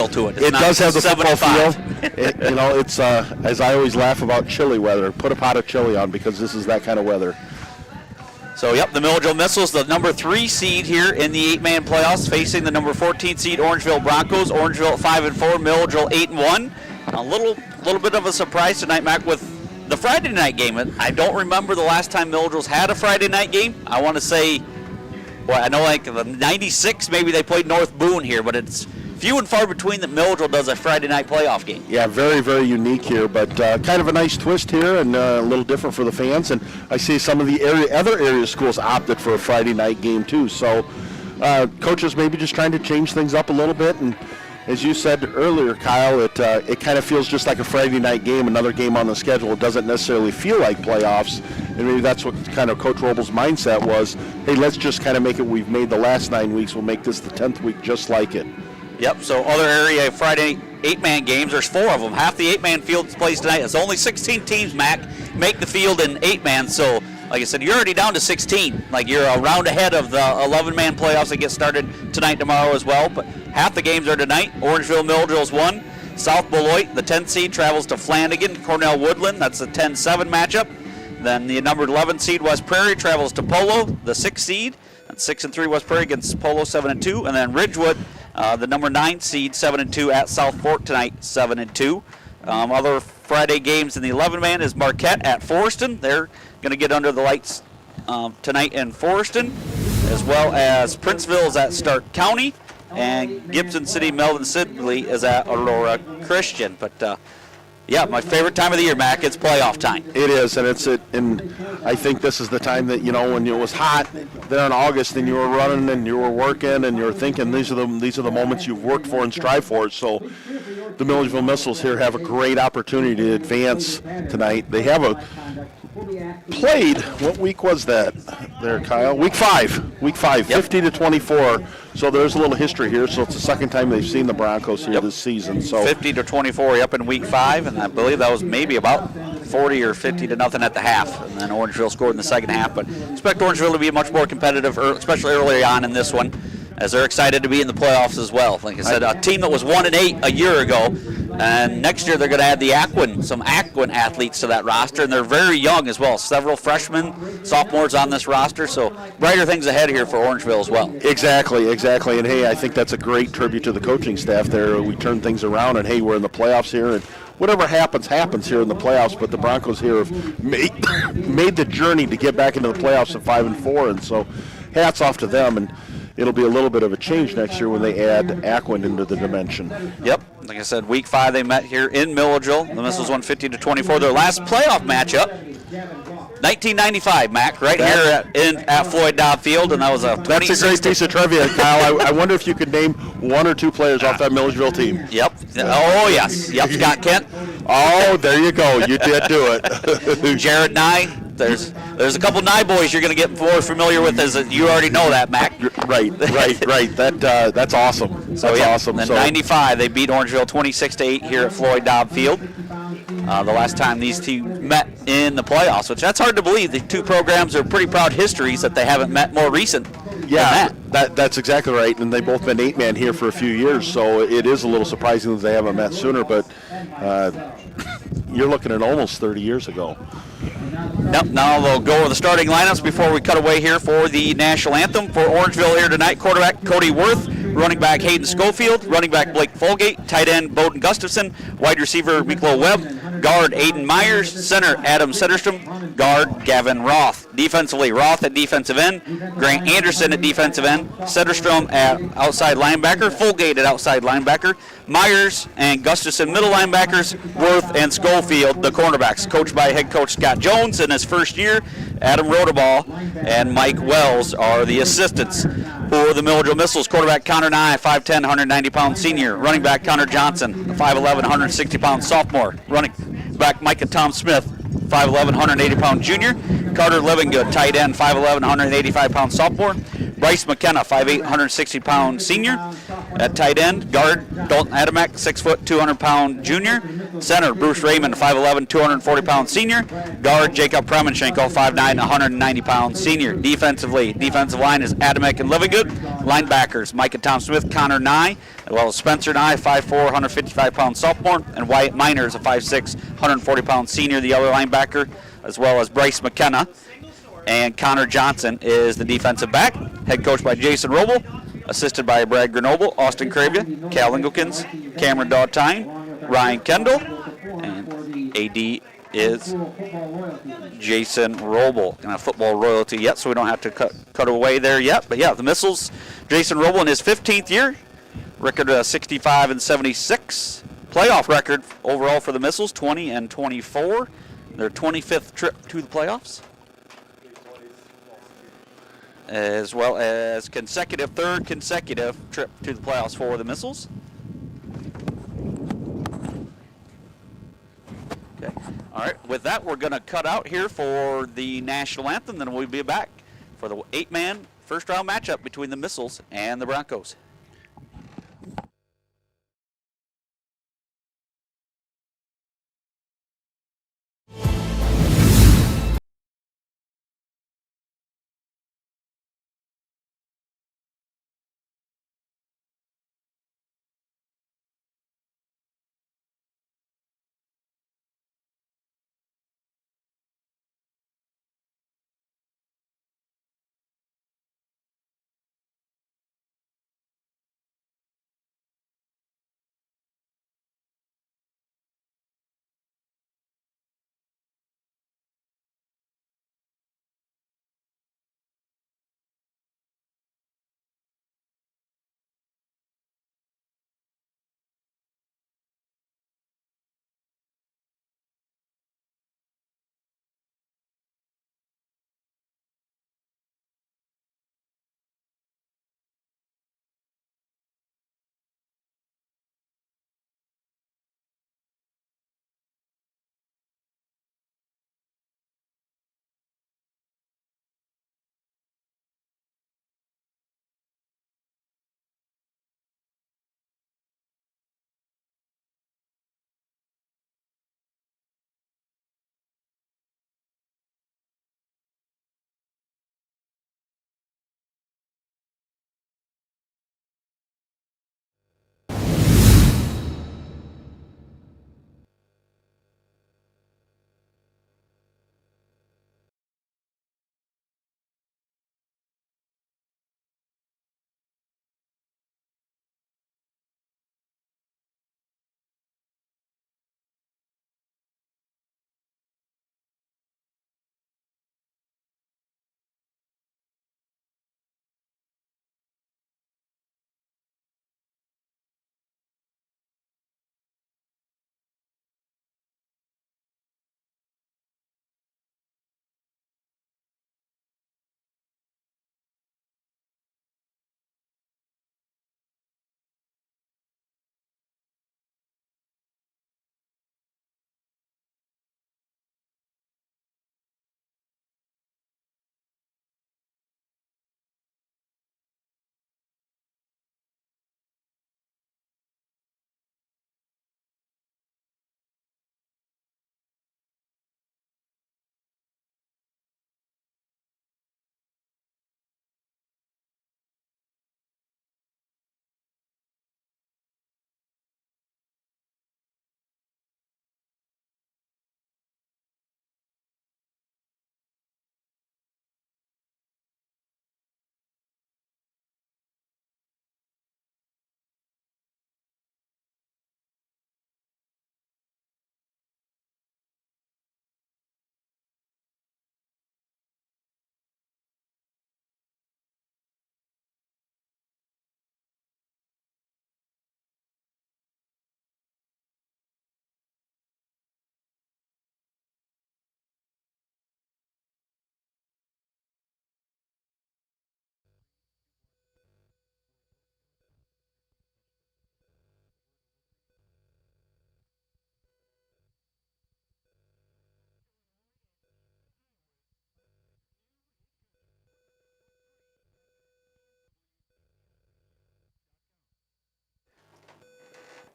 to it. It does have the football 75. feel. It's as I always laugh about chili weather. Put a pot of chili on because this is that kind of weather. So, yep, the Milledgeville Missiles, the number 3 seed here in the 8-man playoffs, facing the number 14 seed Orangeville Broncos. Orangeville at 5-4, Milledgeville 8-1. A little bit of a surprise tonight, Mac, with the Friday night game. I don't remember the last time Milledgeville's had a Friday night game. I want to say, well, I know like the 96, maybe they played North Boone here, but it's few and far between that Milledgeville does a Friday night playoff game. Yeah, very, very unique here, but kind of a nice twist here and a little different for the fans. And I see some of the other area schools opted for a Friday night game too. So coaches maybe just trying to change things up a little bit. And as you said earlier, Kyle, it kind of feels just like a Friday night game, another game on the schedule. It doesn't necessarily feel like playoffs. And maybe that's what kind of Coach Robles' mindset was. Hey, let's just kind of make it we've made the last 9 weeks. We'll make this the 10th week just like it. Yep, so other area Friday 8-man games, there's 4 of them. Half the 8-man field plays tonight. It's only 16 teams, Mac, make the field in 8-man. So, like I said, you're already down to 16. Like, you're a round ahead of the 11-man playoffs that get started tonight, tomorrow as well. But half the games are tonight. Orangeville, Milledgeville's 1. South Beloit, the 10th seed, travels to Flanagan. Cornell Woodland, that's the 10-7 matchup. Then the number 11 seed, West Prairie, travels to Polo, the 6th seed. That's 6-3 West Prairie against Polo, 7-2. And then Ridgewood, the number 9 seed, 7-2 at South Fork tonight, 7-2. Other Friday games in the 11-man is Marquette at Forreston. They're going to get under the lights tonight in Forreston, as well as Princeville is at Stark County, and Gibson City, Melvin Sidley is at Aurora Christian. But yeah, my favorite time of the year, Mac. It's playoff time. It is, and I think this is the time that, when it was hot there in August and you were running and you were working and you were thinking these are the moments you've worked for and strive for. So the Milledgeville Missiles here have a great opportunity to advance tonight. They have played, what week was that there, Kyle? Week 5, yep. 50-24. So there's a little history here. So it's the second time they've seen the Broncos here this season. So 50-24 up in week 5, and I believe that was maybe about 40 or 50-0 at the half, and then Orangeville scored in the second half. But expect Orangeville to be much more competitive, especially early on in this one, as they're excited to be in the playoffs as well. Like I said, a team that was 1-8 a year ago, and next year they're going to add some Aquin athletes to that roster, and they're very young as well. Several freshmen, sophomores on this roster, so brighter things ahead here for Orangeville as well. Exactly. And hey, I think that's a great tribute to the coaching staff there. We turn things around, and hey, we're in the playoffs here, and whatever happens here in the playoffs. But the Broncos here have made the journey to get back into the playoffs at 5-4, and so hats off to them. And it'll be a little bit of a change next year when they add Aquin into the dimension. Yep. Like I said, week 5 they met here in Milledgeville. The Missiles won 50-24. Their last playoff matchup, 1995, Mac, right here at Floyd Dobb Field, and that was That's a great piece of trivia, Kyle. I wonder if you could name 1 or 2 players off that Milledgeville team. Yep. Oh, yes. Yep, Scott Kent. Oh, there you go. You did do it. Jared Nye. There's a couple Nye boys you're going to get more familiar with, as you already know that, Mac. Right. That's awesome. That's awesome. In 95, they beat Orangeville 26-8 here at Floyd Dobb Field. The last time these two met in the playoffs, which that's hard to believe. The two programs are pretty proud histories that they haven't met more recent. Yeah, that's exactly right. And they've both been 8-man here for a few years, so it is a little surprising that they haven't met sooner. But you're looking at almost 30 years ago. Yep, now they'll go over the starting lineups before we cut away here for the national anthem. For Orangeville here tonight, quarterback Cody Worth, running back Hayden Schofield, running back Blake Folgate, tight end Bowden Gustafson, wide receiver Miklo Webb, guard Aiden Myers, center Adam Setterstrom, guard Gavin Roth. Defensively, Roth at defensive end, Grant Anderson at defensive end, Setterstrom at outside linebacker, Folgate at outside linebacker, Myers and Gustafson middle linebackers, Worth and Schofield the cornerbacks, coached by head coach Scott Jones in his first year. Adam Rodeball and Mike Wells are the assistants. For the Milledgeville Missiles, quarterback Connor Nye, 5'10", 190-pound senior. Running back Connor Johnson, 5'11", 160-pound sophomore. Running back Micah Tom Smith, 5'11", 180-pound junior. Carter Livingood, tight end, 5'11", 185-pound sophomore. Bryce McKenna, 5'8", 160-pound senior. At tight end, guard Dalton Adamek, 6', 200-pound junior. Center, Bruce Raymond, 5'11", 240-pound senior. Guard Jacob Premenchenko, 5'9", 190-pound senior. Defensively, defensive line is Adamek and Livingood. Linebackers, Micah Tom Smith, Connor Nye, as well as Spencer Nye, 5'4", 155-pound sophomore, and Wyatt Miners, a 5'6", 140-pound senior, the other linebacker, as well as Bryce McKenna. And Connor Johnson is the defensive back, head coached by Jason Roble, assisted by Brad Grenoble, Austin Cravia, Cal Engelkins, Cameron Daughtine, Ryan Kendall, and AD is Jason Roble. Not football royalty yet, so we don't have to cut away there yet. But yeah, the Missiles, Jason Roble in his 15th year, record 65-76. Playoff record overall for the Missiles, 20-24. Their 25th trip to the playoffs, as well as third consecutive trip to the playoffs for the Missiles. Okay. All right, with that, we're going to cut out here for the national anthem, then we'll be back for the 8-man first-round matchup between the Missiles and the Broncos.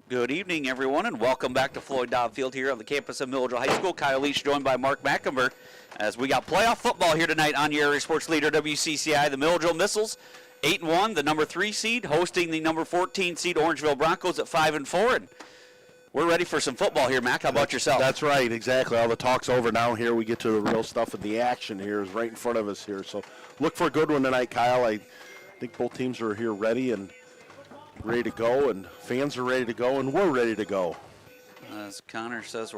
Good evening, everyone, and welcome back to Floyd Dobb Field here on the campus of Milledgeville High School. Kyle Leach joined by Mark Macomb as we got playoff football here tonight on your area sports leader, WCCI. The Milledgeville Missiles 8-1, the number 3 seed, hosting the number 14 seed Orangeville Broncos at 5-4. And we're ready for some football here, Mac. How about yourself? That's right, exactly. All the talk's over now. Here we get to the real stuff, and the action here is right in front of us here. So look for a good one tonight, Kyle. I think both teams are here ready and ready to go, and fans are ready to go, and we're ready to go. As Connor says,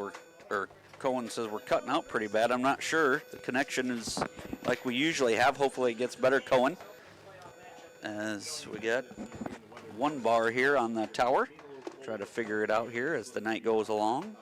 Cohen says we're cutting out pretty bad. I'm not sure. The connection is like we usually have. Hopefully it gets better, Cohen. As we get one bar here on the tower. Try to figure it out here as the night goes along.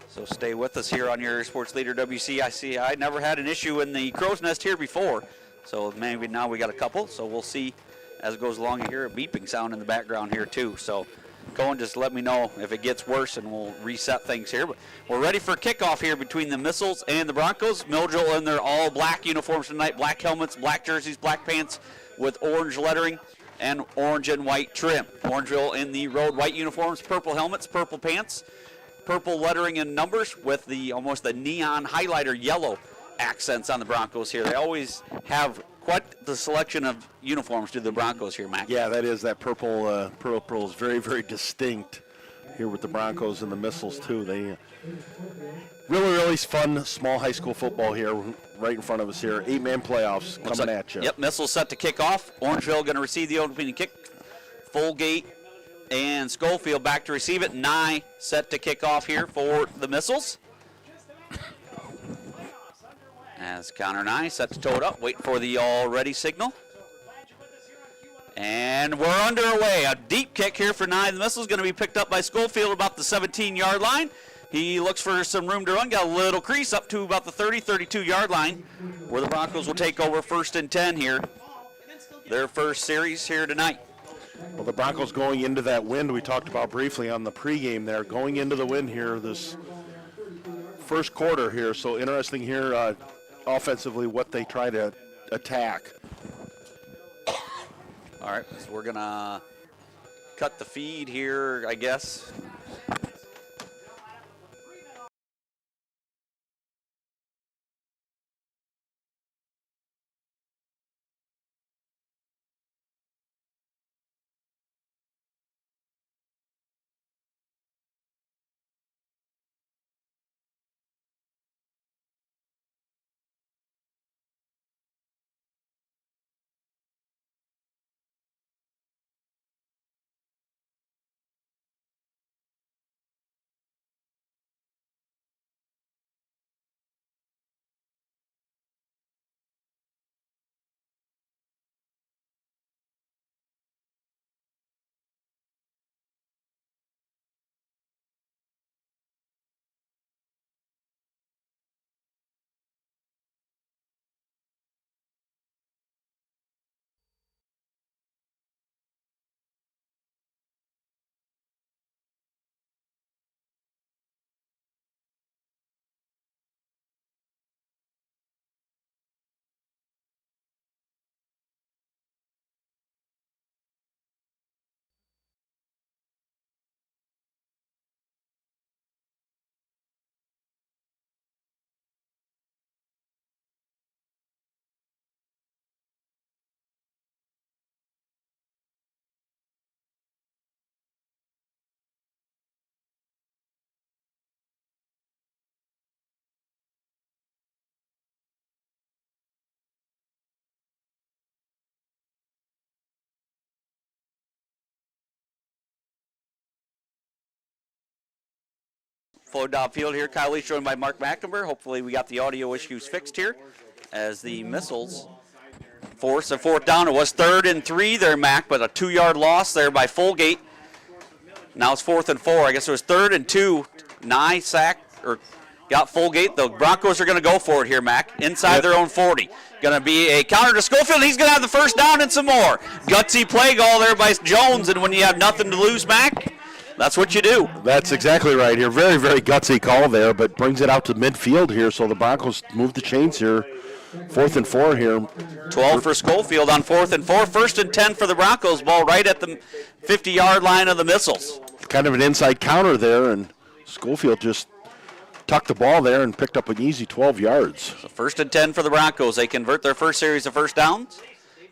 So stay with us here on your Sports Leader WCIC. Never had an issue in the Crow's Nest here before, so maybe now we got a couple. So we'll see as it goes along. You hear a beeping sound in the background here too. So Cohen, just let me know if it gets worse and we'll reset things here. But we're ready for kickoff here between the Missiles and the Broncos. Milledgeville in their all black uniforms tonight, black helmets, black jerseys, black pants with orange lettering and orange and white trim. Orangeville in the road white uniforms, purple helmets, purple pants, purple lettering and numbers with the almost the neon highlighter yellow accents on the Broncos here. They always have quite the selection of uniforms to the Broncos here, Mac. Yeah, that is that purple. Purple is very, very distinct here with the Broncos and the Missiles too. They really fun small high school football here right in front of us here. 8-man playoffs coming at you. Yep, Missiles set to kick off. Orangeville going to receive the opening kick. Fulgate and Schofield back to receive it. Nye set to kick off here for the Missiles. As Connor Nye set to toe it up, waiting for the all-ready signal. And we're underway. A deep kick here for Nye. The Missiles going to be picked up by Schofield about the 17-yard line. He looks for some room to run, got a little crease up to about the 30, 32-yard line, where the Broncos will take over 1st and 10 here. Their first series here tonight. Well, the Broncos going into that wind we talked about briefly on the pregame there, going into the wind here this first quarter here. So interesting here offensively what they try to attack. All right, so we're going to cut the feed here, I guess. Flow down field here. Kyle Lee joined by Mark Macomb. Hopefully we got the audio issues fixed here as the Missiles force a 4th down. It was 3rd and 3 there, Mac, but a 2-yard loss there by Fulgate. Now it's 4th and 4. I guess it was 3rd and 2. Nye sacked or got Fulgate. The Broncos are going to go for it here, Mac, inside their own 40. Going to be a counter to Schofield. He's going to have the 1st down and some more. Gutsy play call there by Jones, and when you have nothing to lose, Mac, that's what you do. That's exactly right here. Very, very gutsy call there, but brings it out to midfield here. So the Broncos move the chains here. 4th and 4 here. 12 for Schofield on 4th and 4. 1st and 10 for the Broncos. Ball right at the 50-yard line of the Missiles. Kind of an inside counter there, and Schofield just tucked the ball there and picked up an easy 12 yards. So 1st and 10 for the Broncos. They convert their first series of 1st downs.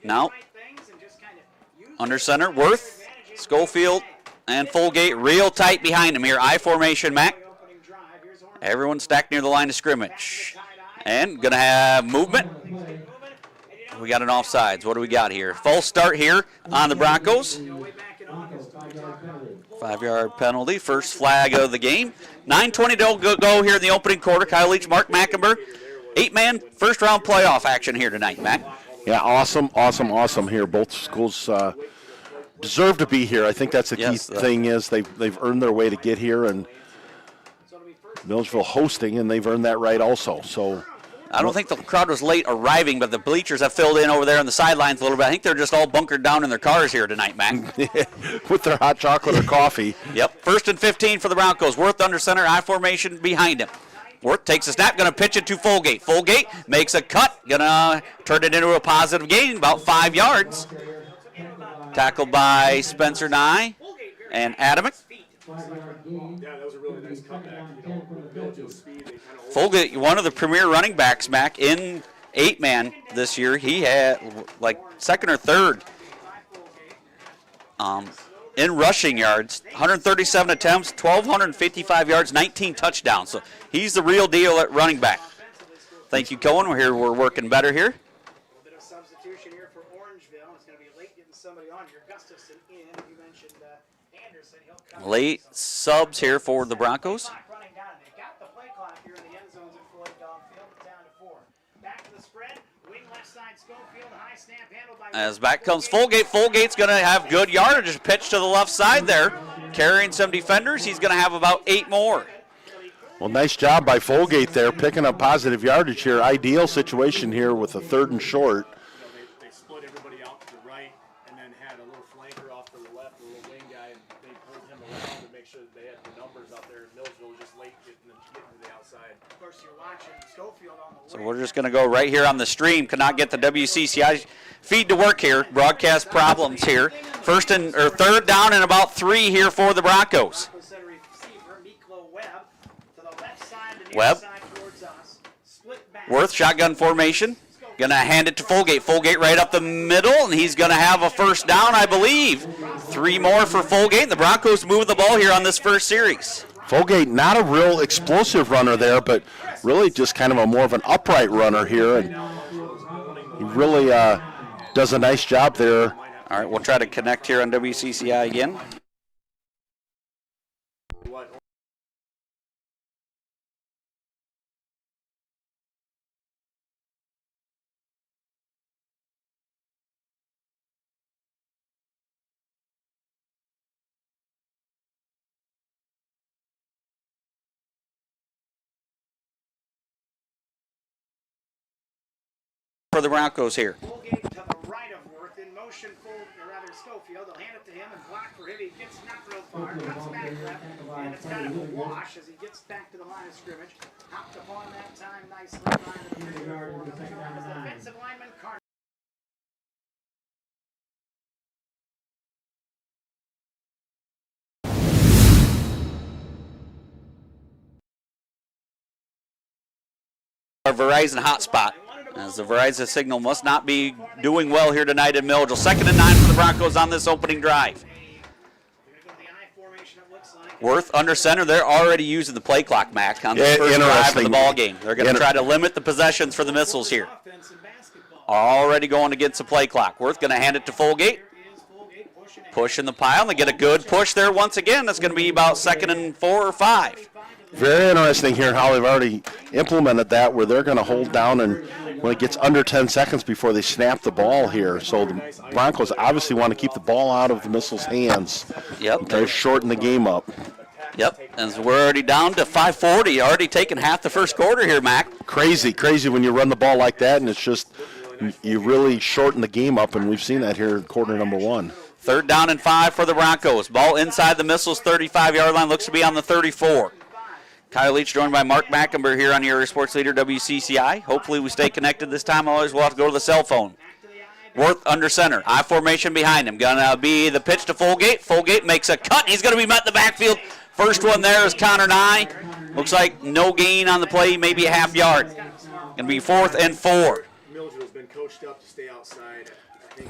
Now, under center, Worth, Schofield, and Fulgate real tight behind him here. I formation, Mac. Everyone stacked near the line of scrimmage. And going to have movement. We got an offsides. What do we got here? False start here on the Broncos. 5-yard penalty. First flag of the game. 9:20 to go here in the opening quarter. Kyle Leach, Mark Macomb. 8-man first-round playoff action here tonight, Mac. Yeah, awesome here. Both schools deserve to be here. I think that's the key thing is they've earned their way to get here, and Milledgeville hosting, and they've earned that right also. So I don't think the crowd was late arriving, but the bleachers have filled in over there on the sidelines a little bit. I think they're just all bunkered down in their cars here tonight, Mac. With their hot chocolate or coffee. Yep. 1st and 15 for the Broncos. Worth under center, I formation behind him. Worth takes a snap, going to pitch it to Fulgate. Fulgate makes a cut, going to turn it into a positive gain, about 5 yards. Tackled by Spencer Nye and Adamick. Yeah, that was a really nice comeback. Fulgate, one of the premier running backs, Mac, in 8-man this year. He had like 2nd or 3rd in rushing yards. 137 attempts, 1,255 yards, 19 touchdowns. So he's the real deal at running back. Thank you, Cohen. We're working better here. A little bit of substitution here for Orangeville. It's going to be late getting somebody on here. Gustafson in. You mentioned Anderson. He'll come. Late subs here for the Broncos. Running down. They got the play clock here in the end zones at Floyd Dogfield. It's down to 4. Back to the spread. Wing left side. Schofield. High snap handled by. As back comes Fulgate. Fulgate's going to have good yardage. Pitch to the left side there. Carrying some defenders. He's going to have about 8 more. Well, nice job by Fulgate there, picking up positive yardage here. Ideal situation here with a 3rd and short. They split everybody out to the right and then had a little flanker off to the left, a little wing guy, and they pulled him around to make sure that they had the numbers out there. Milledgeville was just late getting to the outside. Of course, you're watching Schofield on the So we're just going to go right here on the stream. Cannot get the WCCI feed to work here. Broadcast problems here. 3rd down and about 3 here for the Broncos. Webb. Worth, shotgun formation. Going to hand it to Fulgate. Fulgate right up the middle, and he's going to have a first down, I believe. 3 more for Fulgate. The Broncos moving the ball here on this first series. Fulgate, not a real explosive runner there, but really just kind of a more of an upright runner here, and he really does a nice job there. All right, we'll try to connect here on WCCI again. For the Broncos here. Fulgate to the right of Worth in motion. Schofield. They'll hand it to him and block for him. He gets not real far. Cuts back left, and it's kind of a wash as he gets back to the line of scrimmage. Hopped upon that time nicely. Defensive lineman Carter. Our Verizon hotspot, as the Verizon signal must not be doing well here tonight in Milledgeville. 2nd and 9 for the Broncos on this opening drive. Worth under center. They're already using the play clock, Mac, on the first drive of the ball game. They're going to try to limit the possessions for the missiles here. Already going against the play clock. Worth going to hand it to Fulgate. Push in the pile. They get a good push there once again. That's going to be about 2nd and 4 or 5. Very interesting here how they've already implemented that, where they're going to hold down and when it gets under 10 seconds before they snap the ball here. So the Broncos obviously want to keep the ball out of the missiles' hands. Yep. Try to shorten the game up. Yep, and so we're already down to 5:40, already taken half the first quarter here, Mac. Crazy when you run the ball like that, and it's just you really shorten the game up, and we've seen that here in quarter number 1. 3rd down and 5 for the Broncos. Ball inside the missiles' 35-yard line, looks to be on the 34. Kyle Leach joined by Mark Macomb here on your Sports Leader WCCI. Hopefully we stay connected this time, otherwise we'll have to go to the cell phone. Worth under center. I formation behind him. Gonna be the pitch to Fulgate. Fulgate makes a cut. He's gonna be met in the backfield. First one there is Connor Nye. Looks like no gain on the play, maybe a half yard. Gonna be 4th and 4. Milledgeville's been coached up to stay outside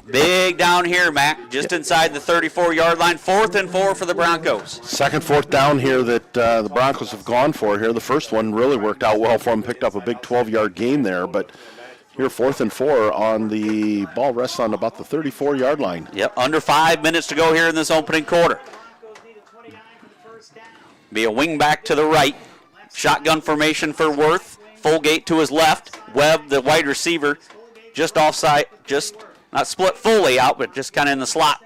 Big down here, Mac, just inside the 34-yard line. 4th and 4 for the Broncos. Second fourth down here that the Broncos have gone for here. The first one really worked out well for them, picked up a big 12-yard gain there, but here 4th and 4 on the ball rests on about the 34-yard line. Yep, under 5 minutes to go here in this opening quarter. Be a wing back to the right. Shotgun formation for Worth. Fulgate to his left. Webb, the wide receiver, just offside, just not split fully out, but just kind of in the slot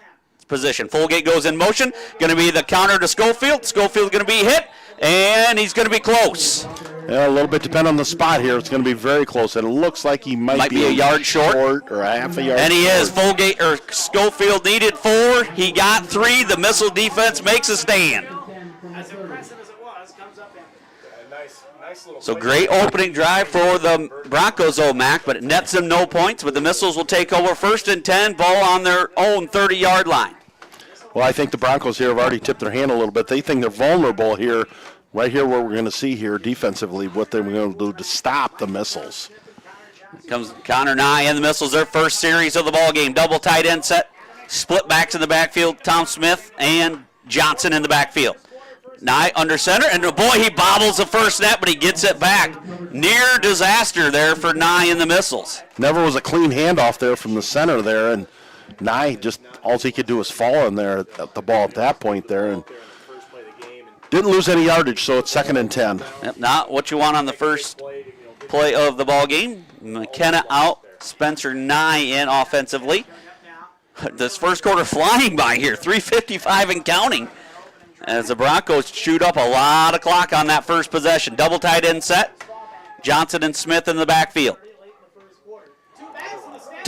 position. Fulgate goes in motion. Going to be the counter to Schofield. Schofield's going to be hit, and he's going to be close. Yeah, a little bit depending on the spot here. It's going to be very close, and it looks like he might be a yard short or a half a yard. And he is. Fulgate or Schofield needed 4. He got 3. The missile defense makes a stand. As impressive as it was, comes up empty. Nice little So great opening drive for the Broncos, Mac, but it nets them no points. But the Missiles will take over 1st and 10, ball on their own 30-yard line. Well, I think the Broncos here have already tipped their hand a little bit. They think they're vulnerable here, right here where we're going to see here defensively what they're going to do to stop the Missiles. Comes Connor Nye and the Missiles, their first series of the ball game. Double tight end set, split backs in the backfield. Tom Smith and Johnson in the backfield. Nye under center, and boy, he bobbles the first snap, but he gets it back. Near disaster there for Nye and the Missiles. Never was a clean handoff there from the center there, and Nye just, all he could do was fall in there at the ball at that point there, and didn't lose any yardage, so it's 2nd and 10. Yep, not what you want on the first play of the ball game. McKenna out, Spencer Nye in offensively. This first quarter flying by here, 3:55 and counting, as the Broncos shoot up a lot of clock on that first possession. Double tight end set. Johnson and Smith in the backfield.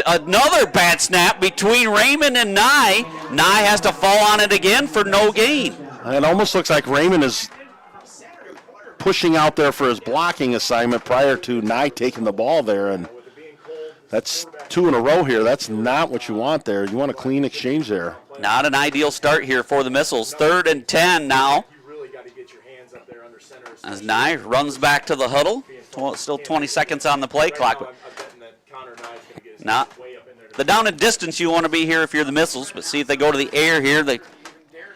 Another bad snap between Raymond and Nye. Nye has to fall on it again for no gain. It almost looks like Raymond is pushing out there for his blocking assignment prior to Nye taking the ball there, and that's 2 in a row here. That's not what you want there. You want a clean exchange there. Not an ideal start here for the Missiles. 3rd and 10 now. As Nye runs back to the huddle. Still 20 seconds on the play clock. Now, the down and distance you want to be here if you're the Missiles, but see if they go to the air here. The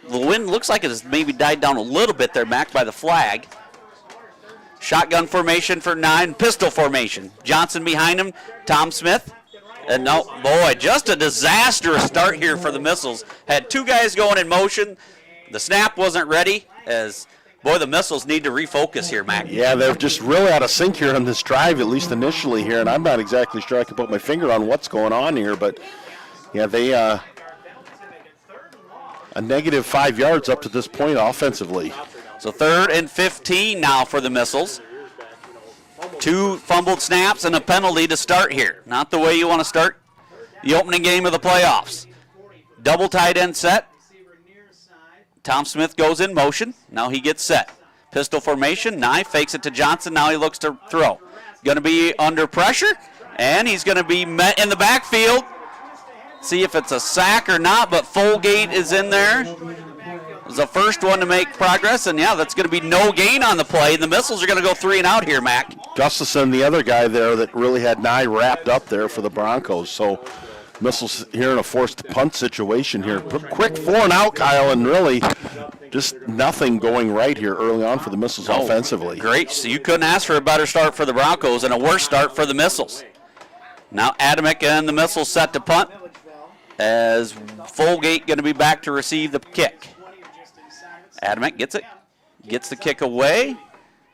wind looks like it has maybe died down a little bit there, Mac, by the flag. Shotgun formation for 9, pistol formation. Johnson behind him, Tom Smith. And no, boy, just a disastrous start here for the Missiles. Had 2 guys going in motion. The snap wasn't ready, as, boy, the Missiles need to refocus here, Mac. Yeah, they're just really out of sync here on this drive, at least initially here, and I'm not exactly sure I can put my finger on what's going on here, but, yeah, they a negative 5 yards up to this point offensively. So 3rd and 15 now for the Missiles. 2 fumbled snaps and a penalty to start here. Not the way you want to start the opening game of the playoffs. Double tight end set. Tom Smith goes in motion. Now he gets set. Pistol formation. Nye fakes it to Johnson. Now he looks to throw. Going to be under pressure, and he's going to be met in the backfield. See if it's a sack or not, but Fulgate is in there. It was the first one to make progress, and yeah, that's going to be no gain on the play. The Missiles are going to go 3 and out here, Mac. Gustafson, the other guy there that really had Nye wrapped up there for the Broncos. So Missiles here in a forced punt situation here. Quick 4 and out, Kyle, and really just nothing going right here early on for the Missiles offensively. Great. So you couldn't ask for a better start for the Broncos and a worse start for the Missiles. Now Adamick and the Missiles set to punt, as Fulgate going to be back to receive the kick. Adamick gets it, gets the kick away.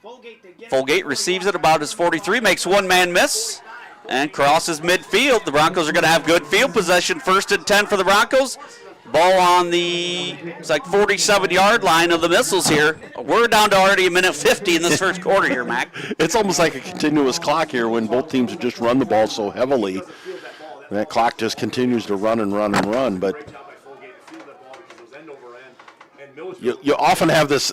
Fulgate receives it about his 43, makes 1 man miss, and crosses midfield. The Broncos are going to have good field possession. 1st and 10 for the Broncos. Ball on the, it's like 47-yard line of the Missiles here. We're down to already 1:50 in this first quarter here, Mac. It's almost like a continuous clock here when both teams have just run the ball so heavily. And that clock just continues to run and run and run. But you often have this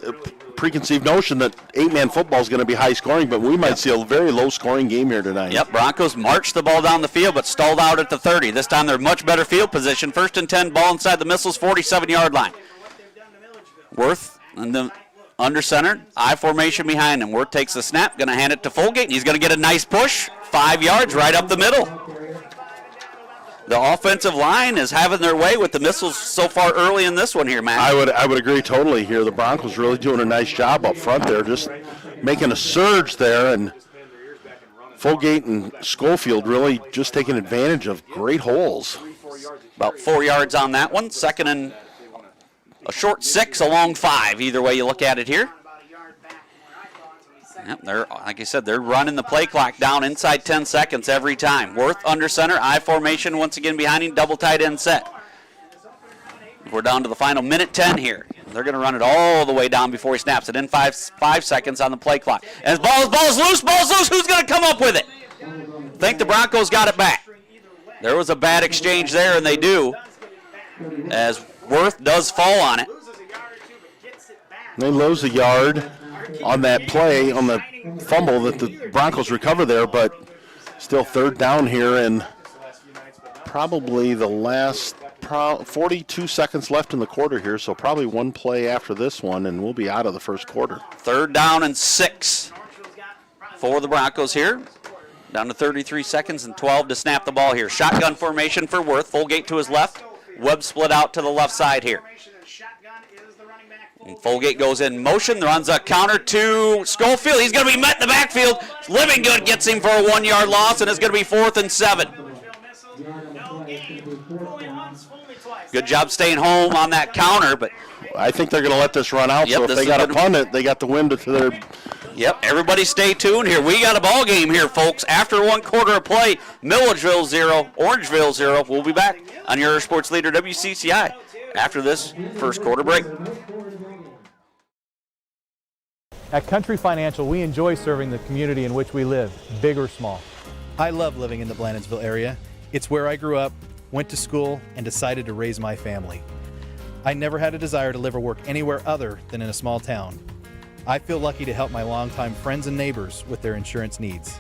preconceived notion that 8-man football is going to be high scoring, but we might see a very low scoring game here tonight. Yep, Broncos marched the ball down the field but stalled out at the 30. This time they're much better field position. 1st and 10, ball inside the Missiles' 47-yard line. Worth in the under center, I formation behind him. Worth takes the snap, going to hand it to Fulgate, and he's going to get a nice push. 5 yards right up the middle. The offensive line is having their way with the missiles so far early in this one here, Matt. I would agree totally here. The Broncos really doing a nice job up front there, just making a surge there, and Fulgate and Schofield really just taking advantage of great holes. About 4 yards on that one. Second and a short 6, a long 5. Either way you look at it here. Yep, like I said, they're running the play clock down inside 10 seconds every time. Worth under center, I formation once again behind him, double tight end set. We're down to the final minute 10 here. They're going to run it all the way down before he snaps it in 5 seconds on the play clock. And ball's loose. Who's going to come up with it? I think the Broncos got it back. There was a bad exchange there, and they do, as Worth does fall on it. They lose a yard on that play, on the fumble that the Broncos recover there, but still third down here, and probably the last 42 seconds left in the quarter here, so probably one play after this one, and we'll be out of the first quarter. Third down and 6 for the Broncos here. Down to 33 seconds and 12 to snap the ball here. Shotgun formation for Worth. Fulgate to his left. Webb split out to the left side here. And Fulgate goes in motion, runs a counter to Schofield. He's going to be met in the backfield. Living Good gets him for a 1-yard loss, and it's going to be 4th and 7. Good job staying home on that counter, but I think they're going to let this run out, so if they got to punt it, they got the wind to their... Yep, everybody stay tuned here. We got a ball game here, folks. After 1 quarter of play, Milledgeville 0, Orangeville 0. We'll be back on your sports leader WCCI after this first quarter break. At Country Financial, we enjoy serving the community in which we live, big or small. I love living in the Blandonsville area. It's where I grew up, went to school, and decided to raise my family. I never had a desire to live or work anywhere other than in a small town. I feel lucky to help my longtime friends and neighbors with their insurance needs.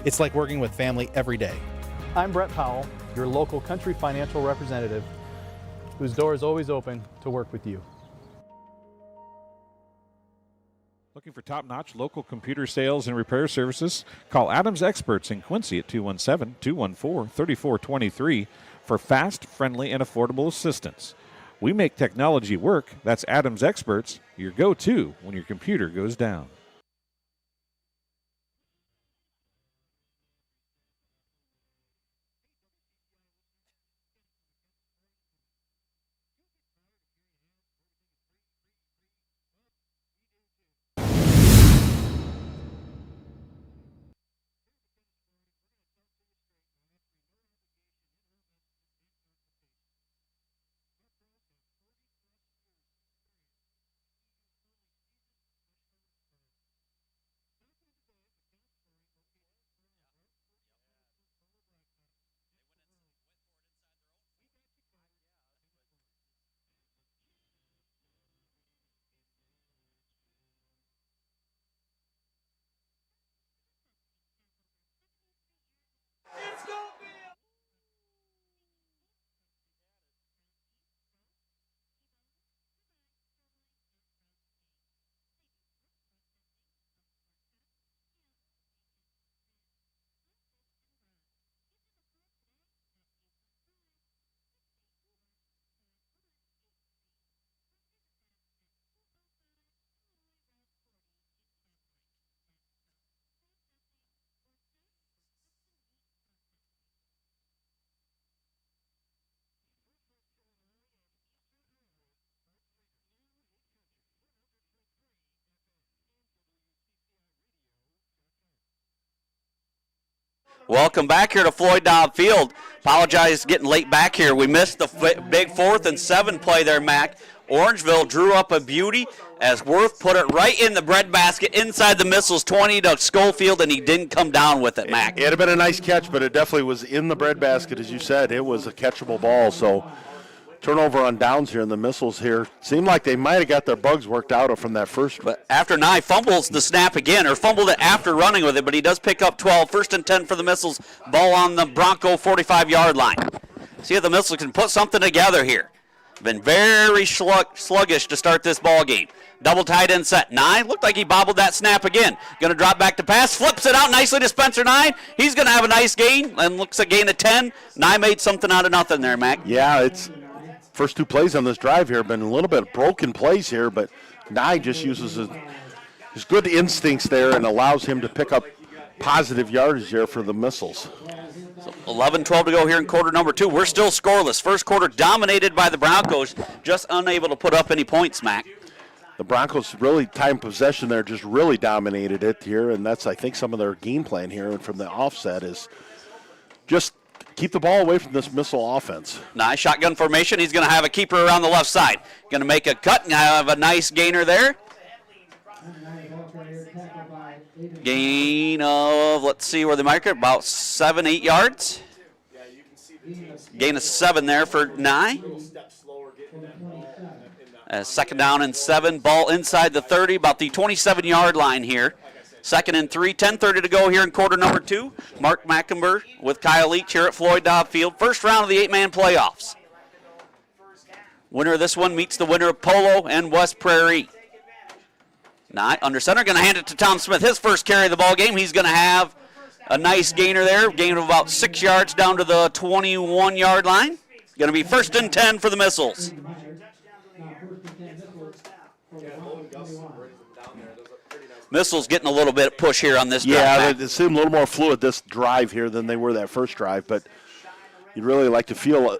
It's like working with family every day. I'm Brett Powell, your local Country Financial representative, whose door is always open to work with you. Looking for top-notch local computer sales and repair services? Call Adams Experts in Quincy at 217-214-3423 for fast, friendly, and affordable assistance. We make technology work. That's Adams Experts, your go-to when your computer goes down. Welcome back here to Floyd Dobb Field. Apologize getting late back here. We missed the big 4th and 7 play there, Mac. Orangeville drew up a beauty as Worth put it right in the breadbasket inside the missiles 20 to Schofield, and he didn't come down with it, Mac. It had been a nice catch, but it definitely was in the breadbasket, as you said. It was a catchable ball, so turnover on downs here, and the missiles here seemed like they might have got their bugs worked out from that first. But after Nye fumbles the snap again, or fumbled it after running with it, but he does pick up 12. 1st and 10 for the missiles. Ball on the Bronco 45-yard line. See if the missiles can put something together here. Been very sluggish to start this ball game. Double tight end set. Nye looked like he bobbled that snap again. Going to drop back to pass. Flips it out nicely to Spencer Nye. He's going to have a nice gain and looks a gain of 10. Nye made something out of nothing there, Mac. Yeah, it's first 2 plays on this drive here. Been a little bit of broken plays here, but Nye just uses his good instincts there and allows him to pick up positive yardage here for the Missiles. 11-12 to go here in quarter number 2. We're still scoreless. First quarter dominated by the Broncos, just unable to put up any points, Mac. The Broncos really time possession there, just really dominated it here, and that's, I think, some of their game plan here and from the offset is just keep the ball away from this Missile offense. Nice shotgun formation. He's going to have a keeper around the left side. Going to make a cut and have a nice gainer there. Gain of, let's see where the marker, about 7-8 yards. Gain of 7 there for Nye. Second down and 7, ball inside the 30, about the 27-yard line here. Second and 3, 10:30 to go here in quarter number 2. Mark Macomb with Kyle Leach here at Floyd Dobb Field. First round of the 8-man playoffs. Winner of this one meets the winner of Polo and West Prairie. Nye under center, going to hand it to Tom Smith. His first carry of the ball game. He's going to have a nice gainer there, gain of about 6 yards down to the 21-yard line. Going to be first and 10 for the Missiles. Missiles getting a little bit of push here on this drive. Yeah, they seem a little more fluid this drive here than they were that first drive, but you'd really like to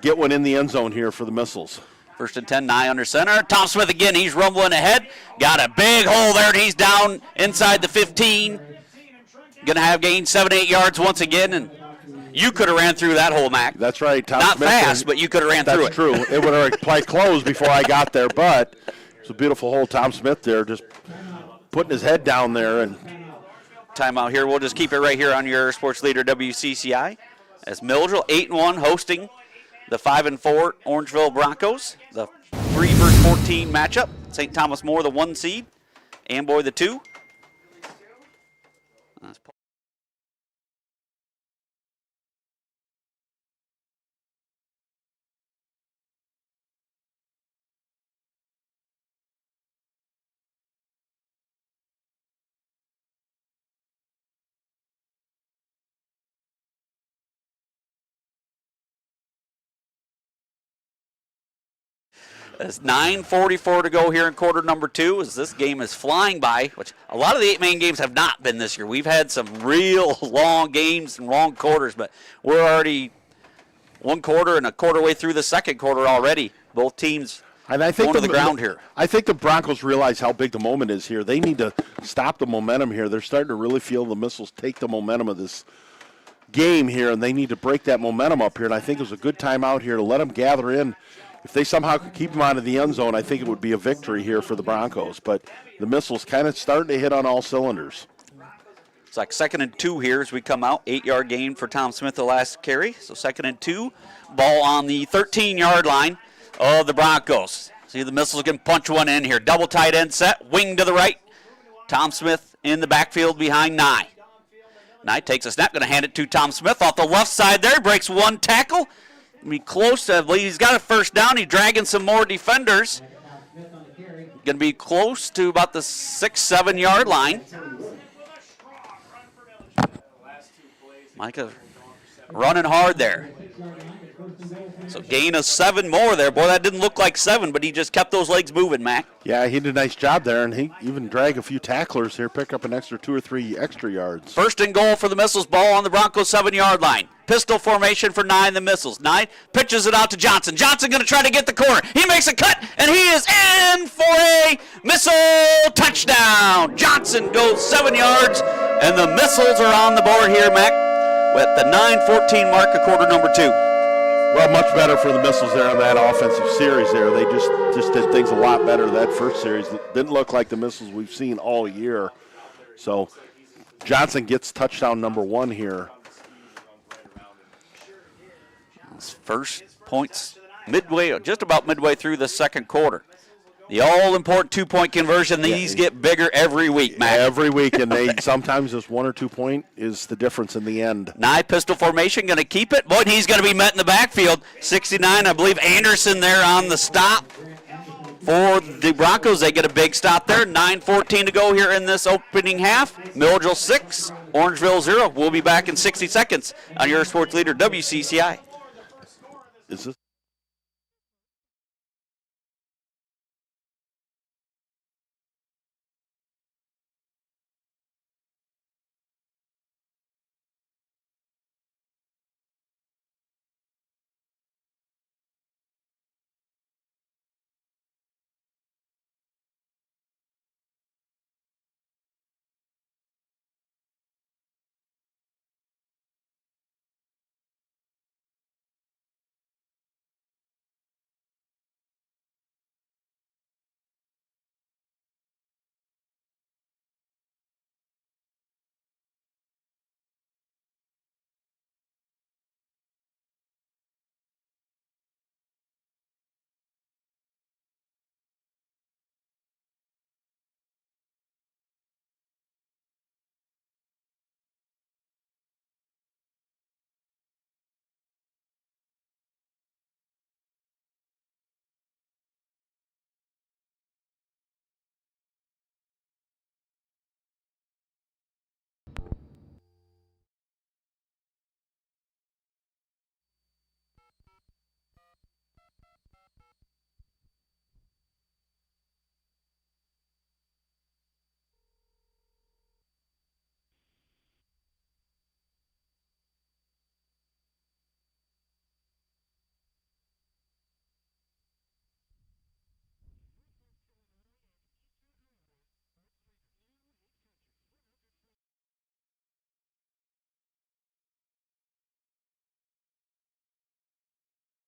get one in the end zone here for the Missiles. First and 10, Nye under center. Tom Smith again, he's rumbling ahead. Got a big hole there, and he's down inside the 15. Going to have gained 7-8 yards once again, and you could have ran through that hole, Mac. That's right. Tom Not Smith fast, but you could have ran through it. That's true. It would have probably closed before I got there, but it's a beautiful hole. Tom Smith there just putting his head down there. And timeout here. We'll just keep it right here on your sports leader WCCI as Milledgeville 8-1 hosting the 5-4 Orangeville Broncos. The 3 versus 14 matchup. St. Thomas More, the 1 seed. Amboy, the 2. It's 9:44 to go here in quarter number 2 as this game is flying by, which a lot of the 8-man games have not been this year. We've had some real long games and long quarters, but we're already 1 quarter and a quarter way through the second quarter already. Both teams and I think going to the ground here. I think the Broncos realize how big the moment is here. They need to stop the momentum here. They're starting to really feel the Missiles take the momentum of this game here, and they need to break that momentum up here. And I think it was a good time out here to let them gather in. If they somehow could keep them out of the end zone, I think it would be a victory here for the Broncos. But the Missiles kind of starting to hit on all cylinders. It's like 2nd and 2 here as we come out. 8-yard gain for Tom Smith the last carry. So 2nd and 2. Ball on the 13-yard line of the Broncos. See the Missiles can punch one in here. Double tight end set. Wing to the right. Tom Smith in the backfield behind Nye. Nye takes a snap. Going to hand it to Tom Smith off the left side there. Breaks 1 tackle. Be close to, he's got a first down. He's dragging some more defenders. Going to be close to about the 6-7 yard line. Micah running hard there. So gain of 7 more there. Boy, that didn't look like 7, but he just kept those legs moving, Mac. Yeah, he did a nice job there, and he even dragged a few tacklers here, pick up an extra 2 or 3 extra yards. First and goal for the Missiles, ball on the Broncos 7-yard line. Pistol formation for 9, the Missiles. 9 pitches it out to Johnson. Johnson going to try to get the corner. He makes a cut, and he is in for a Missile touchdown. Johnson goes 7 yards, and the Missiles are on the board here, Mac, with the 9:14 mark of quarter number 2. Well, much better for the Missiles there on that offensive series there. They just did things a lot better that first series. It didn't look like the Missiles we've seen all year. So Johnson gets touchdown number 1 here. His first points midway, just about midway through the second quarter. The all-important two-point conversion. These get bigger every week, Matt. Every week, and they sometimes this 1 or 2 point is the difference in the end. Nye pistol formation, going to keep it. Boy, he's going to be met in the backfield. 69, I believe Anderson there on the stop. For the Broncos, they get a big stop there. 9:14 to go here in this opening half. Milledgeville 6, Orangeville 0. We'll be back in 60 seconds on your sports leader, WCCI. Is this?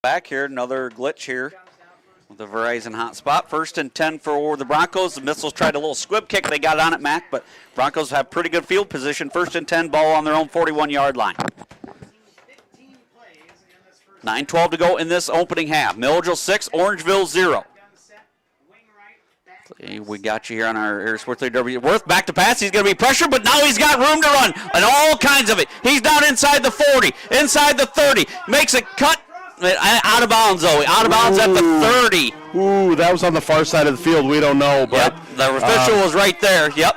Back here, another glitch here with the Verizon hotspot. 1st and 10 for the Broncos. The Missiles tried a little squib kick. They got on it, Mac, but Broncos have pretty good field position. 1st and 10, ball on their own 41-yard line. 9:12 to go in this opening half. Milledgeville 6, Orangeville 0. We got you here on our Air Sports Leader W. Worth back to pass. He's going to be pressured, but now he's got room to run and all kinds of it. He's down inside the 40, inside the 30. Makes a cut. Out of bounds, Zoe. Out of bounds at the 30. Ooh, that was on the far side of the field. We don't know, but yep, the official was right there. Yep.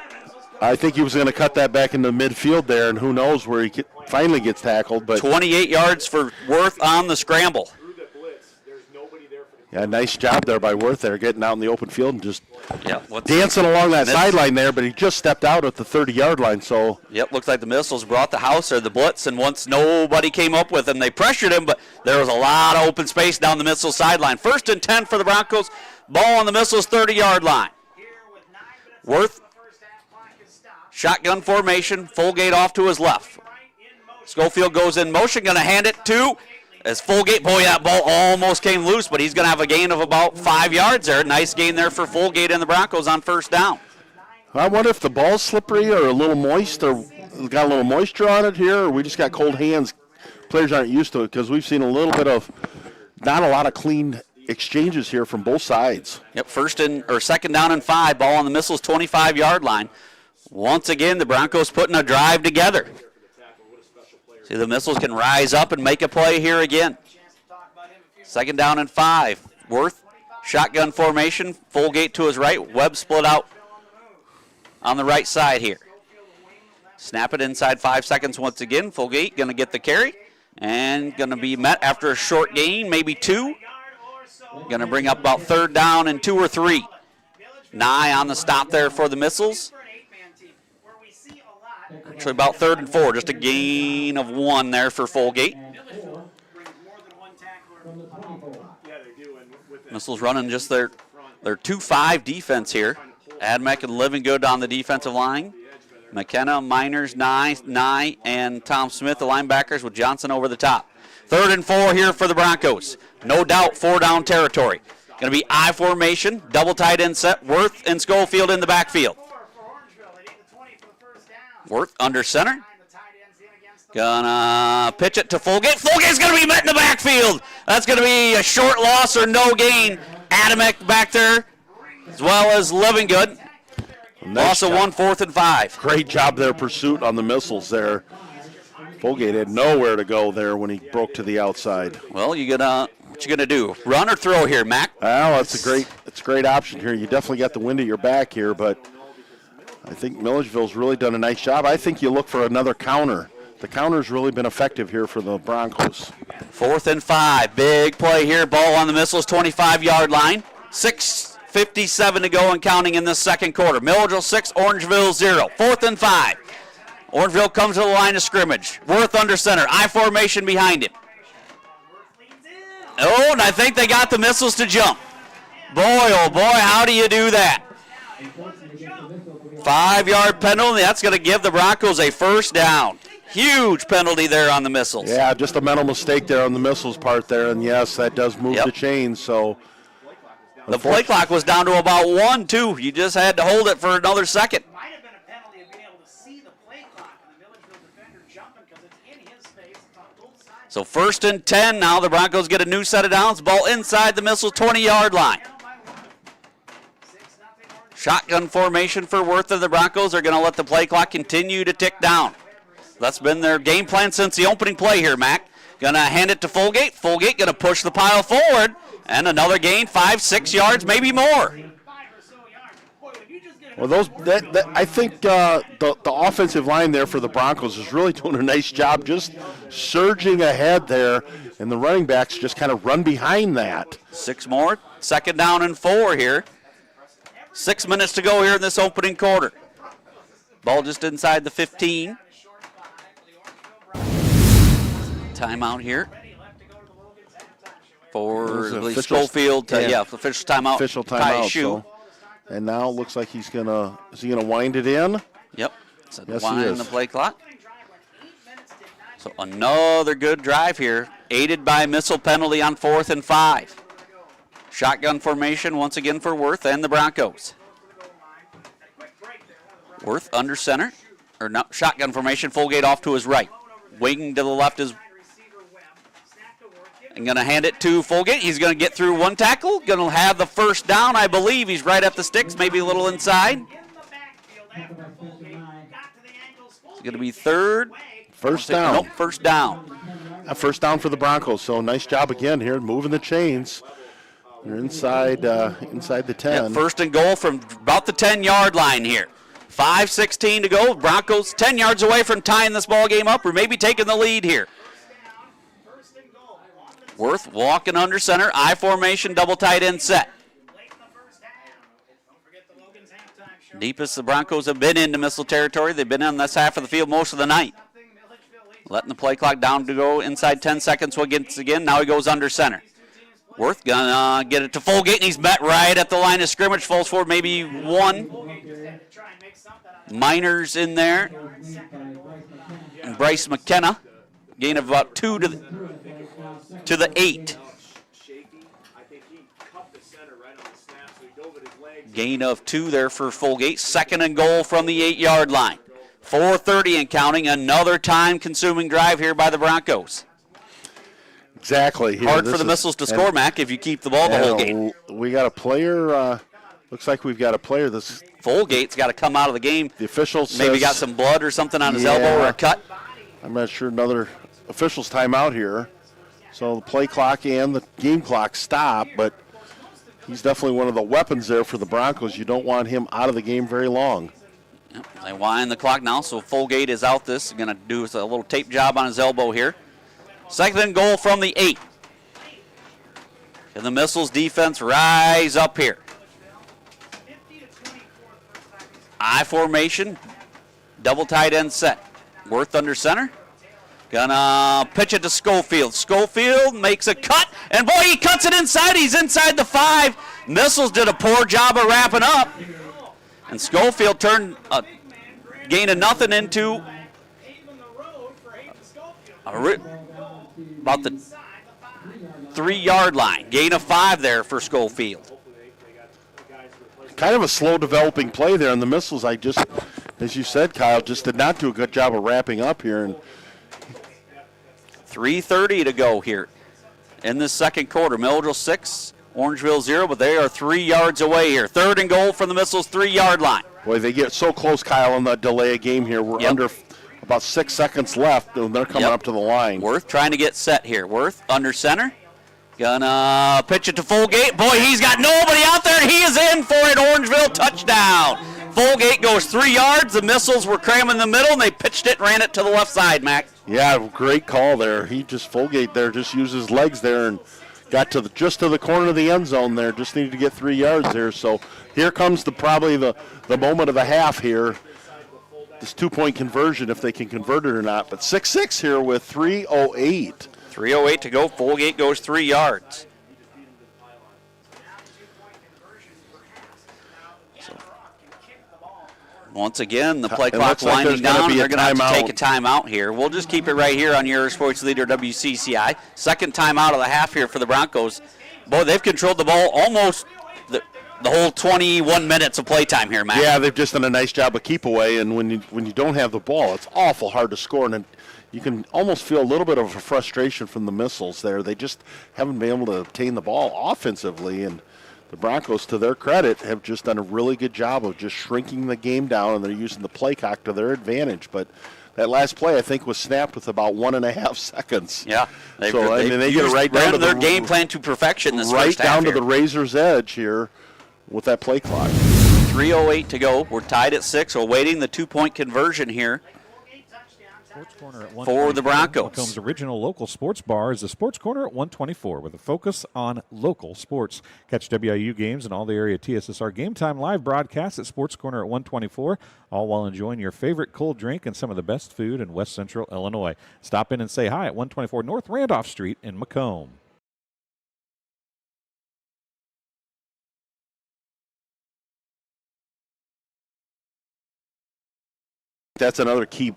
I think he was going to cut that back into midfield there, and who knows where he finally gets tackled. But 28 yards for Worth on the scramble. Yeah, nice job there by Worth there, getting out in the open field and just yep, dancing along that sideline there, but he just stepped out at the 30-yard line. So yep, looks like the Missiles brought the house or the blitz, and once nobody came up with him, they pressured him, but there was a lot of open space down the Missiles sideline. 1st and 10 for the Broncos, ball on the Missiles 30-yard line. Worth, shotgun formation, Fulgate off to his left. Schofield goes in motion, going to hand it to as Fulgate. Boy, that ball almost came loose, but he's going to have a gain of about 5 yards there. Nice gain there for Fulgate and the Broncos on 1st down. I wonder if the ball's slippery or a little moist or got a little moisture on it here, or we just got cold hands. Players aren't used to it because we've seen a little bit of not a lot of clean exchanges here from both sides. Yep, 2nd down and 5, ball on the Missiles 25-yard line. Once again, the Broncos putting a drive together. See, the Missiles can rise up and make a play here again. 2nd down and 5. Worth, shotgun formation, Fulgate to his right. Webb split out on the right side here. Snap it inside 5 seconds once again. Fulgate going to get the carry and going to be met after a short gain, maybe 2. Going to bring up about 3rd down and 2 or 3. Nye on the stop there for the Missiles. Actually about 3rd and 4, just a gain of 1 there for Fulgate. Missiles running just their 2-5 defense here. Admec and Livingood on the defensive line. McKenna, Miners, Nye, and Tom Smith, the linebackers, with Johnson over the top. 3rd and 4 here for the Broncos. No doubt 4-down territory. Going to be I formation, double tight end set, Worth and Schofield in the backfield. Worth under center. Gonna pitch it to Fulgate. Fulgate's gonna be met in the backfield. That's gonna be a short loss or no gain. Adamek back there as well as Living Good. Nice Also job. 1 4th and 5. Great job there, pursuit on the missiles there. Fulgate had nowhere to go there when he broke to the outside. Well, what you gonna do? Run or throw here, Mac? Well, it's a great option here. You definitely got the wind at your back here, but I think Milledgeville's really done a nice job. I think you look for another counter. The counter's really been effective here for the Broncos. 4th and 5. Big play here. Ball on the missiles, 25-yard line. 6:57 to go and counting in this second quarter. Milledgeville 6, Orangeville 0. 4th and 5. Orangeville comes to the line of scrimmage. Worth under center. I formation behind him. Oh, and I think they got the missiles to jump. Boy, oh boy, how do you do that? 5-yard penalty. That's going to give the Broncos a first down. Huge penalty there on the missiles. Yeah, just a mental mistake there on the missiles part there, and yes, that does move the chains. So the play clock was down to about 1, too. You just had to hold it for another second. Might have been a penalty of being able to see the play clock and the Milledgeville defender jumping because it's in his face. It's on both sides. So 1st and 10 now. The Broncos get a new set of downs. Ball inside the missiles 20-yard line. Shotgun formation for Worth of the Broncos. They're going to let the play clock continue to tick down. That's been their game plan since the opening play here, Mac. Going to hand it to Fulgate. Fulgate going to push the pile forward. And another gain, 5-6 yards, maybe more. Well, I think the offensive line there for the Broncos is really doing a nice job just surging ahead there, and the running backs just kind of run behind that. 6 more. 2nd down and 4 here. 6 minutes to go here in this opening quarter. Ball just inside the 15. Timeout here for I believe Schofield. The official timeout. Official tie timeout. shoe. And now it looks like is he gonna wind it in? Yep. So Yes, he wind is. the play clock. So another good drive here, aided by missile penalty on 4th and 5. Shotgun formation once again for Worth and the Broncos. Worth under center, or no, shotgun formation. Fulgate off to his right. Wing to the left is. I'm going to hand it to Fulgate. He's going to get through one tackle. Going to have the first down, I believe. He's right at the sticks, maybe a little inside. It's going to be third. First down. Nope, first down. A first down for the Broncos. So nice job again here, moving the chains. They're inside the 10. Yep, 1st and goal from about the 10-yard line here. 5:16 to go. Broncos 10 yards away from tying this ball game up, or maybe taking the lead here. Worth walking under center, I formation, double tight end set. Deepest the Broncos have been into missile territory. They've been on this half of the field most of the night. Letting the play clock down to go inside 10 seconds once again. Now he goes under center. Worth gonna get it to Fulgate, and he's met right at the line of scrimmage. Falls forward maybe 1. Miners in there. And Bryce McKenna. Gain of about 2 to the 8. Gain of 2 there for Fulgate. 2nd and goal from the 8-yard line. 4:30 and counting. Another time-consuming drive here by the Broncos. Exactly. Here, Hard for the missiles to score, Mac, if you keep the ball the whole game. We got a player. Looks like we've got a player. This Fulgate's got to come out of the game. The official maybe says, got some blood or something on his elbow or a cut. I'm not sure. Another official's timeout here. So the play clock and the game clock stop, but he's definitely one of the weapons there for the Broncos. You don't want him out of the game very long. Yep, they wind the clock now, so Fulgate is out this. Going to do a little tape job on his elbow here. 2nd and goal from the 8. And the missiles defense rise up here. I formation, double tight end set. Worth under center. Gonna pitch it to Schofield. Schofield makes a cut, and boy, he cuts it inside. He's inside the 5. Missiles did a poor job of wrapping up. And Schofield turned a gain of nothing into about the 3-yard line. Gain of 5 there for Schofield. Kind of a slow developing play there, and the missiles, as you said, Kyle, just did not do a good job of wrapping up here. And 3:30 to go here in the second quarter. Milledgeville 6, Orangeville 0, but they are 3 yards away here. 3rd and goal from the Missiles 3-yard line. Boy, they get so close, Kyle, on the delay of game here. We're Yep. under about 6 seconds left, and they're coming Yep. up to the line. Worth trying to get set here. Worth under center. Gonna pitch it to Fulgate. Boy, he's got nobody out there, and he is in for it. Orangeville touchdown. Fulgate goes 3 yards. The Missiles were cramming in the middle, and they pitched it, ran it to the left side, Mac. Yeah, great call there. Fulgate there just used his legs there and got to just to the corner of the end zone there. Just needed to get 3 yards there. So here comes probably the moment of the half here. This 2-point conversion, if they can convert it or not. But 6-6 here with 3:08. 3:08 to go. Fulgate goes 3 yards. So, once again, the play It clock looks like winding there's gonna down. be a They're going to have to timeout. take a timeout here. We'll just keep it right here on your sports leader WCCI. Second timeout of the half here for the Broncos. Boy, they've controlled the ball almost the whole 21 minutes of playtime here, Matt. Yeah, they've just done a nice job of keep away. And when you don't have the ball, it's awful hard to score. And you can almost feel a little bit of a frustration from the Missiles there. They just haven't been able to obtain the ball offensively. And the Broncos, to their credit, have just done a really good job of just shrinking the game down, and they're using the play clock to their advantage. But that last play, I think, was snapped with about 1:30 seconds. Yeah. They get it right down to their game plan to perfection this right first half down to here. the razor's edge here with that play clock. 3:08 to go. We're tied at 6. We're waiting the 2-point conversion here. Sports Corner at For the Broncos. Macomb's original local sports bar is the Sports Corner at 124 with a focus on local sports. Catch WIU games and all the area TSSR Game Time live broadcasts at Sports Corner at 124, all while enjoying your favorite cold drink and some of the best food in West Central Illinois. Stop in and say hi at 124 North Randolph Street in Macomb. That's another key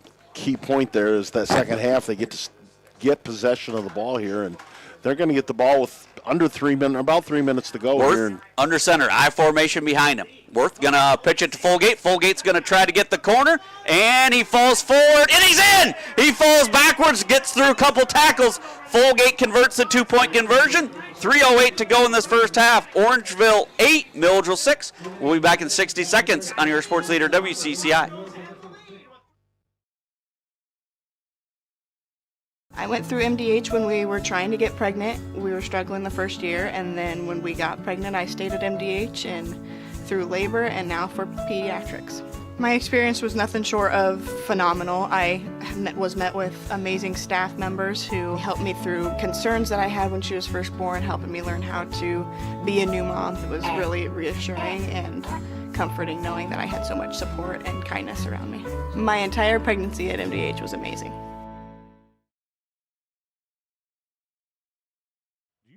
point there is that second half they get to get possession of the ball here, and they're going to get the ball with about 3 minutes to go here. Worth under center, I formation behind him. Worth gonna pitch it to Fulgate. Fulgate's gonna try to get the corner, and he falls forward, and he's in. He falls backwards, gets through a couple tackles. Fulgate converts the 2-point conversion. 3:08 to go in this first half. Orangeville 8, Milledgeville 6. We'll be back in 60 seconds on your sports leader WCCI. I went through MDH when we were trying to get pregnant. We were struggling the first year, and then when we got pregnant, I stayed at MDH and through labor and now for pediatrics. My experience was nothing short of phenomenal. I was met with amazing staff members who helped me through concerns that I had when she was first born, helping me learn how to be a new mom. It was really reassuring and comforting knowing that I had so much support and kindness around me. My entire pregnancy at MDH was amazing.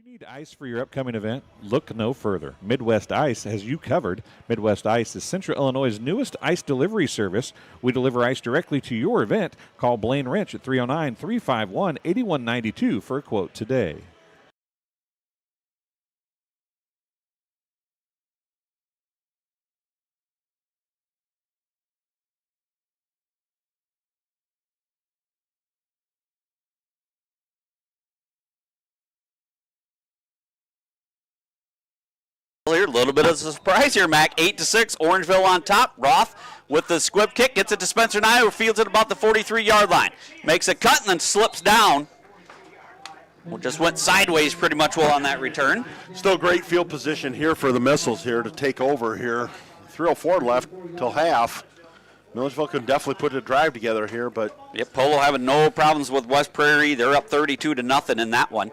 Need ice for your upcoming event? Look no further. Midwest Ice has you covered. Midwest Ice is Central Illinois' newest ice delivery service. We deliver ice directly to your event. Call Blaine Wrench at 309-351-8192 for a quote today. A little bit of a surprise here, Mac. 8-6, Orangeville on top. Roth with the squib kick gets it to Spencer Nye, who fields it about the 43-yard line. Makes a cut and then slips down. Well, just went sideways pretty much well on that return. Still great field position here for the Missiles here to take over here. 3:04 left till half. Milledgeville can definitely put a drive together here, but Yep, Polo having no problems with West Prairie. They're up 32-0 in that one.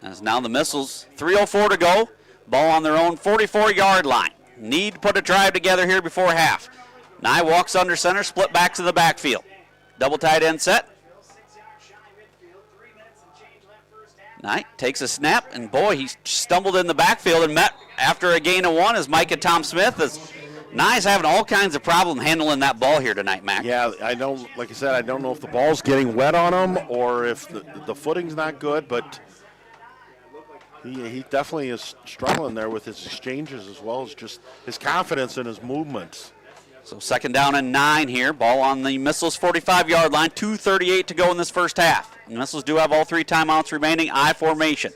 As now the Missiles, 3:04 to go. Ball on their own 44-yard line. Need to put a drive together here before half. Nye walks under center, split back to the backfield. Double tight end set. Nye takes a snap, and boy, he stumbled in the backfield and met after a gain of 1 as Micah Tom Smith. As Nye's having all kinds of problem handling that ball here tonight, Mac. yeah, I don't, like I said, I don't know if the ball's getting wet on him or if the footing's not good, but he definitely is struggling there with his exchanges as well as just his confidence in his movements. So second down and 9 here. Ball on the Missiles 45-yard line. 2:38 to go in this first half. The Missiles do have all 3 timeouts remaining. I formation.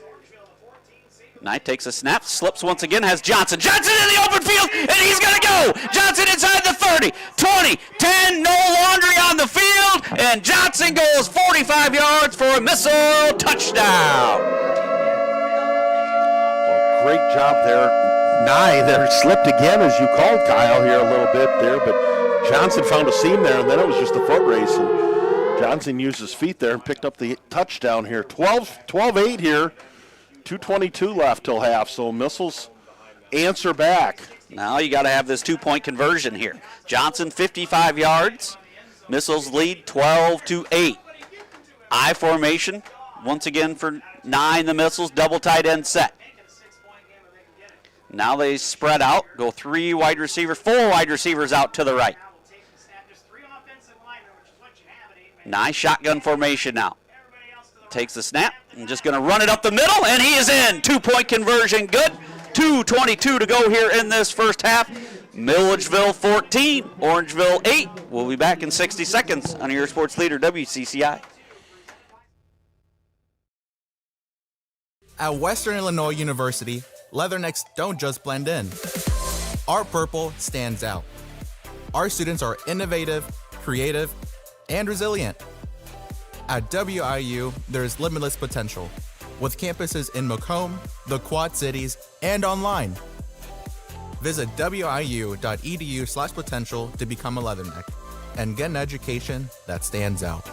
Knight takes a snap, slips once again, has Johnson. Johnson in the open field, and he's going to go. Johnson inside the 30, 20, 10, no laundry on the field, and Johnson goes 45 yards for a missile touchdown. Well, great job there. Nye there slipped again, as you called, Kyle, here a little bit there, but Johnson found a seam there, and then it was just a foot race, and Johnson used his feet there and picked up the touchdown here. 12-8 here. 2:22 left till half, so Missiles answer back. Now you got to have this 2-point conversion here. Johnson 55 yards. Missiles lead 12-8. I formation once again for 9. The Missiles double tight end set. Now they spread out, go 3 wide receivers, 4 wide receivers out to the right. Nice shotgun formation now. Takes the snap and just going to run it up the middle, and he is in. 2-point conversion, good. 2:22 to go here in this first half. Milledgeville 14, Orangeville 8. We'll be back in 60 seconds on your sports leader, WCCI. At Western Illinois University, leathernecks don't just blend in. Our purple stands out. Our students are innovative, creative, and resilient. At WIU, there's limitless potential, with campuses in Macomb, the Quad Cities, and online. Visit wiu.edu/potential to become a leatherneck and get an education that stands out.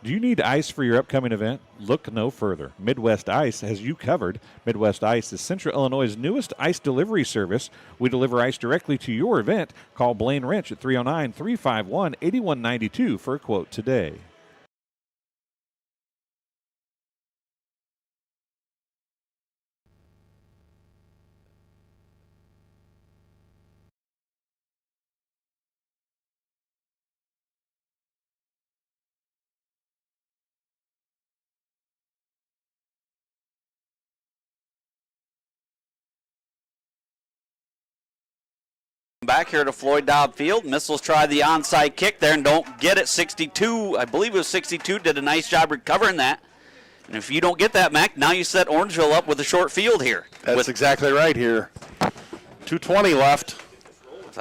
Do you need ice for your upcoming event? Look no further. Midwest Ice has you covered. Midwest Ice is Central Illinois' newest ice delivery service. We deliver ice directly to your event. Call Blaine Wrench at 309-351-8192 for a quote today. Back here to Floyd Dobb Field. Missiles try the onside kick there and don't get it. 62, I believe it was 62, did a nice job recovering that. And if you don't get that, Mac, now you set Orangeville up with a short field here. That's exactly right here. 2:20 left.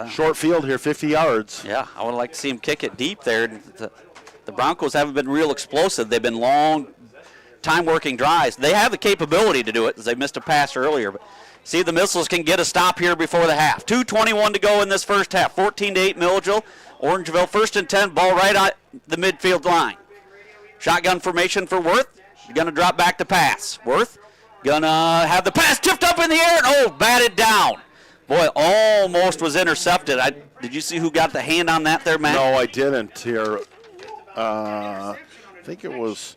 Short field here, 50 yards. Yeah, I would like to see him kick it deep there. The Broncos haven't been real explosive. They've been long time working drives. They have the capability to do it, as they missed a pass earlier. But see if the Missiles can get a stop here before the half. 2:21 to go in this first half. 14-8 Milledgeville. Orangeville 1st and 10, ball right on the midfield line. Shotgun formation for Worth. Going to drop back to pass. Worth going to have the pass tipped up in the air. And, batted down. Boy, almost was intercepted. Did you see who got the hand on that there, Matt? No, I didn't here. I think it was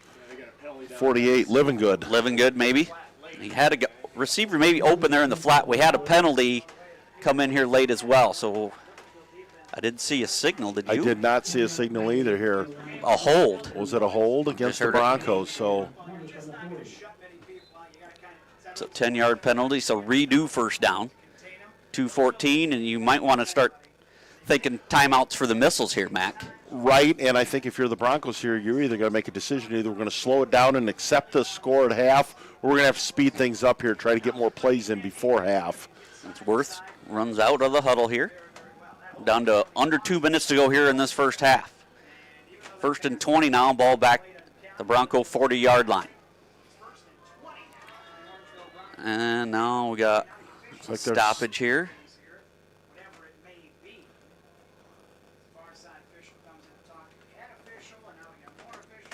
48, Living Good. Living Good, maybe. He had a receiver maybe open there in the flat. We had a penalty come in here late as well, so I didn't see a signal. Did you? I did not see a signal either here. A hold. Was it a hold against the Broncos? So it's a 10-yard penalty, so redo first down. 2:14, and you might want to start thinking timeouts for the Missiles here, Mac. Right, and I think if you're the Broncos here, you're either going to make a decision. Either we're going to slow it down and accept the score at half, or we're going to have to speed things up here, try to get more plays in before half. It's Worth runs out of the huddle here. Down to under 2 minutes to go here in this first half. 1st and 20 now, ball back the Bronco 40-yard line. And now we got a stoppage here.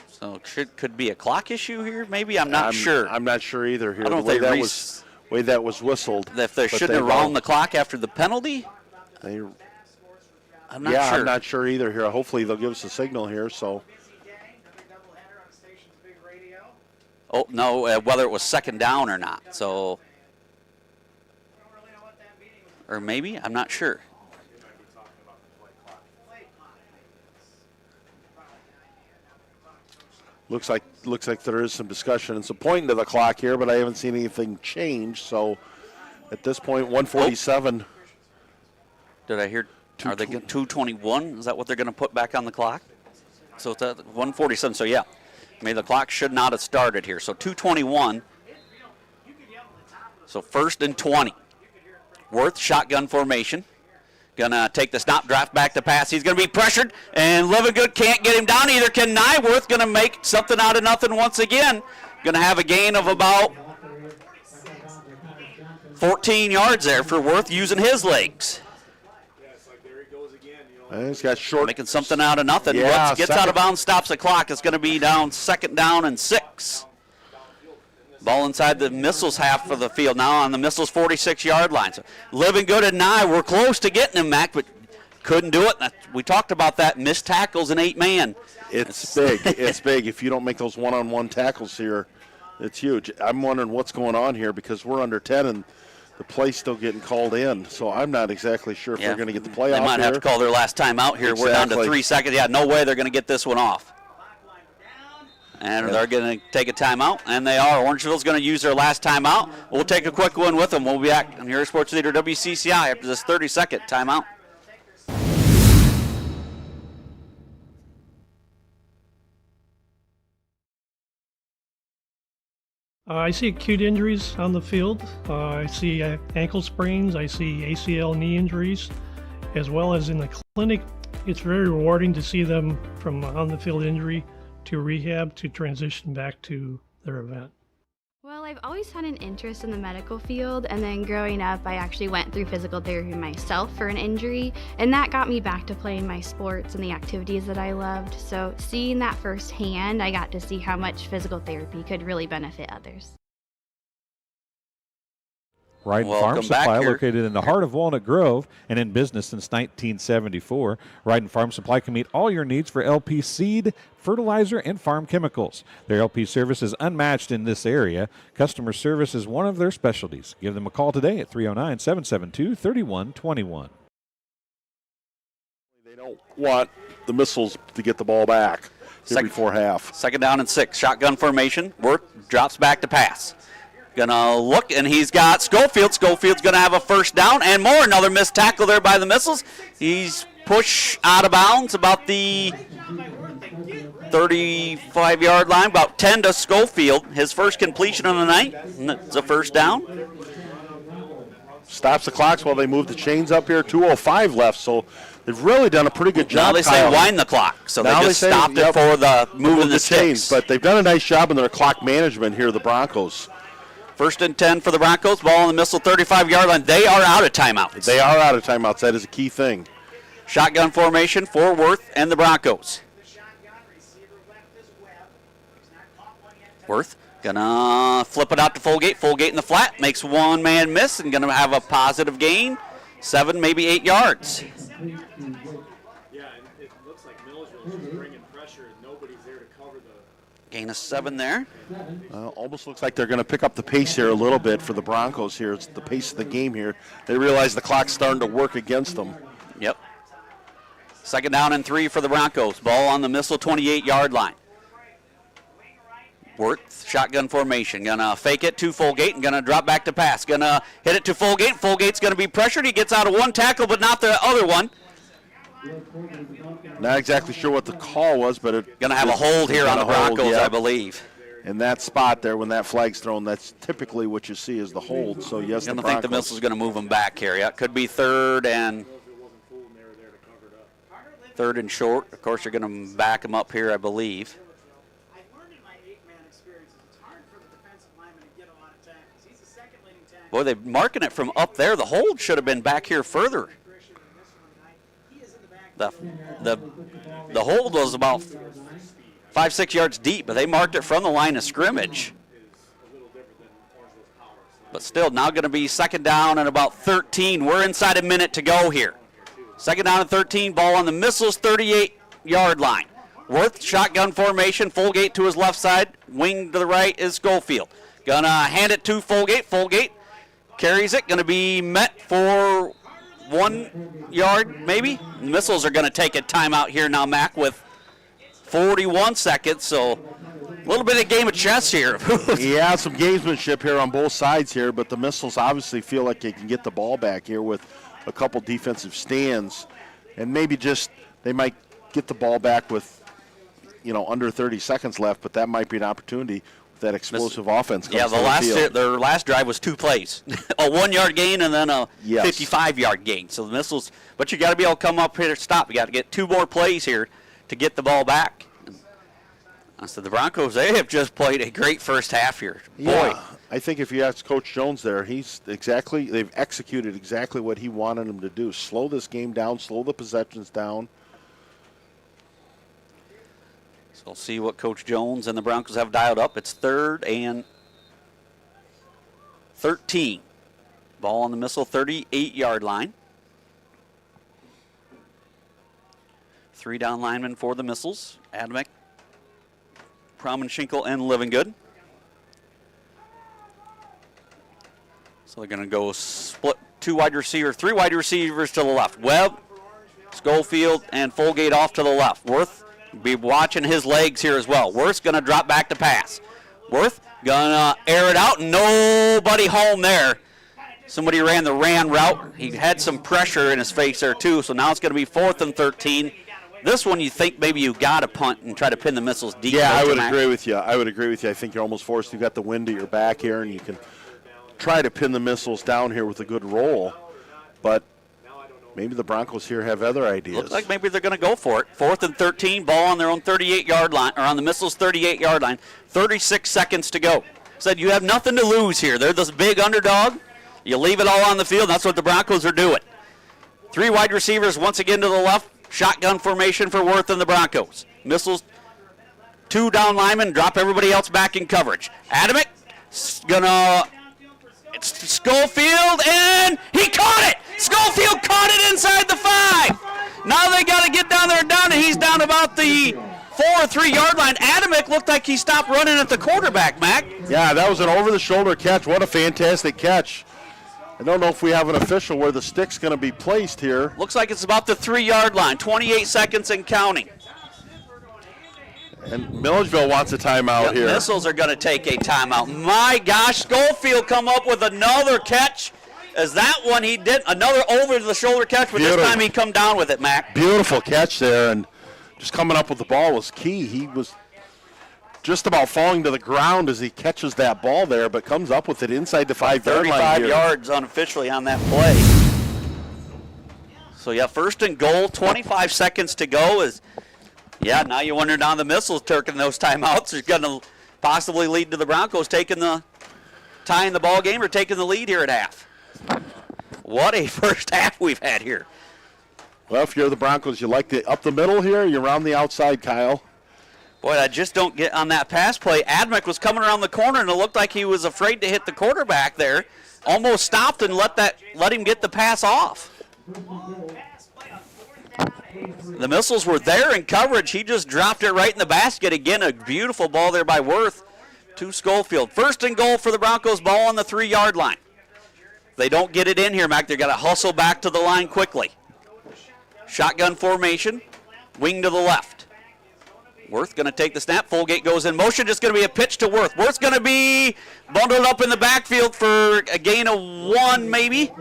So could be a clock issue here, maybe? I'm not sure. I'm not sure either here. I don't the know way if way that was whistled. If they shouldn't have rounded the clock after the penalty? I'm not sure. I'm not sure either here. Hopefully they'll give us a signal here. So. Oh, no, whether it was second down or not. So, or maybe, I'm not sure. Looks like there is some discussion and some pointing to the clock here, but I haven't seen anything change. So, at this point, 147. Did I hear? Are they 2:21? Is that what they're going to put back on the clock? So it's at 1:47. So yeah, maybe the clock should not have started here. So 2:21. So 1st and 20. Worth shotgun formation. Gonna take the snap, draft back to pass. He's gonna be pressured, and Livingood can't get him down. Either can Nyworth. Gonna make something out of nothing once again. Gonna have a gain of about 14 yards there for Worth using his legs. Yeah, it's like there he goes again. And he's got short. Making something out of nothing. Yeah, Gets out of bounds, stops the clock. It's gonna be down 2nd down and 6. Ball inside the Missiles half of the field now on the Missiles 46-yard line. So Livingood and Nye were close to getting him, Mac, but couldn't do it. We talked about that. Missed tackles in 8-man. It's big. It's big. If you don't make those one-on-one tackles here, it's huge. I'm wondering what's going on here because we're under 10 and the play's still getting called in. So I'm not exactly sure if they're going to get the play They off might have to call their last time out here. We're down to 3 seconds. Yeah, no way they're going to get this one off. And they're going to take a timeout, and they are. Orangeville's going to use their last timeout. We'll take a quick one with them. We'll be back on your Sports Leader WCCI after this 30-second timeout. I see acute injuries on the field. I see ankle sprains. I see ACL knee injuries, as well as in the clinic. It's very rewarding to see them from on-the-field injury to rehab to transition back to their event. Well, I've always had an interest in the medical field, and then growing up, I actually went through physical therapy myself for an injury, and that got me back to playing my sports and the activities that I loved. So seeing that firsthand, I got to see how much physical therapy could really benefit others. Wright Welcome Farm Supply, back located in the heart of Walnut Grove and in business since 1974. Wright Farm Supply can meet all your needs for LP seed, fertilizer, and farm chemicals. Their LP service is unmatched in this area. Customer service is one of their specialties. Give them a call today at 309-772-3121. They don't want the Missiles to get the ball back here before half. 2nd down and 6. Shotgun formation. Worth drops back to pass. Gonna look, and he's got Schofield. Schofield's gonna have a 1st down and more. Another missed tackle there by the Missiles. He's pushed out of bounds about the 35-yard line, about 10 to Schofield. His first completion of the night. It's a 1st down. Stops the clocks while they move the chains up here. 2:05 left, so they've really done a pretty good job. Now they say wind the clock, so now they just stopped it for the moving the chains. sticks. But they've done a nice job in their clock management here, the Broncos. 1st and 10 for the Broncos. Ball on the Missile 35-yard line. They are out of timeouts. They are out of timeouts. That is a key thing. Shotgun formation for Worth and the Broncos. Worth gonna flip it out to Folgate. Folgate in the flat. Makes one man miss and gonna have a positive gain. 7, maybe 8 yards. Yeah, and it looks like Milledgeville is just bringing pressure, and nobody's there to cover the. Gain of 7 there. Almost looks like they're going to pick up the pace here a little bit for the Broncos here. It's the pace of the game here. They realize the clock's starting to work against them. Yep. 2nd down and 3 for the Broncos. Ball on the Missile 28-yard line. Worth, shotgun formation. Gonna fake it to Folgate and gonna drop back to pass. Gonna hit it to Folgate. Folgate's gonna be pressured. He gets out of one tackle, but not the other one. Not exactly sure what the call was, but it Gonna have a hold here on the Broncos, I believe. In that spot there, when that flag's thrown, that's typically what you see is the hold. So yes, I don't the think the Broncos. Missile's gonna move them back here. Yeah, it could be 3rd and short. Of course, you're gonna back them up here, I believe. I learned in my 8-man experiences, it's hard for the defensive lineman to get a lot of tackles. He's the second leading tackle. Boy, they're marking it from up there. The hold should have been back here further. The hold was about 5-6 yards deep, but they marked it from the line of scrimmage. But still, now going to be 2nd down and about 13. We're inside a minute to go here. 2nd down and 13, ball on the Missiles 38-yard line. Worth, shotgun formation, Folgate to his left side, wing to the right is Schofield. Gonna hand it to Folgate. Folgate carries it, gonna be met for 1 yard, maybe. The Missiles are going to take a timeout here now, Mac, with 41 seconds. So a little bit of game of chess here. Yeah, some gamesmanship here on both sides here, but the Missiles obviously feel like they can get the ball back here with a couple defensive stands, and maybe just they might get the ball back with, under 30 seconds left, but that might be an opportunity with that explosive offense. Yeah, their last drive was 2 plays, a 1-yard gain and then a 55-yard gain. So the Missiles, but you got to be able to come up here, stop. You got to get 2 more plays here to get the ball back. So the Broncos, they have just played a great first half here. Yeah, Boy. I think if you ask Coach Jones there, they've executed exactly what he wanted them to do. Slow this game down, slow the possessions down. So we'll see what Coach Jones and the Broncos have dialed up. It's 3rd and 13. Ball on the Missile 38-yard line. 3 down linemen for the Missiles. Adamek, Promenschinkel, and Livingood. So they're going to go split 3 wide receivers to the left. Webb, Schofield, and Folgate off to the left. Worth be watching his legs here as well. Worth's going to drop back to pass. Worth going to air it out. Nobody home there. Somebody ran the route. He had some pressure in his face there too, so now it's going to be 4th and 13. This one you think maybe you got to punt and try to pin the Missiles deep. Yeah, I would agree with you. I think you're almost forced. You've got the wind at your back here, and you can try to pin the Missiles down here with a good roll. But maybe the Broncos here have other ideas. Looks like maybe they're going to go for it. 4th and 13, ball on their own 38-yard line, or on the Missiles' 38-yard line. 36 seconds to go. Said you have nothing to lose here. They're this big underdog. You leave it all on the field. That's what the Broncos are doing. 3 wide receivers once again to the left. Shotgun formation for Worth and the Broncos. Missiles, 2 down linemen, drop everybody else back in coverage. Adamek, it's Schofield, and he caught it! Schofield caught it inside the 5. Now they got to get down there and down, and he's down about the 4 or 3-yard line. Adamek looked like he stopped running at the quarterback, Mac. Yeah, that was an over-the-shoulder catch. What a fantastic catch. I don't know if we have an official where the stick's going to be placed here. Looks like it's about the 3-yard line, 28 seconds and counting. And Milledgeville wants a timeout here. Missiles are going to take a timeout. My gosh, Schofield come up with another catch. As that one he did, another over-the-shoulder catch, but this time he come down with it, Mac. Beautiful catch there, and just coming up with the ball was key. He was just about falling to the ground as he catches that ball there, but comes up with it inside the 5-yard line 35 yards unofficially on that play. So, yeah, 1st and goal, 25 seconds to go. Now you wonder down the Missiles taking those timeouts is going to possibly lead to the Broncos tying the ball game or taking the lead here at half. What a first half we've had here. Well, if you're the Broncos, you like up the middle here, you're around the outside, Kyle. Boy, I just don't get on that pass play. Adamek was coming around the corner, and it looked like he was afraid to hit the quarterback there. Almost stopped and let him get the pass off. The Missiles were there in coverage. He just dropped it right in the basket. Again, a beautiful ball there by Worth to Schofield. 1st and goal for the Broncos, ball on the 3-yard line. They don't get it in here, Mac. They've got to hustle back to the line quickly. Shotgun formation, wing to the left. Worth going to take the snap. Folgate goes in motion. Just going to be a pitch to Worth. Worth's going to be bundled up in the backfield for a gain of 1 maybe.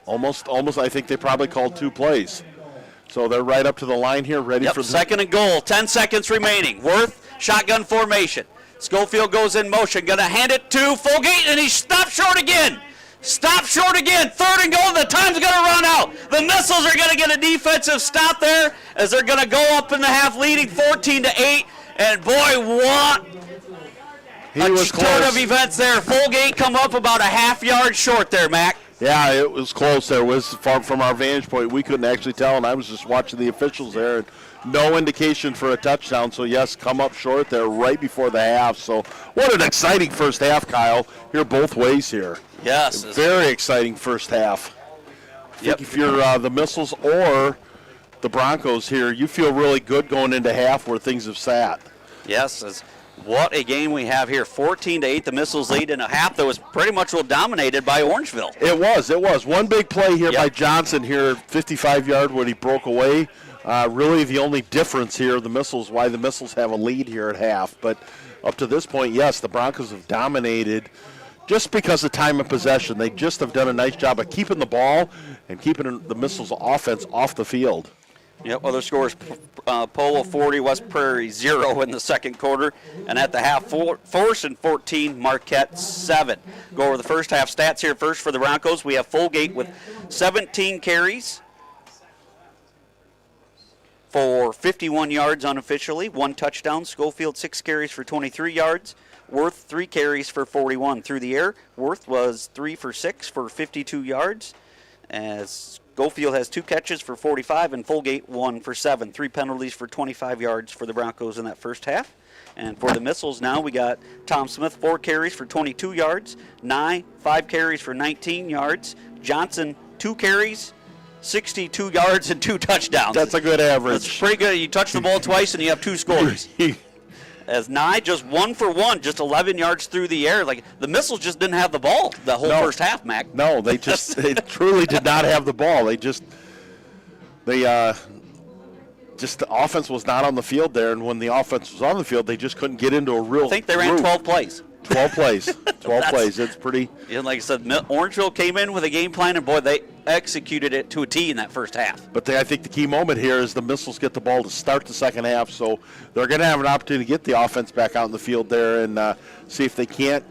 Almost. I think they probably called 2 plays. So they're right up to the line here, ready for 2nd and goal. 10 seconds remaining. Worth, shotgun formation. Schofield goes in motion. Going to hand it to Folgate, and he stopped short again. 3rd and goal. The time's going to run out. The Missiles are going to get a defensive stop there as they're going to go up in the half, leading 14-8. And boy, what a turn of events there. Folgate come up about a half-yard short there, Mac. Yeah, it was close there. It was far from our vantage point. We couldn't actually tell, and I was just watching the officials there. And no indication for a touchdown. So, yes, come up short there right before the half. So, what an exciting first half, Kyle. Here both ways here. Yes. Very exciting first half. If you're the Missiles or the Broncos here, you feel really good going into half where things have sat. Yes, what a game we have here. 14-8, the Missiles lead in a half that was pretty much dominated by Orangeville. It was. One big play here by Johnson here, 55-yard when he broke away. Really the only difference here, why the Missiles have a lead here at half. But up to this point, yes, the Broncos have dominated just because of time of possession. They just have done a nice job of keeping the ball and keeping the Missiles offense off the field. Yep, other scores, Polo 40, West Prairie 0 in the second quarter. And at the half, Forson 14, Marquette 7. Go over the first half stats here first for the Broncos. We have Fulgate with 17 carries for 51 yards unofficially, 1 touchdown. Schofield 6 carries for 23 yards. Worth 3 carries for 41 through the air. Worth was 3 for 6 for 52 yards. As Schofield has 2 catches for 45 and Fulgate 1 for 7. 3 penalties for 25 yards for the Broncos in that first half. And for the Missiles now, we got Tom Smith 4 carries for 22 yards. Nye 5 carries for 19 yards. Johnson 2 carries, 62 yards and 2 touchdowns. That's a good average. That's pretty good. You touch the ball twice and you have 2 scores. As Nye just 1 for 1, just 11 yards through the air. Like the Missiles just didn't have the ball the whole first half, Mac. No, they truly did not have the ball. The offense was not on the field there, and when the offense was on the field, they just couldn't get into a real. I think they ran group. 12 plays. 12 plays. 12 plays. It's pretty. And like I said, Orangeville came in with a game plan, and boy, they executed it to a T in that first half. But I think the key moment here is the Missiles get the ball to start the second half, so they're going to have an opportunity to get the offense back out in the field there and see if they can't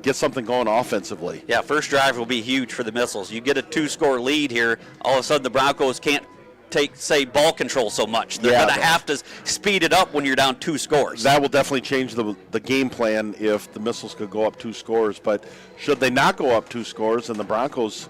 get something going offensively. Yeah, first drive will be huge for the Missiles. You get a 2-score lead here, all of a sudden the Broncos can't take ball control so much. They're going to have to speed it up when you're down 2 scores. That will definitely change the game plan if the Missiles could go up 2 scores. But should they not go up 2 scores, and the Broncos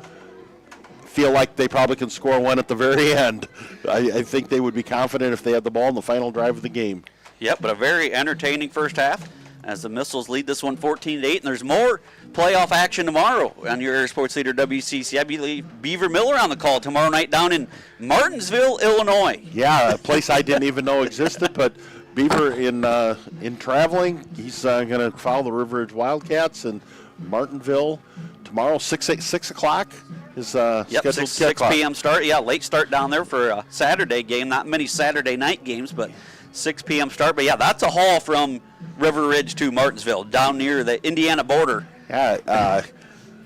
feel like they probably can score one at the very end, I think they would be confident if they had the ball in the final drive of the game. Yep, but a very entertaining first half as the Missiles lead this one 14-8, and there's more playoff action tomorrow on your Area Sports Leader WCC. I believe Beaver Miller on the call tomorrow night down in Martinsville, Illinois. Yeah, a place I didn't even know existed, but Beaver in traveling, he's going to follow the River Ridge Wildcats in Martinsville tomorrow, 6 o'clock is scheduled 6 p.m. start. Yeah, late start down there for a Saturday game. Not many Saturday night games, but 6 p.m. start. But, yeah, that's a haul from River Ridge to Martinsville, down near the Indiana border. Yeah,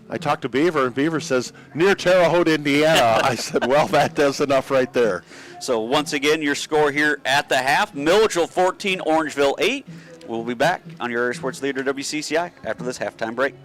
I talked to Beaver, and Beaver says, near Terre Haute, Indiana. I said, well, that does enough right there. So, once again, your score here at the half, Milledgeville 14, Orangeville 8. We'll be back on your Area Sports Leader WCCI after this halftime break.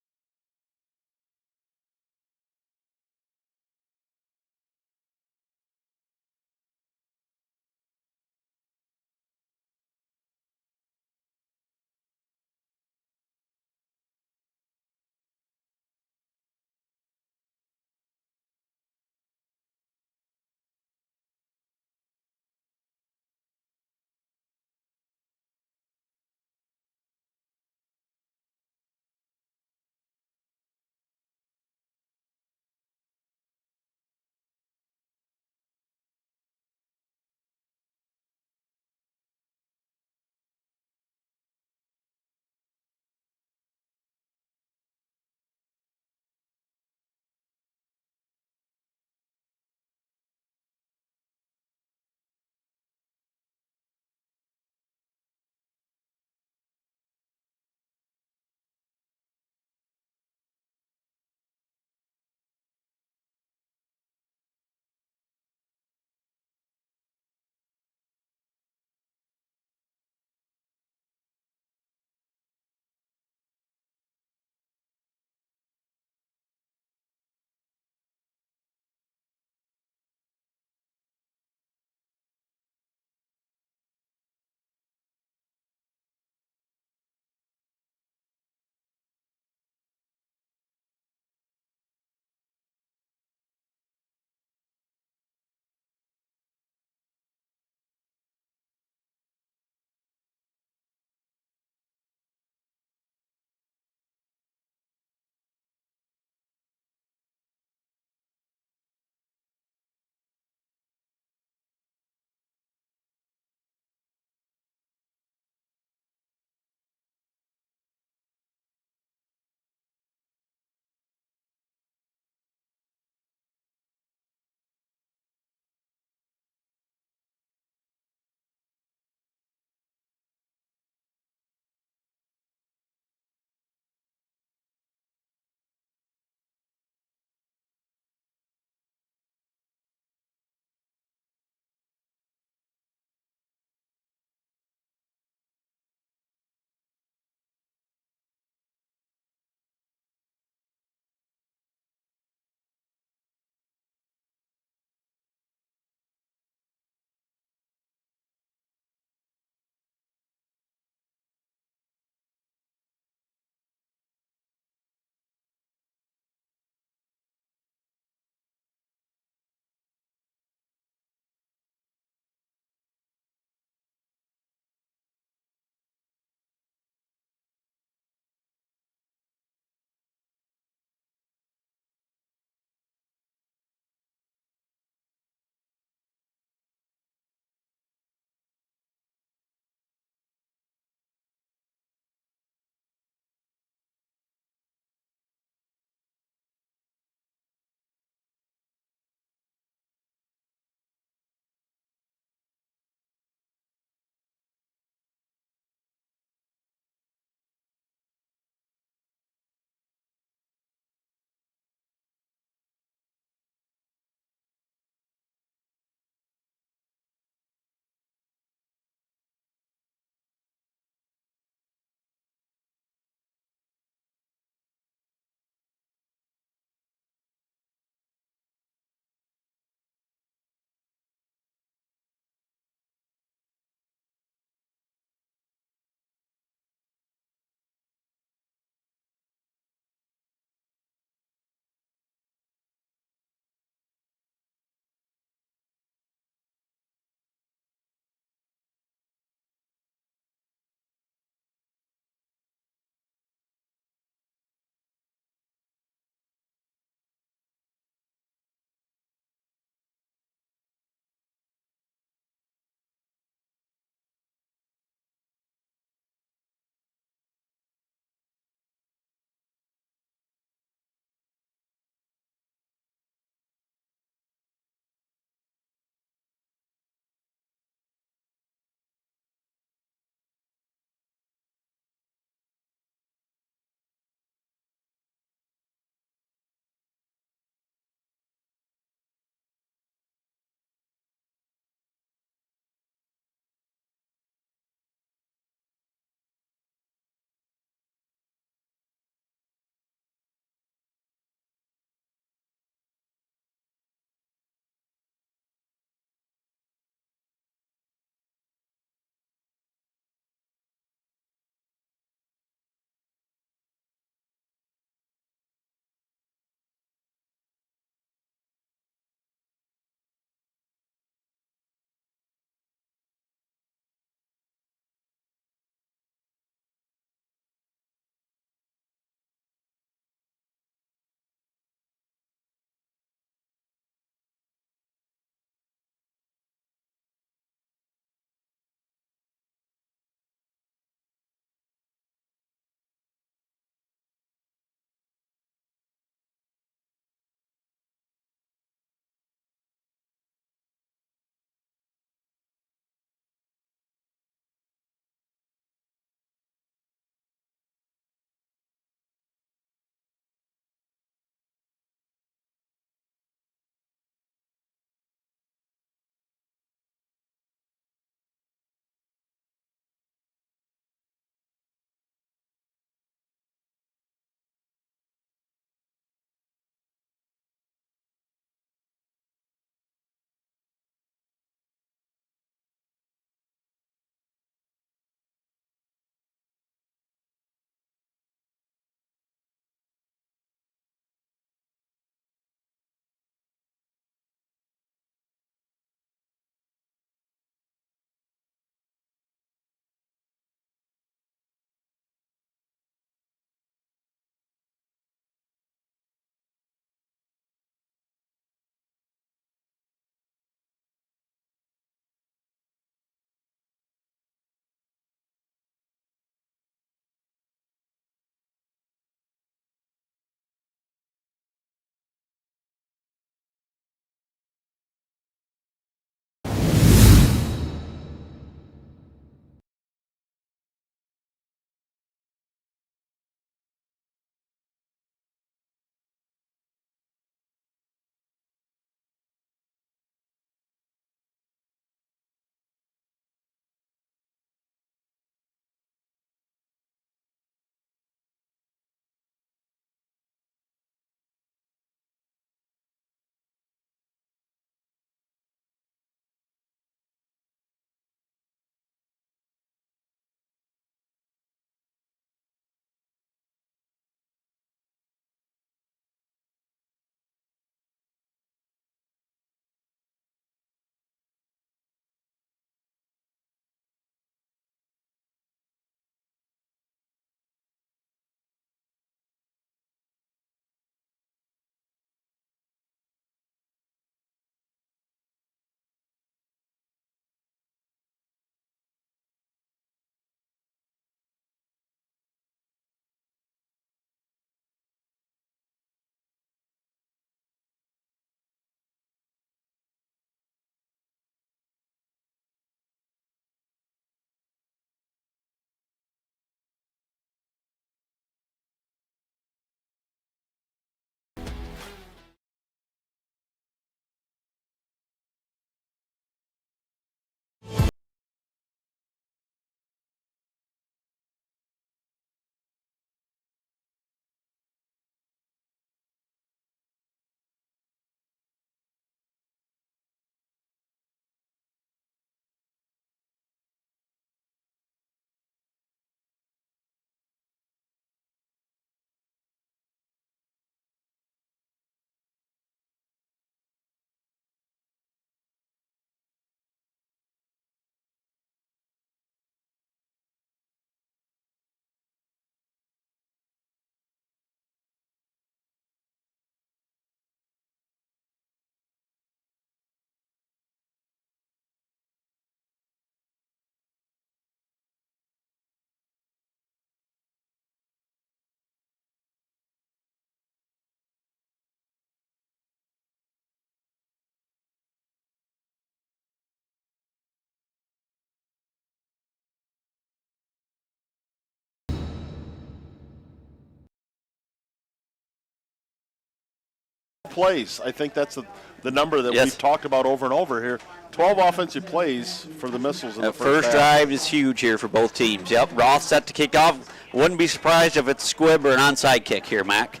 plays. I think that's the number that Yes. we've talked about over and over here. 12 offensive plays for the Missiles in the First half. drive is huge here for both teams. Yep, Roth set to kick off. Wouldn't be surprised if it's squib or an onside kick here, Mac.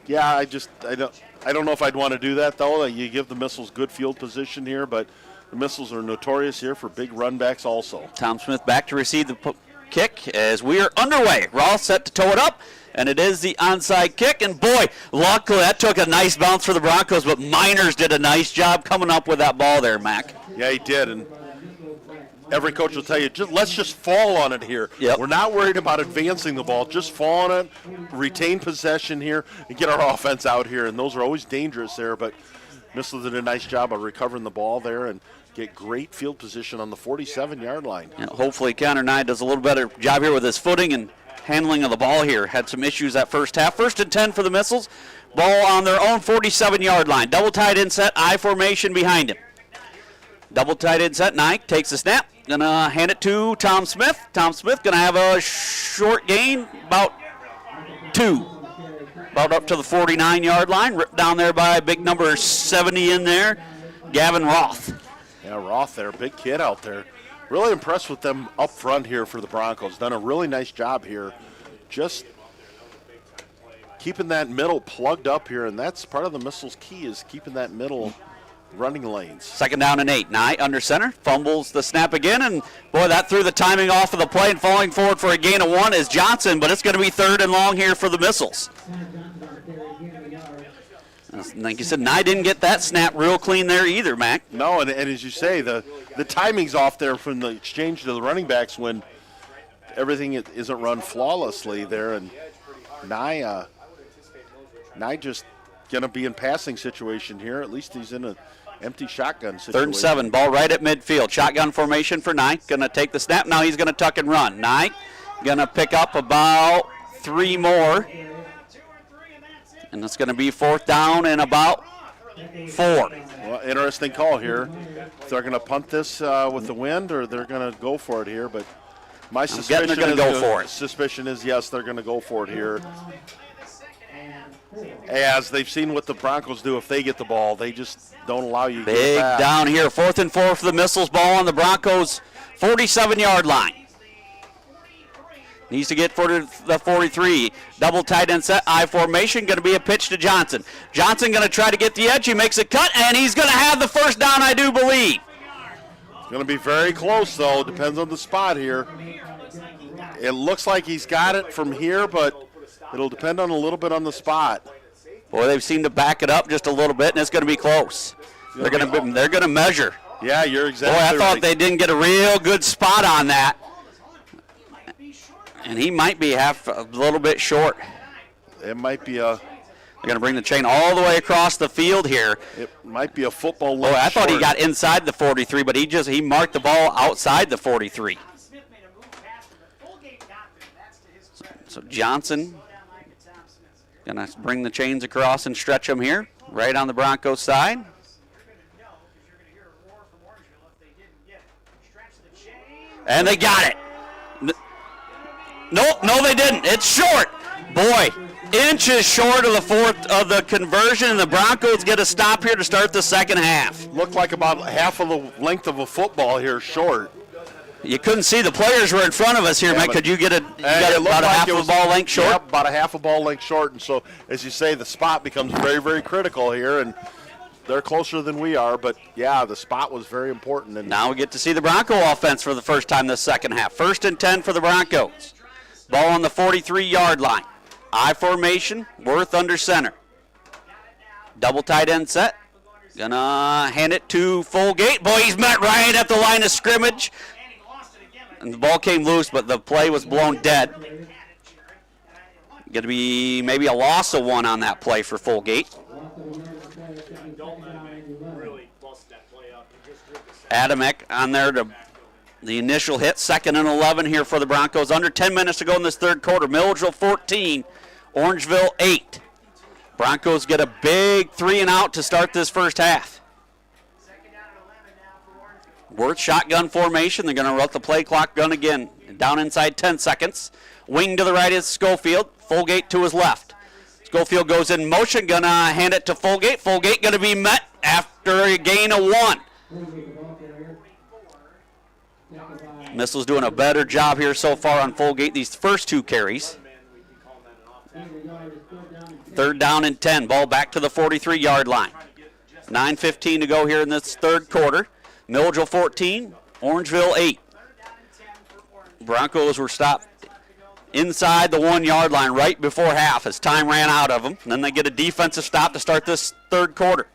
Yeah, I don't know if I'd want to do that, though. You give the Missiles good field position here, but the Missiles are notorious here for big run backs also. Tom Smith back to receive the kick as we are underway. Roth set to toe it up, and it is the onside kick. And boy, luckily that took a nice bounce for the Broncos, but Miners did a nice job coming up with that ball there, Mac. Yeah, he did, and every coach will tell you, let's just fall on it here. Yep. We're not worried about advancing the ball. Just fall on it, retain possession here, and get our offense out here. And those are always dangerous there, but Missiles did a nice job of recovering the ball there and get great field position on the 47-yard line. And hopefully Connor Nye does a little better job here with his footing and handling of the ball here. Had some issues that first half. 1st and 10 for the Missiles. Ball on their own 47-yard line. Double tight end set, I formation behind him. Double tight end set, Nye takes the snap. Gonna hand it to Tom Smith. Tom Smith gonna have a short gain, about 2. About up to the 49-yard line. Ripped down there by big number 70 in there, Gavin Roth. Yeah, Roth there, big kid out there. Really impressed with them up front here for the Broncos. Done a really nice job here. Just keeping that middle plugged up here, and that's part of the Missiles' key is keeping that middle running lanes. 2nd down and 8. Nye under center, fumbles the snap again, and boy, that threw the timing off of the play, and falling forward for a gain of 1 is Johnson, but it's going to be 3rd and long here for the Missiles. Like you said, Nye didn't get that snap real clean there either, Mac. No, and as you say, the timing's off there from the exchange to the running backs when everything isn't run flawlessly there, and Nye just going to be in passing situation here. At least he's in an empty shotgun situation. 3rd and 7, ball right at midfield. Shotgun formation for Nye. Going to take the snap. Now he's going to tuck and run. Nye going to pick up about 3 more. And it's going to be 4th down and about 4. Well, interesting call here. If they're going to punt this with the wind, or they're going to go for it here. But my suspicion they're gonna go for it. Suspicion is yes, they're going to go for it here. As they've seen what the Broncos do if they get the ball, they just don't allow you to get it Big back. down here. 4th and 4 for the Missiles. Ball on the Broncos' 47-yard line. Needs to get for the 43. Double tight end set, I formation. Going to be a pitch to Johnson. Johnson going to try to get the edge. He makes a cut, and he's going to have the 1st down, I do believe. It's going to be very close, though. Depends on the spot here. It looks like he's got it from here, but it'll depend on a little bit on the spot. Boy, they've seemed to back it up just a little bit, and it's going to be close. They're going to measure. Yeah, you're exactly Boy, I right. thought they didn't get a real good spot on that. And he might be a little bit short. It might be a... They're going to bring the chain all the way across the field here. It might be a football Boy, length I thought he short. got inside the 43, but he marked the ball outside the 43. So Johnson going to bring the chains across and stretch them here, right on the Broncos side. And they got it. No, they didn't. It's short. Boy, inches short of the 4th of the conversion, and the Broncos get a stop here to start the 2nd half. Looked like about half of the length of a football here short. You couldn't see the players were in front of us here, Mike. Could you get it about looked a like half it of a was- ball length short? Yeah, about a half a ball length short, and so, as you say, the spot becomes very, very critical here, and they're closer than we are, but, yeah, the spot was very important. And Now we get to see the Bronco offense for the first time this 2nd half. 1st and 10 for the Broncos. Ball on the 43-yard line. I formation, Worth under center. Double tight end set. Gonna hand it to Fulgate. Boy, he's met right at the line of scrimmage. And the ball came loose, but the play was blown dead. Going to be maybe a loss of 1 on that play for Fulgate. Adamek on there to the initial hit. 2nd and 11 here for the Broncos. Under 10 minutes to go in this 3rd quarter. Milledgeville 14, Orangeville 8. Broncos get a big 3 and out to start this first half. Worth shotgun formation. They're going to let the play clock gun again. Down inside 10 seconds. Wing to the right is Schofield. Fulgate to his left. Schofield goes in motion, gonna hand it to Fulgate. Fulgate gonna be met after a gain of 1. Missile's doing a better job here so far on Fulgate these first 2 carries. 3rd down and 10. Ball back to the 43-yard line. 9:15 to go here in this 3rd quarter. Milledgeville 14, Orangeville 8. Broncos were stopped inside the 1-yard line right before half as time ran out of them. And then they get a defensive stop to start this 3rd quarter.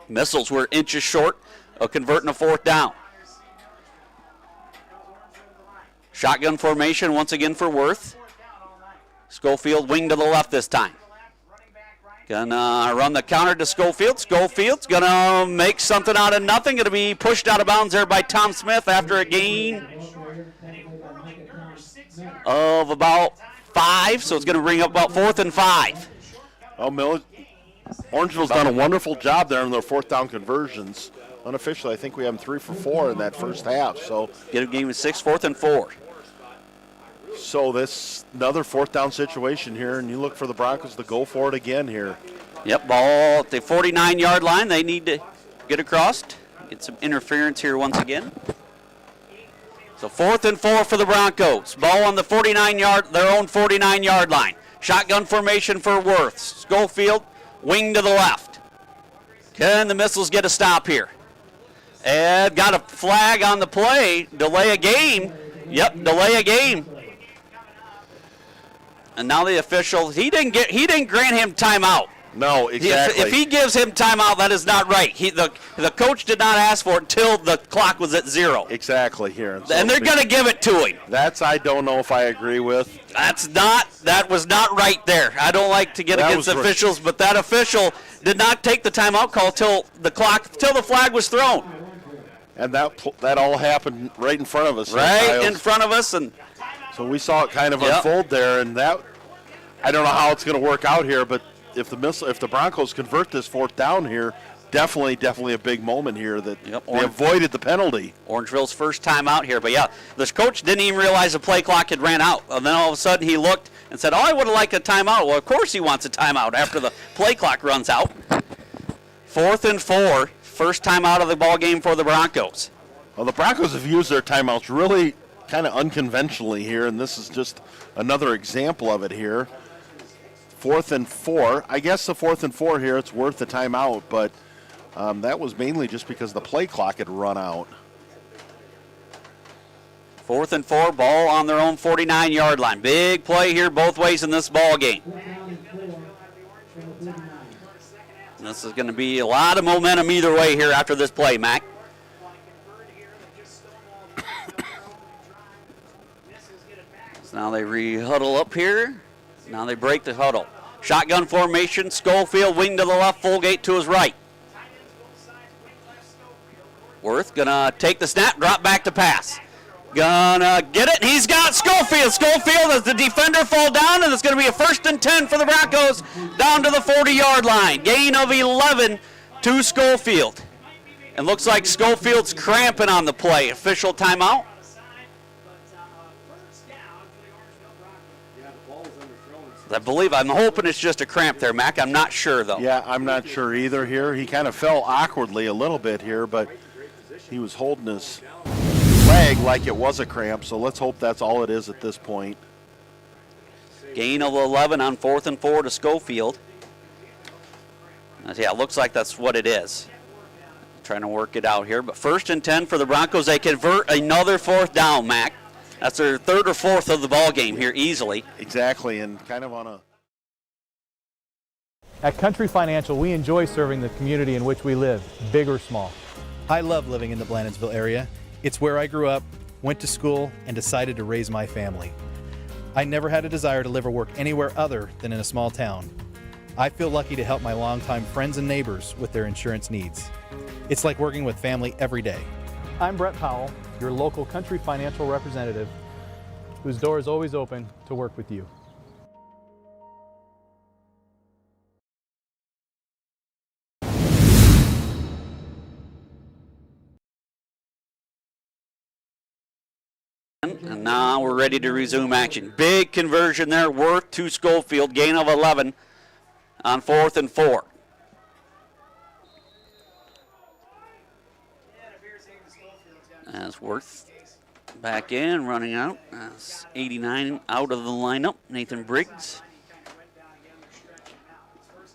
Missiles were inches short of converting a 4th down. Shotgun formation once again for Worth. Schofield wing to the left this time. Gonna run the counter to Schofield. Schofield's gonna make something out of nothing. Gonna be pushed out of bounds there by Tom Smith after a gain of about 5. So it's gonna bring up about 4th and 5. Oh, Orangeville's done a wonderful job there in their 4th down conversions. Unofficially, I think we have them 3 for 4 in that first half. So get a game of 6, 4th and 4. So this another 4th down situation here, and you look for the Broncos to go for it again here. Yep, ball at the 49-yard line. They need to get across, get some interference here once again. So 4th and 4 for the Broncos. Ball on the their own 49-yard line. Shotgun formation for Worth. Schofield, wing to the left. Can the Missiles get a stop here? And got a flag on the play. Delay a game. Yep, delay a game. And now the official, he didn't grant him timeout. No, exactly. If he gives him timeout, that is not right. The coach did not ask for it until the clock was at 0. Exactly here. And they're going to give it to him. That's I don't know if I agree with. That was not right there. I don't like to get against officials, but that official did not take the timeout call till the flag was thrown. And that all happened right in front of us. Right in front of us, and so we saw it kind of unfold there, and that I don't know how it's going to work out here, but if the Broncos convert this 4th down here, definitely a big moment here that they avoided the penalty. Orangeville's first time out here, but yeah, this coach didn't even realize the play clock had ran out, and then all of a sudden he looked and said, "Oh, I would have liked a timeout." Well, of course he wants a timeout after the play clock runs out. 4th and 4, first time out of the ball game for the Broncos. Well, the Broncos have used their timeouts really kind of unconventionally here, and this is just another example of it here. 4th and 4. I guess the 4th and 4 here, it's worth the timeout, but that was mainly just because the play clock had run out. 4th and 4, ball on their own 49-yard line. Big play here both ways in this ball game. This is going to be a lot of momentum either way here after this play, Mac. So now they re-huddle up here. Now they break the huddle. Shotgun formation, Schofield wing to the left, Fulgate to his right. Worth gonna take the snap, drop back to pass. Gonna get it, he's got Schofield. Schofield as the defender fall down, and it's gonna be a 1st and 10 for the Broncos down to the 40-yard line. Gain of 11 to Schofield. And looks like Schofield's cramping on the play. Official timeout. I'm hoping it's just a cramp there, Mac. I'm not sure, though. Yeah, I'm not sure either here. He kind of fell awkwardly a little bit here, but he was holding his leg like it was a cramp, so let's hope that's all it is at this point. Gain of 11 on 4th and 4 to Schofield. Yeah, it looks like that's what it is. Trying to work it out here, but 1st and 10 for the Broncos. They convert another 4th down, Mac. That's their 3rd or 4th of the ball game here easily. Exactly, and kind of on a... At Country Financial, we enjoy serving the community in which we live, big or small. I love living in the Blandensville area. It's where I grew up, went to school, and decided to raise my family. I never had a desire to live or work anywhere other than in a small town. I feel lucky to help my longtime friends and neighbors with their insurance needs. It's like working with family every day. I'm Brett Powell, your local Country Financial representative, whose door is always open to work with you. And now we're ready to resume action. Big conversion there, Worth to Schofield, gain of 11 on 4th and 4. As Worth back in, running out. That's 89 out of the lineup, Nathan Briggs.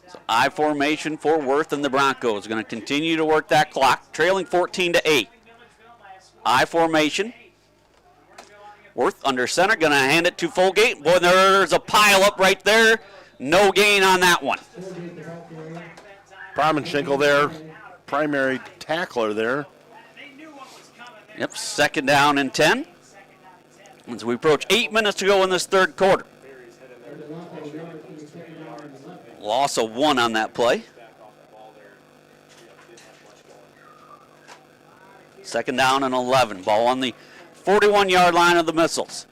So I formation for Worth and the Broncos. Going to continue to work that clock, trailing 14-8. I formation. Worth under center, going to hand it to Folgate. Boy, there's a pile up right there. No gain on that one. Schenkel there, primary tackler there. Yep, 2nd down and 10. As we approach 8 minutes to go in this 3rd quarter. Loss of 1 on that play. 2nd down and 11. Ball on the 41-yard line of the Missiles.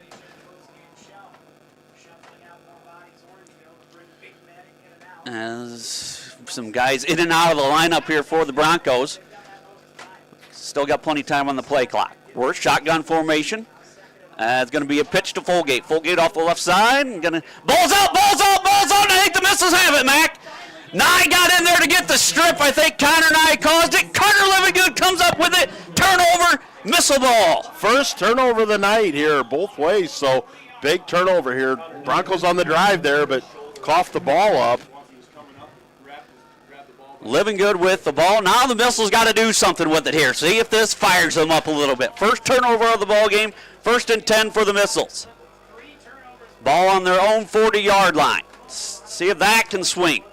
As some guys in and out of the lineup here for the Broncos. Still got plenty of time on the play clock. Worth shotgun formation. It's going to be a pitch to Folgate. Folgate off the left side. Balls out, balls out, balls out. I think the Missiles have it, Mac. Nye got in there to get the strip. I think Connor Nye caused it. Carter Livingood comes up with it. Turnover, Missile ball. First turnover of the night here, both ways. So big turnover here. Broncos on the drive there, but coughed the ball up. Livingood with the ball. Now the Missiles got to do something with it here. See if this fires them up a little bit. First turnover of the ball game. 1st and 10 for the Missiles. Ball on their own 40-yard line. See if that can swing.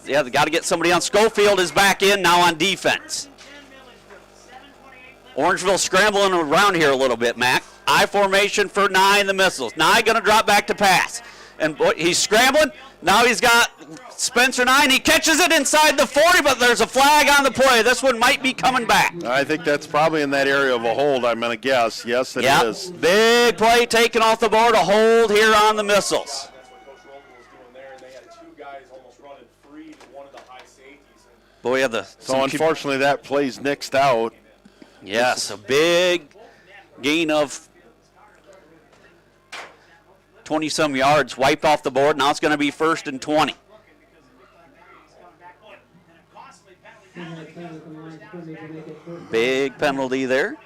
They got to get somebody on. Schofield is back in now on defense. Orangeville scrambling around here a little bit, Mac. I formation for Nye and the Missiles. Nye going to drop back to pass. And boy, he's scrambling. Now he's got Spencer Nye, and he catches it inside the 40, but there's a flag on the play. This one might be coming back. I think that's probably in that area of a hold, I'm going to guess. Yes, it is. Big play taken off the board. A hold here on the Missiles. Boy, so unfortunately that play's nixed out. Yes, a big gain of 20-some yards wiped off the board. Now it's going to be 1st and 20. Big penalty there.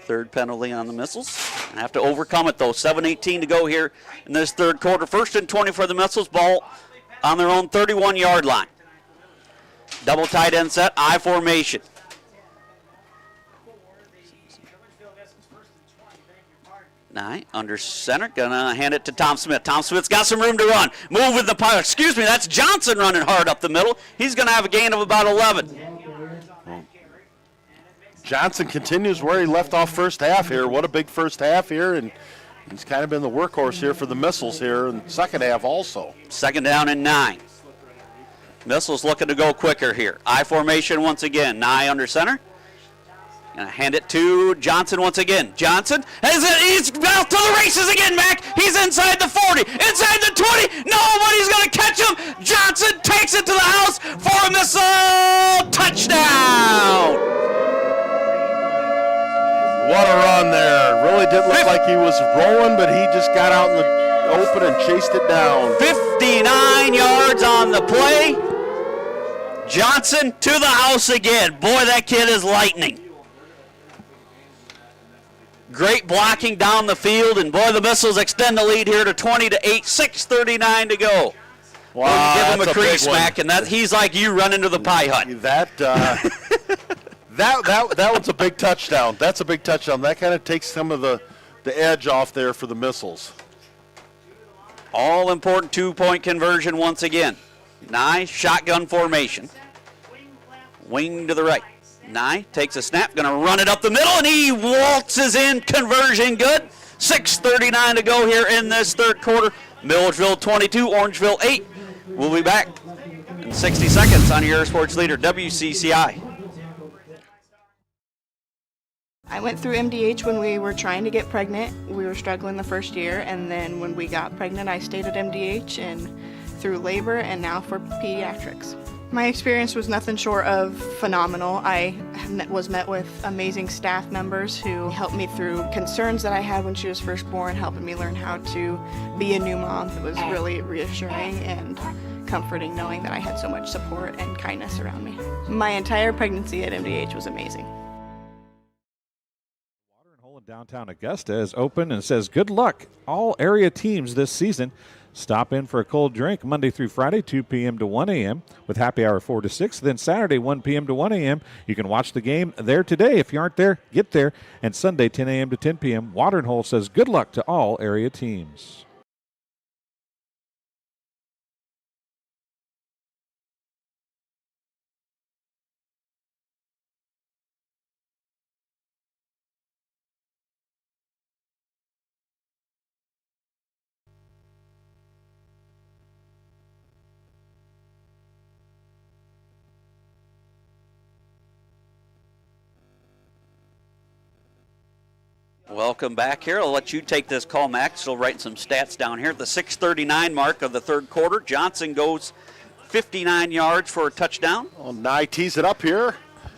3rd penalty on the Missiles. Have to overcome it, though. 7:18 to go here in this 3rd quarter. 1st and 20 for the Missiles. Ball on their own 31-yard line. Double tight end set, I formation. Nye under center, gonna hand it to Tom Smith. Tom Smith's got some room to run. Move with the power. Excuse me, that's Johnson running hard up the middle. He's gonna have a gain of about 11. Johnson continues where he left off first half here. What a big first half here, and he's kind of been the workhorse here for the Missiles here in the 2nd half also. 2nd down and 9. Missiles looking to go quicker here. I formation once again. Nye under center. Gonna hand it to Johnson once again. Johnson he's out to the races again, Mac. He's inside the 40, inside the 20. Nobody's gonna catch him. Johnson takes it to the house for a missile touchdown. What a run there. Really didn't look like he was rolling, but he just got out in the open and chased it down. 59 yards on the play. Johnson to the house again. Boy, that kid is lightning. Great blocking down the field, and boy, the Missiles extend the lead here to 20-8, 6:39 to go. Wow, give him that's a crease, big one. Mac, and he's like you running to the pie hut. That was a big touchdown. That's a big touchdown. That kind of takes some of the edge off there for the Missiles. All important 2-point conversion once again. Nye, shotgun formation. Wing to the right. Nye takes a snap, going to run it up the middle, and he waltzes in. Conversion good. 6:39 to go here in this 3rd quarter. Milledgeville 22, Orangeville 8. We'll be back in 60 seconds on your sports leader, WCCI. I went through MDH when we were trying to get pregnant. We were struggling the first year, and then when we got pregnant, I stayed at MDH and through labor and now for pediatrics. My experience was nothing short of phenomenal. I was met with amazing staff members who helped me through concerns that I had when she was first born, helping me learn how to be a new mom. It was really reassuring and comforting knowing that I had so much support and kindness around me. My entire pregnancy at MDH was amazing. Watering Hole in downtown Augusta is open and says good luck all area teams this season. Stop in for a cold drink Monday through Friday, 2 p.m. to 1 a.m. with happy hour 4 to 6. Then Saturday, 1 p.m. to 1 a.m. You can watch the game there today. If you aren't there, get there. And Sunday, 10 a.m. to 10 p.m. Watering Hole says good luck to all area teams. Welcome back here. I'll let you take this call, Max. Still writing some stats down here. At the 6:39 mark of the third quarter, Johnson goes 59 yards for a touchdown. Well, Nye tees it up here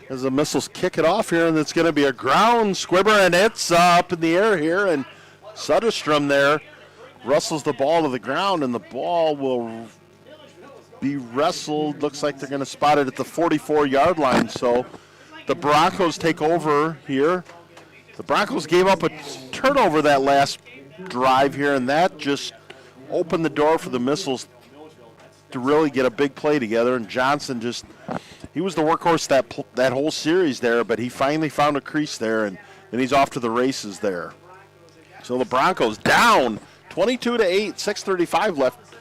as the missiles kick it off here, and it's going to be a ground squibber, and it's up in the air here, and Soderstrom there wrestles the ball to the ground, and the ball will be wrestled. Looks like they're going to spot it at the 44-yard line, so the Broncos take over here. The Broncos gave up a turnover that last drive here, and that just opened the door for the missiles to really get a big play together. And Johnson he was the workhorse that whole series there, but he finally found a crease there, and he's off to the races there. So the Broncos down 22-8, 6:35 left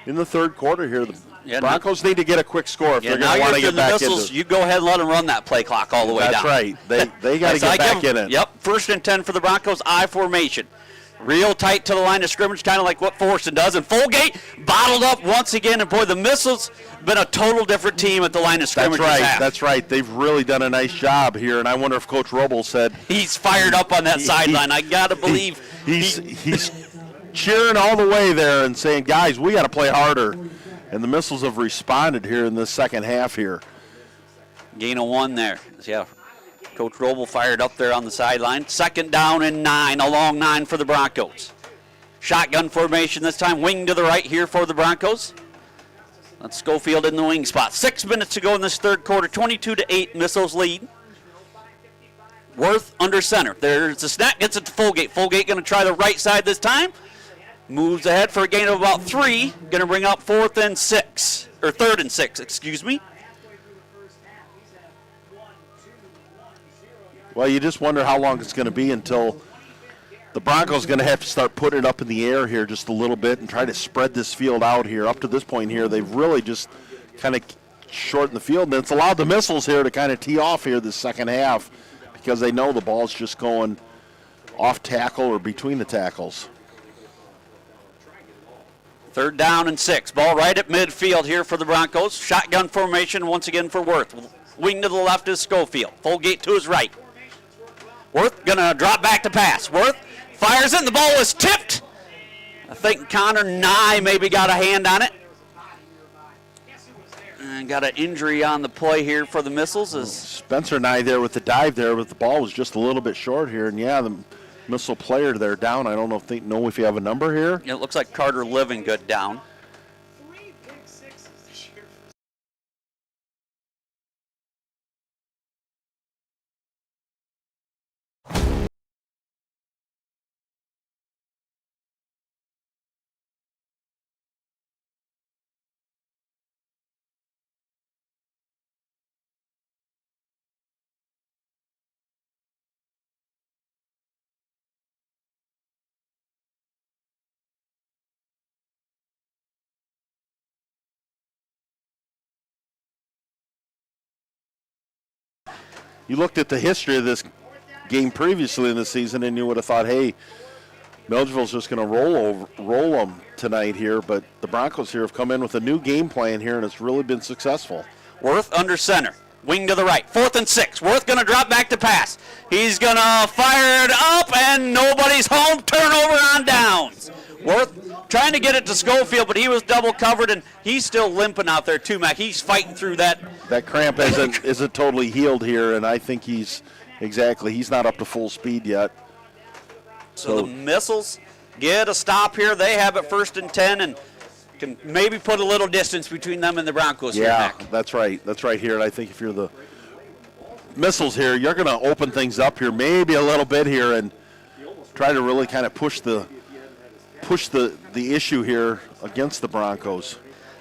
in the third quarter here. The Broncos need to get a quick score if they're going to want to get back into it. You go ahead and let them run that play clock all the way down. That's right. They got to get back in it. Yep, 1st and 10 for the Broncos, I formation. Real tight to the line of scrimmage, kind of like what Forreston does. And Folgate bottled up once again. And, boy, the Missiles been a total different team at the line of scrimmage. That's right. They've really done a nice job here. And I wonder if Coach Roble said. He's fired up on that sideline. I got to believe. He's cheering all the way there and saying, guys, we got to play harder. And the Missiles have responded here in the second half here. Gain of 1 there. Yeah, Coach Roble fired up there on the sideline. 2nd down and 9, a long 9 for the Broncos. Shotgun formation this time, wing to the right here for the Broncos. That's Schofield in the wing spot. 6 minutes to go in this third quarter, 22-8, Missiles lead. Worth under center. There's a snap, gets it to Folgate. Folgate going to try the right side this time. Moves ahead for a gain of about 3. Going to bring up 3rd and 6, excuse me. Well, you just wonder how long it's going to be until the Broncos going to have to start putting it up in the air here just a little bit and try to spread this field out here. Up to this point here, they've really just kind of shortened the field. And it's allowed the Missiles here to kind of tee off here this second half because they know the ball's just going off tackle or between the tackles. 3rd down and 6. Ball right at midfield here for the Broncos. Shotgun formation once again for Worth. Wing to the left is Schofield. Folgate to his right. Worth going to drop back to pass. Worth fires it. The ball was tipped. I think Connor Nye maybe got a hand on it. And got an injury on the play here for the Missiles. Spencer Nye there with the dive there, but the ball was just a little bit short here. And, yeah, the Missile player there down. I don't know if you have a number here. It looks like Carter Livingood down. You looked at the history of this game previously in the season, and you would have thought, hey, Milledgeville's just going to roll them tonight here. But the Broncos here have come in with a new game plan here, and it's really been successful. Worth under center. Wing to the right. 4th and 6. Worth going to drop back to pass. He's going to fire it up, and nobody's home. Turnover on downs. Worth trying to get it to Schofield, but he was double covered, and he's still limping out there too, Mac. He's fighting through that. That cramp isn't totally healed here, and I think he's not up to full speed yet. So the Missiles get a stop here. They have it 1st and 10, and can maybe put a little distance between them and the Broncos here, Mac. That's right. That's right here. And I think if you're the Missiles here, you're going to open things up here maybe a little bit here and try to really kind of push the issue here against the Broncos.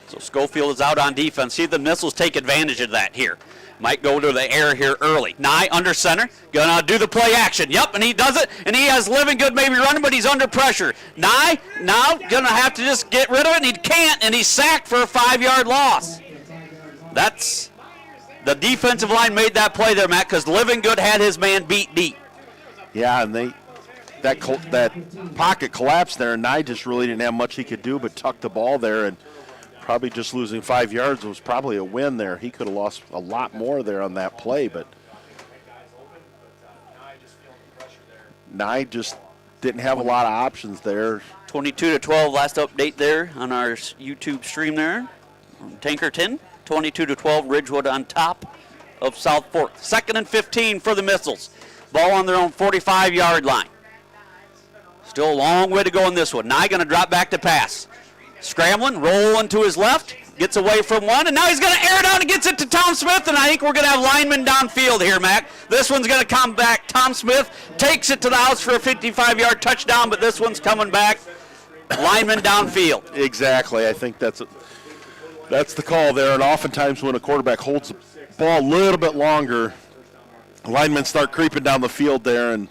So Schofield is out on defense. See if the Missiles take advantage of that here. Might go to the air here early. Nye under center, gonna do the play action. Yep, and he does it, and he has Living Good maybe running, but he's under pressure. Nye now gonna have to just get rid of it, and he can't, and he's sacked for a 5-yard loss. That's the defensive line made that play there, Matt, because Living Good had his man beat deep. Yeah, and that pocket collapsed there, and Nye just really didn't have much he could do but tuck the ball there, and probably just losing 5 yards was probably a win there. He could have lost a lot more there on that play, but Nye just didn't have a lot of options there. 22-12 last update there on our YouTube stream there from Tankerton. 22-12 Ridgewood on top of South Fork. 2nd and 15 for the Missiles. Ball on their own 45-yard line. Still a long way to go in this one. Nye going to drop back to pass. Scrambling, rolling to his left, gets away from one, and now he's going to air it out and gets it to Tom Smith, and I think we're going to have linemen downfield here, Mac. This one's going to come back. Tom Smith takes it to the house for a 55-yard touchdown, but this one's coming back. Linemen downfield. Exactly. I think that's the call there, and oftentimes when a quarterback holds the ball a little bit longer, linemen start creeping down the field there, and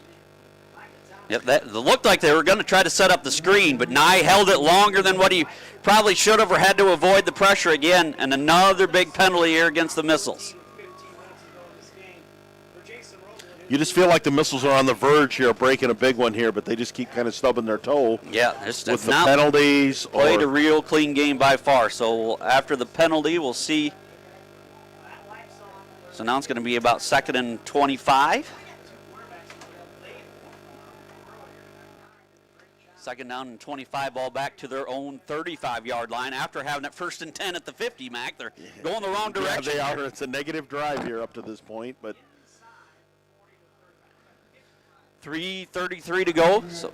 Yep, it looked like they were going to try to set up the screen, but Nye held it longer than what he probably should have or had to avoid the pressure again, and another big penalty here against the Missiles. you just feel like the Missiles are on the verge here of breaking a big one here, but they just keep kind of stubbing their toe. Yeah, it's with the penalties. Played a real clean game by far. So after the penalty, we'll see. So now it's going to be about 2nd and 25. 2nd down and 25, ball back to their own 35-yard line after having it 1st and 10 at the 50, Mac. They're going the wrong direction. Yeah, they are. It's a negative drive here up to this point, but 3:33 to go. So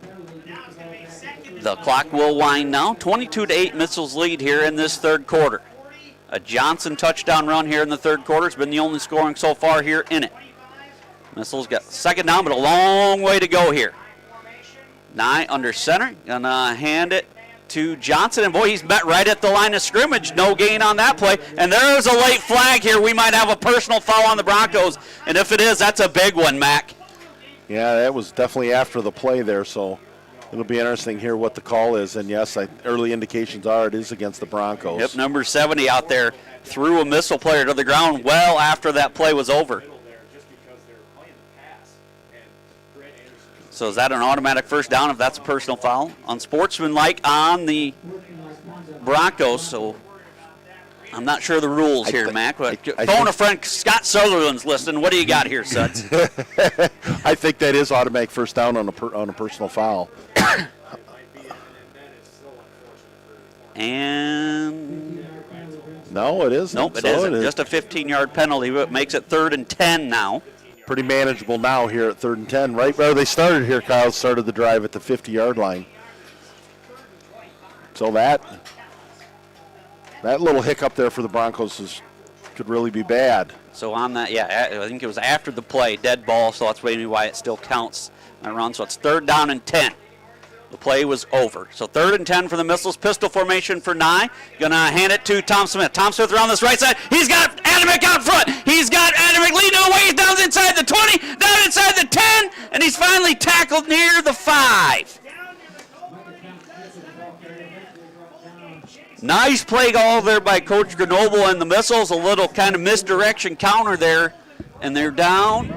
the clock will wind now. 22-8 Missiles lead here in this 3rd quarter. A Johnson touchdown run here in the 3rd quarter. It's been the only scoring so far here in it. Missiles got 2nd down, but a long way to go here. Nye under center, gonna hand it to Johnson, and boy, he's met right at the line of scrimmage. No gain on that play, and there's a late flag here. We might have a personal foul on the Broncos, and if it is, that's a big one, Mac. Yeah, that was definitely after the play there, so it'll be interesting here what the call is, and yes, early indications are it is against the Broncos. Yep, number 70 out there threw a Missile player to the ground well after that play was over. So is that an automatic 1st down if that's a personal foul? Unsportsmanlike on the Broncos, so I'm not sure the rules here, Mac. Phone a friend, Scott Sutherland's listening. What do you got here, Suds? I think that is automatic 1st down on a personal foul. And no, it isn't. Nope, it isn't. Just a 15-yard penalty. It makes it 3rd and 10 now. Pretty manageable now here at 3rd and 10. Right where they started here, Kyle started the drive at the 50-yard line. So that little hiccup there for the Broncos could really be bad. So on that, yeah, I think it was after the play, dead ball, so that's maybe why it still counts that run. So it's 3rd down and 10. The play was over. So 3rd and 10 for the Missiles. Pistol formation for Nye. Gonna hand it to Tom Smith. Tom Smith around this right side. He's got Adamick out front. He's got Adamick leading away. He's down inside the 20, down inside the 10, and he's finally tackled near the 5. Nice play all there by Coach Grenoble and the Missiles. A little kind of misdirection counter there, and they're down.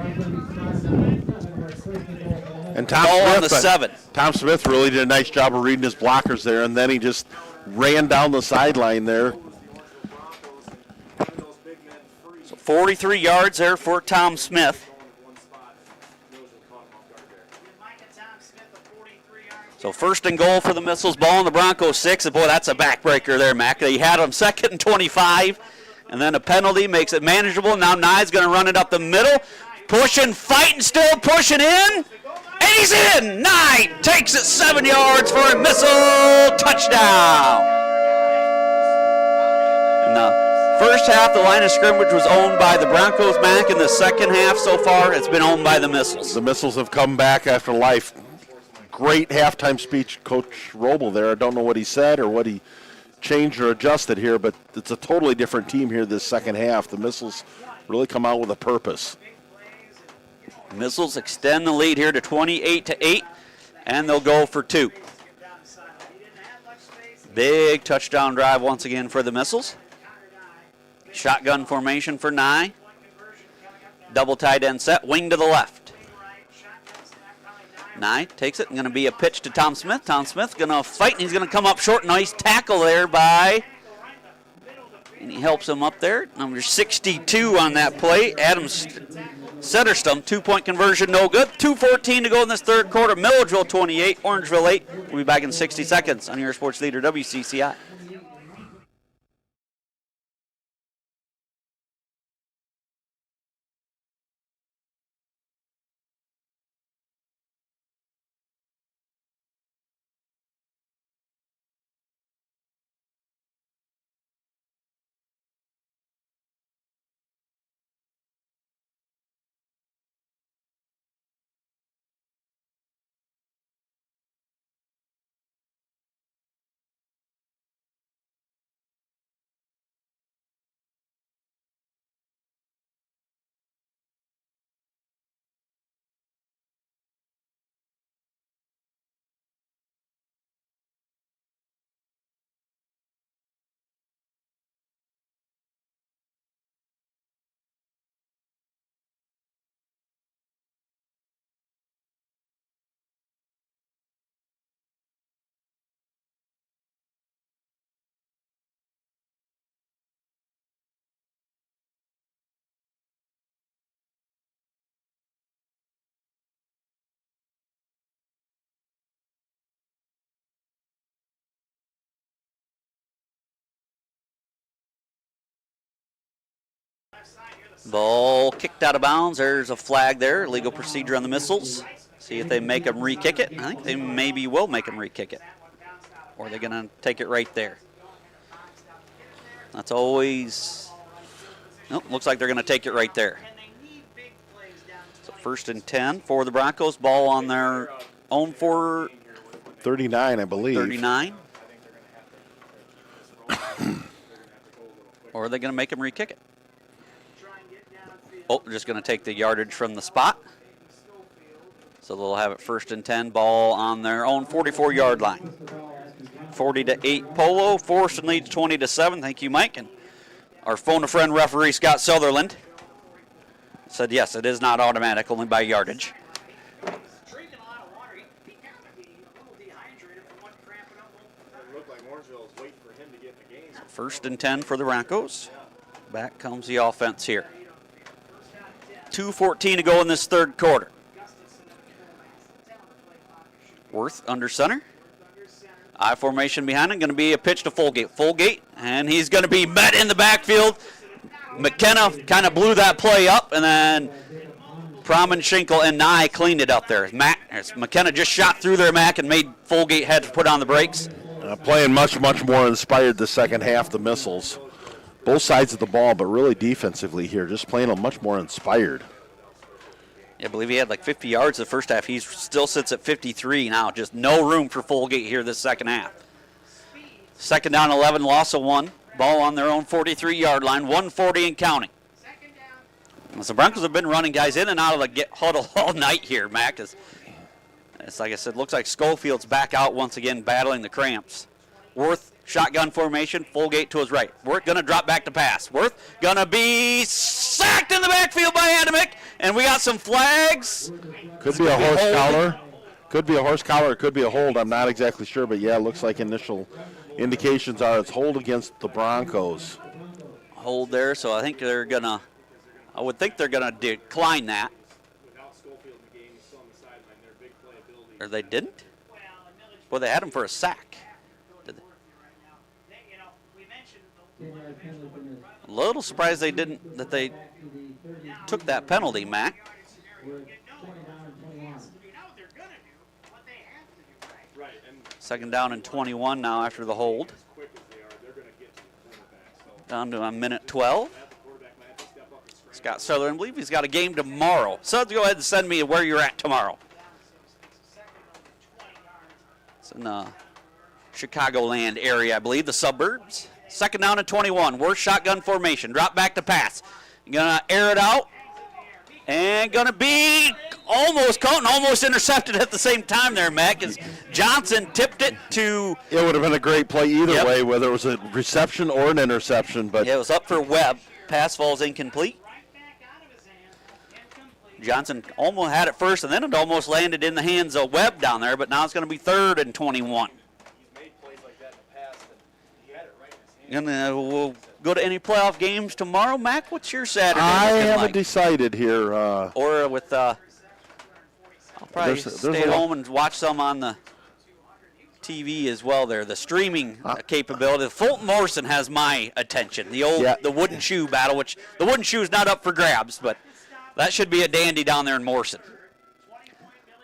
And Tom Smith, on the 7. Tom Smith really did a nice job of reading his blockers there, and then he just ran down the sideline there. So 43 yards there for Tom Smith. So first and goal for the Missiles, ball on the Broncos 6. And boy, that's a backbreaker there, Mac. They had them 2nd and 25, and then a penalty makes it manageable. Now Nye's going to run it up the middle, pushing, fighting, still pushing in, and he's in. Nye takes it 7 yards for a Missile touchdown. In the first half, the line of scrimmage was owned by the Broncos, Mac. In the second half so far, it's been owned by the Missiles. The Missiles have come back after life. Great halftime speech, Coach Roble there. I don't know what he said or what he changed or adjusted here, but it's a totally different team here this second half. The Missiles really come out with a purpose. Missiles extend the lead here to 28-8, and they'll go for 2. Big touchdown drive once again for the Missiles. Shotgun formation for Nye. Double tight end set, wing to the left. Nye takes it, and going to be a pitch to Tom Smith. Tom Smith going to fight, and he's going to come up short. Nice tackle there and he helps him up there. Number 62 on that play, Adam Setterstum. 2-point conversion, no good. 2:14 to go in this third quarter. Milledgeville 28, Orangeville 8. We'll be back in 60 seconds on your sports leader, WCCI. Ball kicked out of bounds. There's a flag there. Legal procedure on the Missiles. See if they make them re-kick it. I think they maybe will make them re-kick it. Or are they going to take it right there? That's always... Nope, looks like they're going to take it right there. So 1st and 10 for the Broncos. Ball on their own for... 39, I believe. 39. Or are they going to make them re-kick it? Oh, they're just going to take the yardage from the spot. So they'll have it 1st and 10, ball on their own 44-yard line. 40-8 Polo. Forston leads 20-7. Thank you, Mike. And our phone-a-friend referee, Scott Sutherland, said yes, it is not automatic, only by yardage. Drinking a lot of water. He got to be a little dehydrated from what cramping up. It looked like Orangeville was waiting for him to get in the game. 1st and 10 for the Broncos. Back comes the offense here. 2:14 to go in this third quarter. Worth under center. I formation behind him. Going to be a pitch to Fulgate. Fulgate, and he's going to be met in the backfield. McKenna kind of blew that play up, and then Promenschinkel and Nye cleaned it up there. McKenna just shot through there, Mac, and made Fulgate had to put on the brakes. Playing much more inspired the second half, the Missiles. Both sides of the ball, but really defensively here, just playing a much more inspired. Yeah, I believe he had like 50 yards the first half. He still sits at 53 now. Just no room for Fulgate here this second half. 2nd down, 11, loss of 1. Ball on their own 43-yard line, 140 and counting. So the Broncos have been running guys in and out of the huddle all night here, Mac. It's like I said, looks like Schofield's back out once again battling the cramps. Worth, shotgun formation, Fulgate to his right. Worth going to drop back to pass. Worth going to be sacked in the backfield by Adamick, and we got some flags. Could be a horse collar. Could be a horse collar. It could be a hold. I'm not exactly sure, but yeah, it looks like initial indications are it's hold against the Broncos. Hold there, so I think they're going to, I would think they're going to decline that. Or they didn't? Well, they had him for a sack. Did they? A little surprised they didn't, that they took that penalty, Mac. Second down and 21 now after the hold. Down to a minute 12. Scott Sutherland, I believe he's got a game tomorrow. Suds, go ahead and send me where you're at tomorrow. It's in the Chicagoland area, I believe, the suburbs. Second down and 21. Worst shotgun formation. Drop back to pass. Gonna air it out. And gonna be almost caught and almost intercepted at the same time there, Mac, as Johnson tipped it to... It would have been a great play either Yep. way, whether it was a reception or an interception. But Yeah, it was up for Webb. Pass falls incomplete. Johnson almost had it first, and then it almost landed in the hands of Webb down there, but now it's going to be 3rd and 21. We'll go to any playoff games tomorrow. Mac, what's your Saturday I looking haven't like? decided here. Or with, I'll probably There's stay a at lot- home and watch some on the TV as well there, the streaming capability. Fulton Morrison has my attention. The old, Yeah. the wooden shoe battle, which the wooden shoe is not up for grabs, but that should be a dandy down there in Morrison.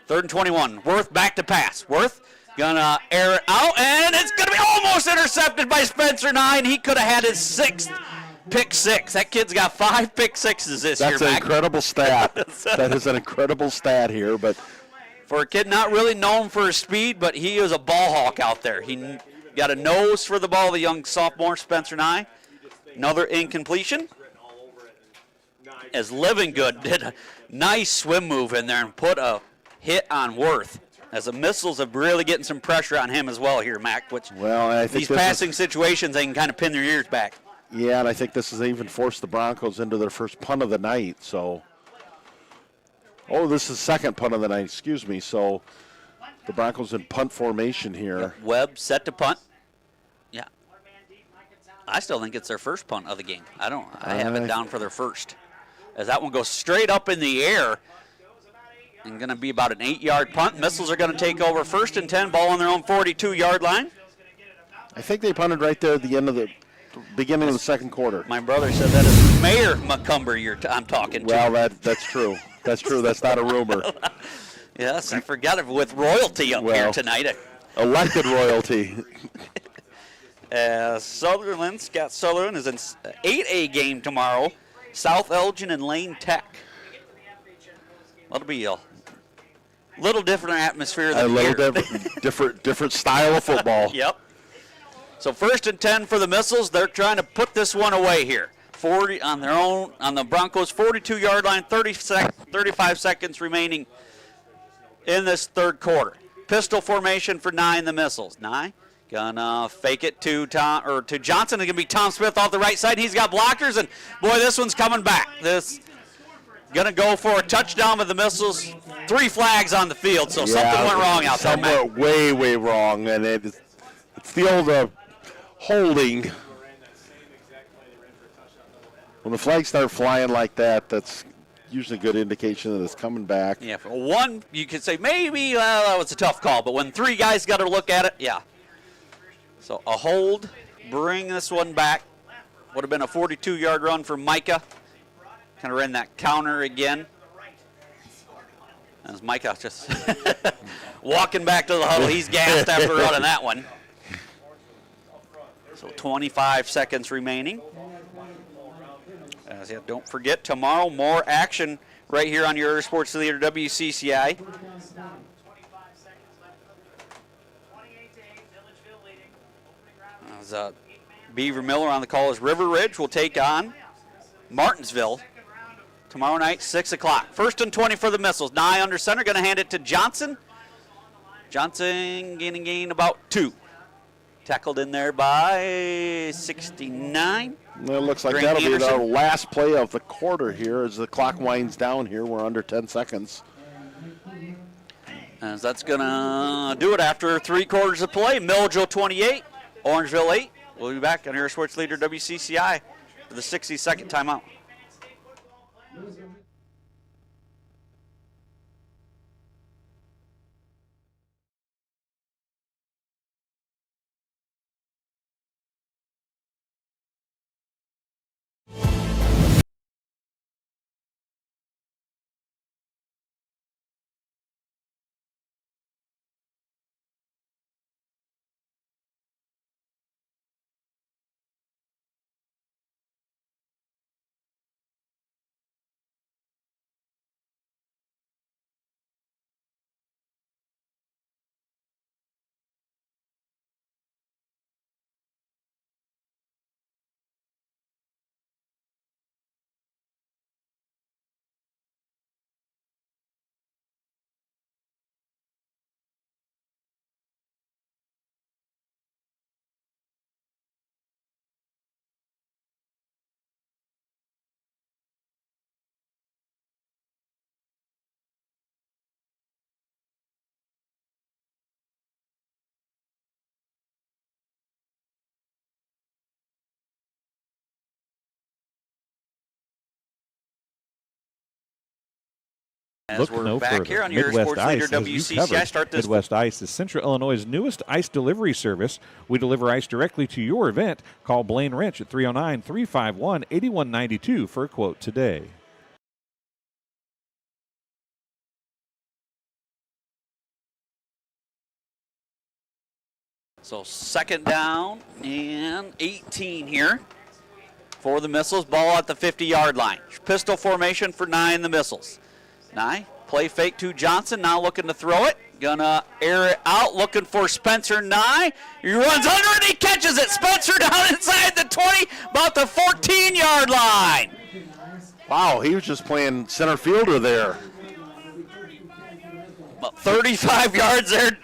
3rd and 21. Worth back to pass. Worth gonna air it out, and it's gonna be almost intercepted by Spencer Nye. He could have had his 6th pick 6. That kid's got 5 pick 6s this year, That's an Mac. incredible stat. That is an incredible stat here. But For a kid not really known for his speed, but he is a ball hawk out there. He got a nose for the ball, the young sophomore Spencer Nye. Another incompletion. As Living Good did a nice swim move in there and put a hit on Worth. As the Missiles have really getting some pressure on him as well here, Mac, which well, I think these this passing situations, they can kind of pin their ears back. yeah, and I think this has even forced the Broncos into their first punt of the night. So, this is second punt of the night. Excuse me. So, the Broncos in punt formation here. Webb set to punt. Yeah. I still think it's their first punt of the game. I have it down for their first. As that one goes straight up in the air and going to be about an 8-yard punt. Missiles are going to take over 1st and 10, ball on their own 42-yard line. I think they punted right there at the end of the beginning of the second quarter. My brother said that is Mayor Macomb I'm talking to. Well, that's true. That's true. That's not a rumor. Yes, I forgot it with royalty up here tonight. Elected royalty. Scott Sutherland is in 8A game tomorrow. South Elgin and Lane Tech. That'll be a little different atmosphere than here. A little different style of football. Yep. So 1st and 10 for the Missiles. They're trying to put this one away here. 40 on their own, on the Broncos' 42-yard line, 35 seconds remaining in this 3rd quarter. Pistol formation for Nye and the Missiles. Nye gonna fake it to Johnson. It's gonna be Tom Smith off the right side. He's got blockers, and boy, this one's coming back. This gonna go for a touchdown with the Missiles. 3 flags on the field, so something went wrong out there, Somewhere Matt. way wrong, and it's the old holding. When the flags start flying like that, that's usually a good indication that it's coming back. Yeah, for one, you could say maybe that was a tough call, but when 3 guys got to look at it, yeah. So a hold, bring this one back. Would have been a 42-yard run for Micah. Kind of ran that counter again. As Micah just walking back to the huddle. He's gassed after running that one. So 25 seconds remaining. Don't forget, tomorrow, more action right here on your Sports Leader WCCI. As Beaver Miller on the call as River Ridge will take on Martinsville tomorrow night, 6 o'clock. 1st and 20 for the Missiles. Nye under center, going to hand it to Johnson. Johnson gain about 2. Tackled in there by 69. Well, it looks like Grant that'll Anderson. be the last play of the quarter here as the clock winds down here. We're under 10 seconds. As that's going to do it after 3 quarters of play. Milledgeville 28, Orangeville 8. We'll be back on your Sports Leader WCCI for the 60-second timeout. As Look we're no back further. here on your Midwest sports Ice leader has you WCC, covered. I start this. Midwest Ice is Central Illinois' newest ice delivery service. We deliver ice directly to your event. Call Blaine Wrench at 309-351-8192 for a quote today. So second down and 18 here for the Missiles. Ball at the 50-yard line. Pistol formation for Nye and the Missiles. Nye, play fake to Johnson, now looking to throw it. Gonna air it out, looking for Spencer Nye. He runs under and he catches it. Spencer down inside the 20, about the 14-yard line. Wow, he was just playing center fielder there. About 35 yards there.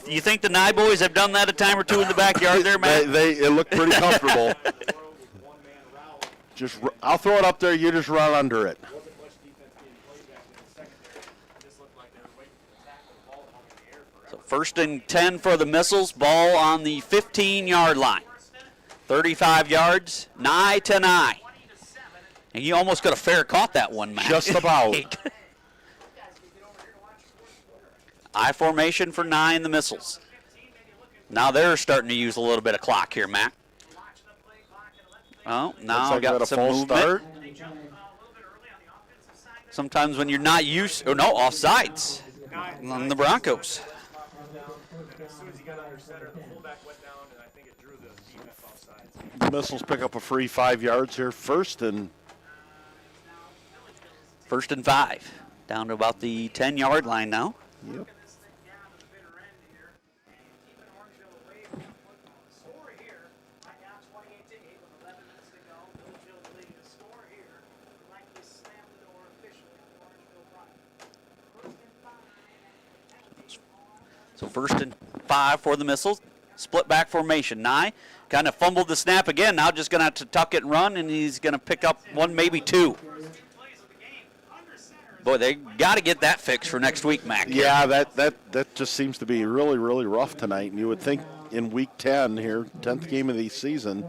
You think the Nye boys have done that a time or two in the backyard there, Matt? It looked pretty comfortable. I'll throw it up there, you just run under it. So first and 10 for the Missiles. Ball on the 15-yard line. 35 yards, Nye to Nye. And you almost could have fair caught that one, Matt. Just about. I formation for Nye and the Missiles. Now they're starting to use a little bit of clock here, Matt. Oh, now like got a some full movement. start. Sometimes when you're not used, offsides on the Broncos. As soon as he got under center, the fullback went down, and I think it drew the defense offsides. The Missiles pick up a free 5 yards here. First and 5. Down to about the 10-yard line now. Yep. So first and 5 for the Missiles. Split back formation. Nye kind of fumbled the snap again. Now just going to have to tuck it and run, and he's going to pick up one, maybe two. Boy, they got to get that fixed for next week, Mac. Yeah, that just seems to be really, really rough tonight. And you would think in week 10 here, 10th game of the season,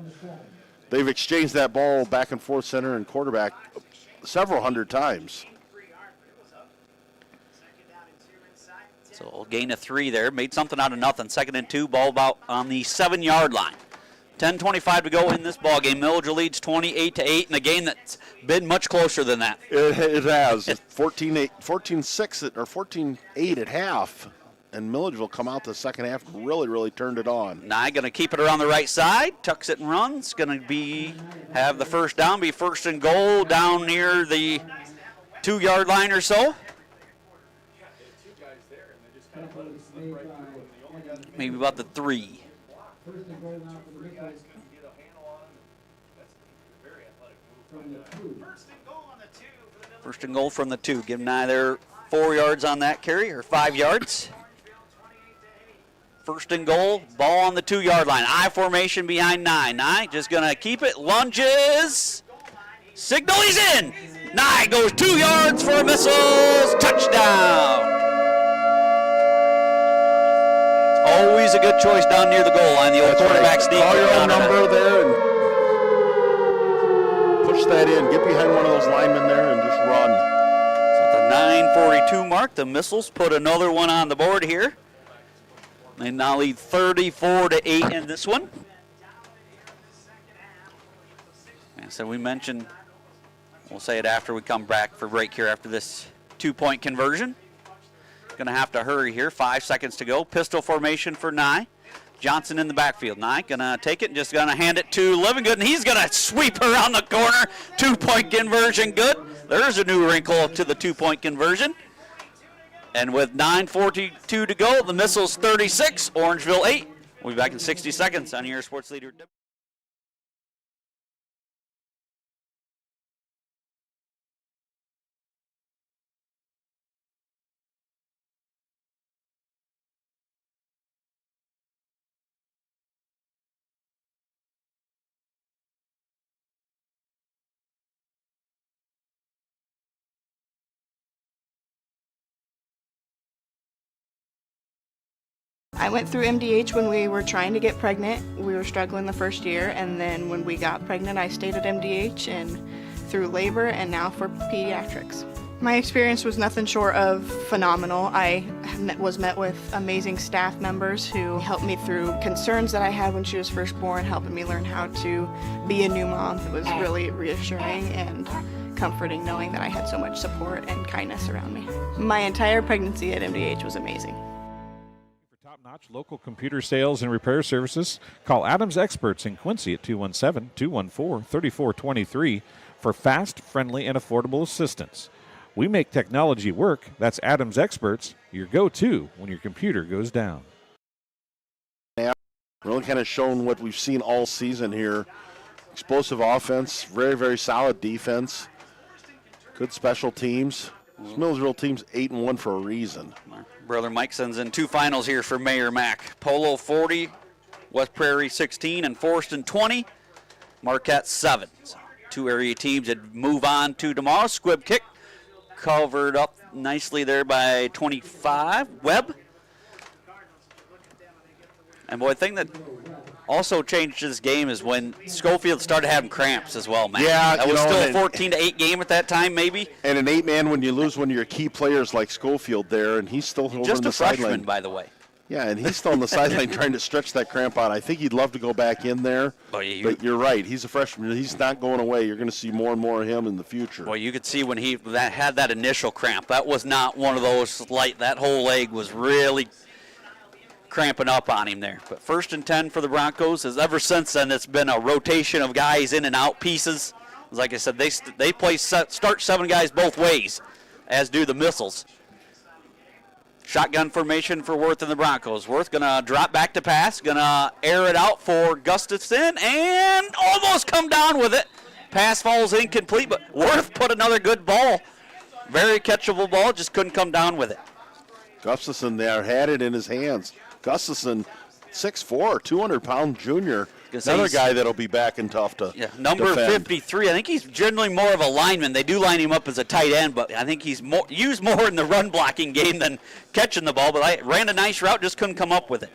they've exchanged that ball back and forth center and quarterback several hundred times. So a gain of 3 there. Made something out of nothing. 2nd and 2. Ball about on the 7-yard line. 10:25 to go in this ball game. Milledgeville leads 28-8 in a game that's been much closer than that. It has. 14-6 or 14-8 at half. And Milledgeville come out the second half, really, really turned it on. Nye going to keep it around the right side. Tucks it and runs. Going to have the first down. Be first and goal down near the 2-yard line or so. Maybe about the 3. First and goal from the 2. Give Nye their 4 yards on that carry, or 5 yards. First and goal, ball on the 2-yard line. I formation behind Nye. Nye just going to keep it, lunges. Signal, he's in. Nye goes 2 yards for Missiles. Touchdown. Always a good choice down near the goal line. The old quarterback sneak. Call your own number there and push that in. Get behind one of those linemen there and just run. So at the 9:42 mark, the Missiles put another one on the board here. They now lead 34-8 in this one. And so we mentioned, we'll say it after we come back for break here after this 2-point conversion. Going to have to hurry here. 5 seconds to go. Pistol formation for Nye. Johnson in the backfield. Nye going to take it and just going to hand it to Livingood, and he's going to sweep around the corner. 2-point conversion good. There's a new wrinkle to the 2-point conversion. And with 9:42 to go, the Missiles 36, Orangeville 8. We'll be back in 60 seconds on your sports leader. I went through MDH when we were trying to get pregnant. We were struggling the first year, and then when we got pregnant, I stayed at MDH and through labor and now for pediatrics. My experience was nothing short of phenomenal. I was met with amazing staff members who helped me through concerns that I had when she was first born, helping me learn how to be a new mom. It was really reassuring and comforting knowing that I had so much support and kindness around me. My entire pregnancy at MDH was amazing. For top-notch local computer sales and repair services, call Adams Experts in Quincy at 217-214-3423 for fast, friendly, and affordable assistance. We make technology work. That's Adams Experts, your go-to when your computer goes down. Really kind of shown what we've seen all season here. Explosive offense, very, very solid defense, good special teams. This Milledgeville team's 8-1 for a reason. Brother Mike sends in 2 finals here for Mayor Mac. Polo 40, West Prairie 16, and Forston 20, Marquette 7. So 2 area teams that move on to tomorrow. Squib kick covered up nicely there by 25, Webb. And boy, the thing that also changed this game is when Schofield started having cramps as well, man. Yeah, that was still a 14-8 game at that time, maybe. And an 8-man when you lose one of your key players like Schofield there, and he's still over Just in the a freshman, sideline. by the way. Yeah, and he's still on the sideline trying to stretch that cramp out. I think he'd love to go back in there. Oh, yeah, but you're right. He's a freshman. He's not going away. You're going to see more and more of him in the future. Well, you could see when he had that initial cramp. That was not one of those light. That whole leg was really cramping up on him there. But 1st and 10 for the Broncos. As ever since then, it's been a rotation of guys in and out pieces. Like I said, they start 7 guys both ways, as do the Missiles. Shotgun formation for Worth and the Broncos. Worth going to drop back to pass, going to air it out for Gustafson, and almost come down with it. Pass falls incomplete, but Worth put another good ball. Very catchable ball, just couldn't come down with it. Gustafson there had it in his hands. Gustafson, 6'4", 200-pound junior. Another guy that'll be back and tough to Number defend. 53. I think he's generally more of a lineman. They do line him up as a tight end, but I think he's used more in the run blocking game than catching the ball. But I ran a nice route, just couldn't come up with it.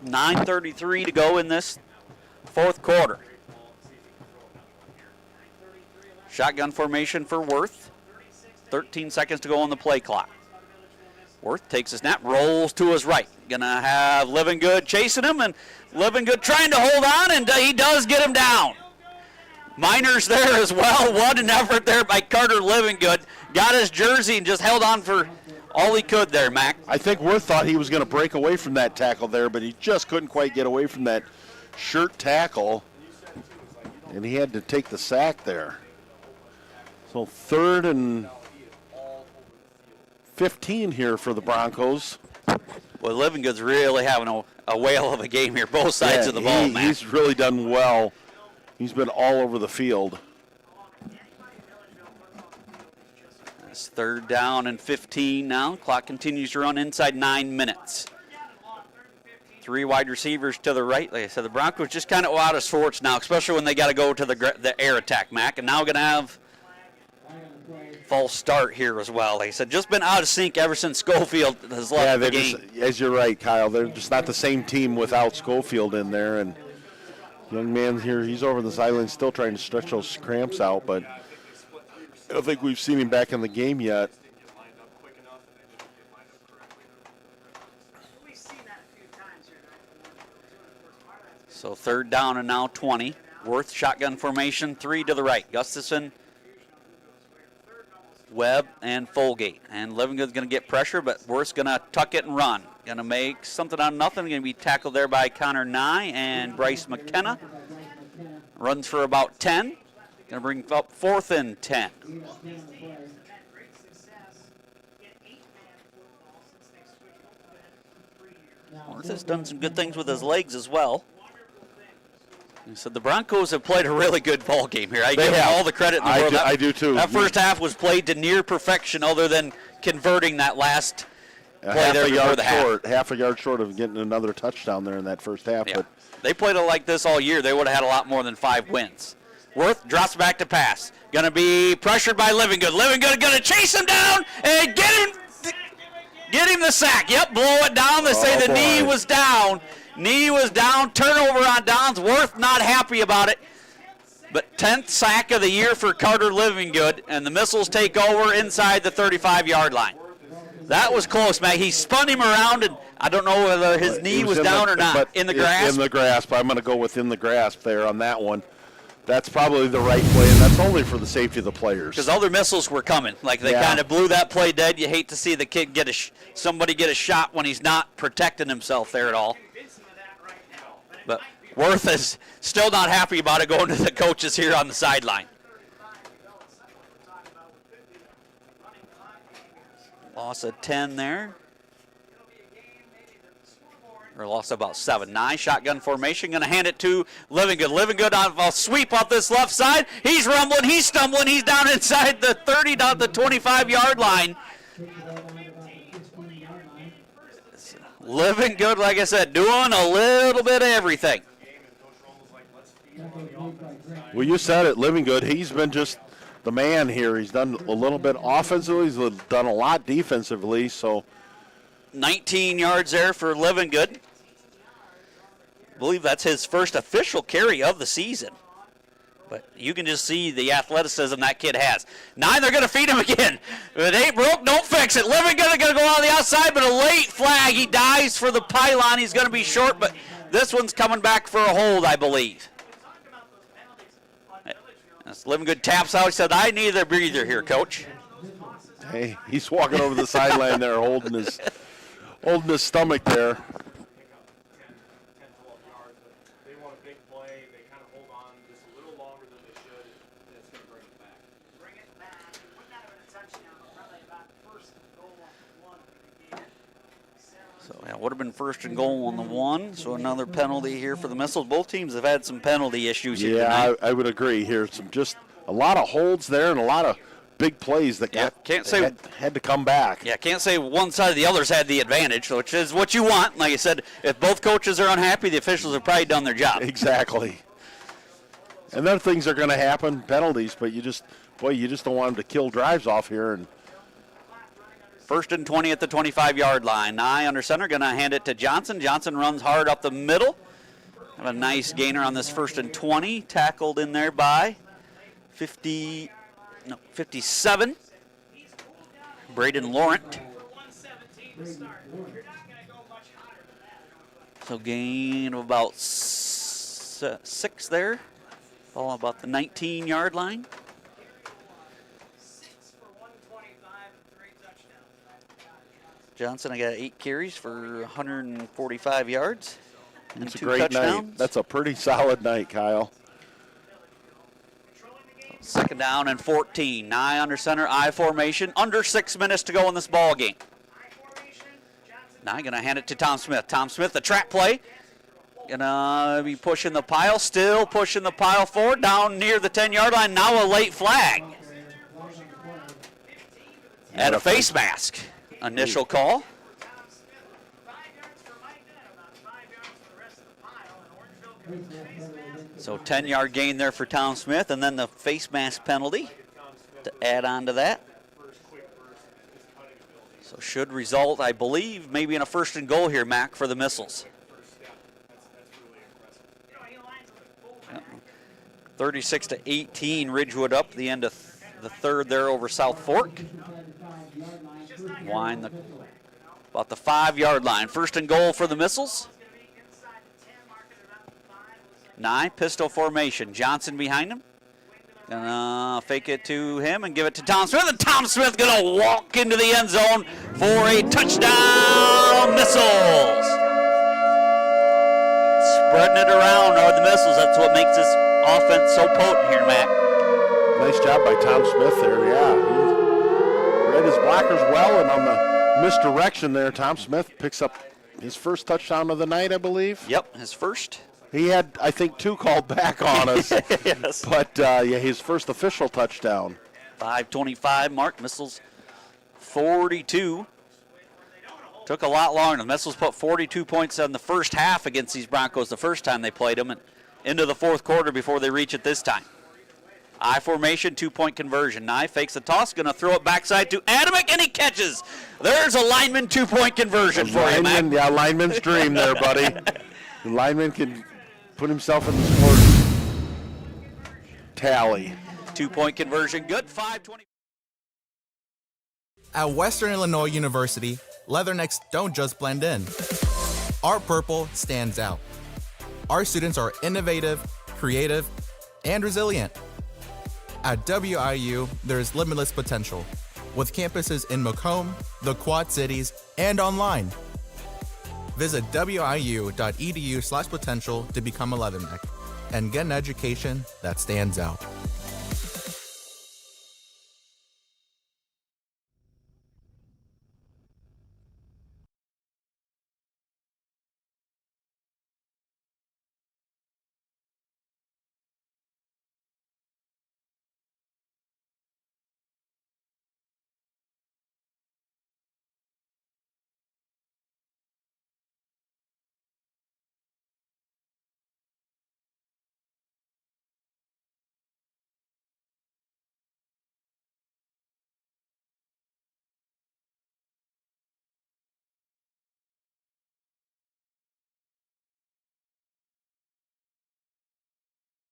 9:33 to go in this 4th quarter. Shotgun formation for Worth. 13 seconds to go on the play clock. Worth takes a snap, rolls to his right. Gonna have Livingood chasing him, and Livingood trying to hold on, and he does get him down. Miners there as well. What an effort there by Carter Livingood. Got his jersey and just held on for all he could there, Mac. I think Worth thought he was going to break away from that tackle there, but he just couldn't quite get away from that shirt tackle, and he had to take the sack there. So 3rd and 15 here for the Broncos. Well, Livingood's really having a whale of a game here, both sides of the ball, Mac. He's really done well. He's been all over the field. It's 3rd down and 15 now. Clock continues to run inside 9 minutes. 3 wide receivers to the right. Like I said, the Broncos just kind of out of sorts now, especially when they got to go to the air attack, Mac. And now going to have false start here as well. Like I said, just been out of sync ever since Schofield has left the game. As you're right, Kyle, they're just not the same team without Schofield in there. And young man here, he's over the sideline still trying to stretch those cramps out, but I don't think we've seen him back in the game yet. So 3rd down and now 20. Worth shotgun formation, 3 to the right. Gustafson, Webb, and Folgate. And Livingood's going to get pressure, but Worth's going to tuck it and run. Going to make something out of nothing. Going to be tackled there by Connor Nye and Bryce McKenna. Runs for about 10. Going to bring up 4th and 10. Worth has done some good things with his legs as well. So the Broncos have played a really good ball game here. I give them all the credit in the world. I do too. That first half was played to near perfection, other than converting that last play there before the half. Half a yard short of getting another touchdown there in that first half. Yeah. But they played it like this all year. They would have had a lot more than 5 wins. Worth drops back to pass. Going to be pressured by Livingood. Livingood going to chase him down and get him the sack. Yep, blow it down. They say the knee was down. Knee was down. Turnover on downs. Worth not happy about it. But 10th sack of the year for Carter Livingood, and the Missiles take over inside the 35-yard line. That was close, Matt. He spun him around, and I don't know whether his knee was down or not. In the grasp? In the grasp. I'm going to go within the grasp there on that one. That's probably the right play, and that's only for the safety of the players. Because other missiles were coming. Like, they kind of blew that play dead. You hate to see the kid get somebody get a shot when he's not protecting himself there at all. But Worth is still not happy about it, going to the coaches here on the sideline. Loss of 10 there. Or lost about 7. 9, shotgun formation. Going to hand it to Livingood. Livingood on a sweep off this left side. He's rumbling. He's stumbling. He's down inside the 30, down the 25-yard line. Livingood, like I said, doing a little bit of everything. Well, you said it, Livingood. He's been just the man here. He's done a little bit offensively. He's done a lot defensively. So 19 yards there for Livingood. I believe that's his first official carry of the season. But you can just see the athleticism that kid has. 9, they're going to feed him again. If it ain't broke, don't fix it. Livingood going to go on the outside, but a late flag. He dives for the pylon. He's going to be short, but this one's coming back for a hold, I believe. As Livingood taps out, he said, I need a breather here, Coach. hey, he's walking over the sideline there, holding his stomach there. Would have been first and goal on the 1, so another penalty here for the Missiles. Both teams have had some penalty issues here tonight. I would agree here. Just a lot of holds there and a lot of big plays that had to come back. Yeah, can't say one side or the other's had the advantage, which is what you want. Like I said, if both coaches are unhappy, the officials have probably done their job. Exactly. And then things are going to happen, penalties, but you just don't want them to kill drives off here. And first and 20 at the 25-yard line. Nye under center, going to hand it to Johnson. Johnson runs hard up the middle. Have a nice gainer on this first and 20. Tackled in there by 57. Braden Laurent. So gain of about 6 there. All about the 19-yard line. Johnson, I got 8 carries for 145 yards. It's a great night. That's a pretty solid night, Kyle. Second down and 14. Nye under center, I formation. Under 6 minutes to go in this ball game. Nye going to hand it to Tom Smith. Tom Smith, the trap play. Going to be pushing the pile. Still pushing the pile forward. Down near the 10-yard line. Now a late flag. And a face mask. Initial call. So 10-yard gain there for Tom Smith, and then the face mask penalty to add on to that. So should result, I believe, maybe in a first and goal here, Mac, for the Missiles. 36-18, Ridgewood up the end of the third there over South Fork. Wind about the 5-yard line. First and goal for the Missiles. Nye, pistol formation. Johnson behind him. Gonna fake it to him and give it to Tom Smith. And Tom Smith gonna walk into the end zone for a touchdown, Missiles. Spreading it around are the Missiles. That's what makes this offense so potent here, Matt. Nice job by Tom Smith there, yeah. He read his blockers well, and on the misdirection there, Tom Smith picks up his first touchdown of the night, I believe. Yep, his first. He had, I think, 2 called back on us. Yes. But, his first official touchdown. 5:25 mark. Missiles 42. Took a lot longer. The Missiles put 42 points in the first half against these Broncos the first time they played them, and into the fourth quarter before they reach it this time. I formation, 2-point conversion. Nye fakes the toss, going to throw it backside to Adamick, and he catches. There's a lineman 2-point conversion for you, Matt. Yeah, lineman's dream there, buddy. The lineman can put himself in the score. Tally. 2-point conversion, good. 5:20. At Western Illinois University, Leathernecks don't just blend in. Our purple stands out. Our students are innovative, creative, and resilient. At WIU, there's limitless potential, with campuses in Macomb, the Quad Cities, and online. Visit wiu.edu/potential to become a Leatherneck and get an education that stands out.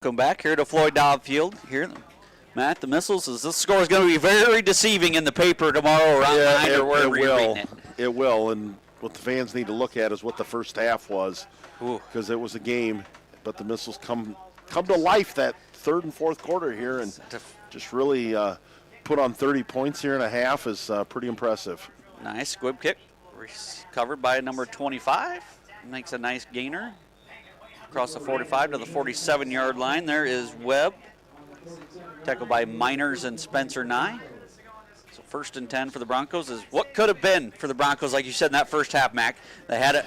Come back here to Floyd Dobb Field. Here, Matt, the Missiles. This score is going to be very deceiving in the paper tomorrow around 9 or wherever you're reading it. It will, and what the fans need to look at is what the first half was, because it was a game, but the Missiles come to life that third and fourth quarter here, and just really put on 30 points here in a half is pretty impressive. Nice squib kick, covered by number 25. Makes a nice gainer. Across the 45 to the 47-yard line. There is Webb. Tackled by Miners and Spencer Nye. So 1st and 10 for the Broncos is what could have been for the Broncos, like you said in that first half, Mac. They had it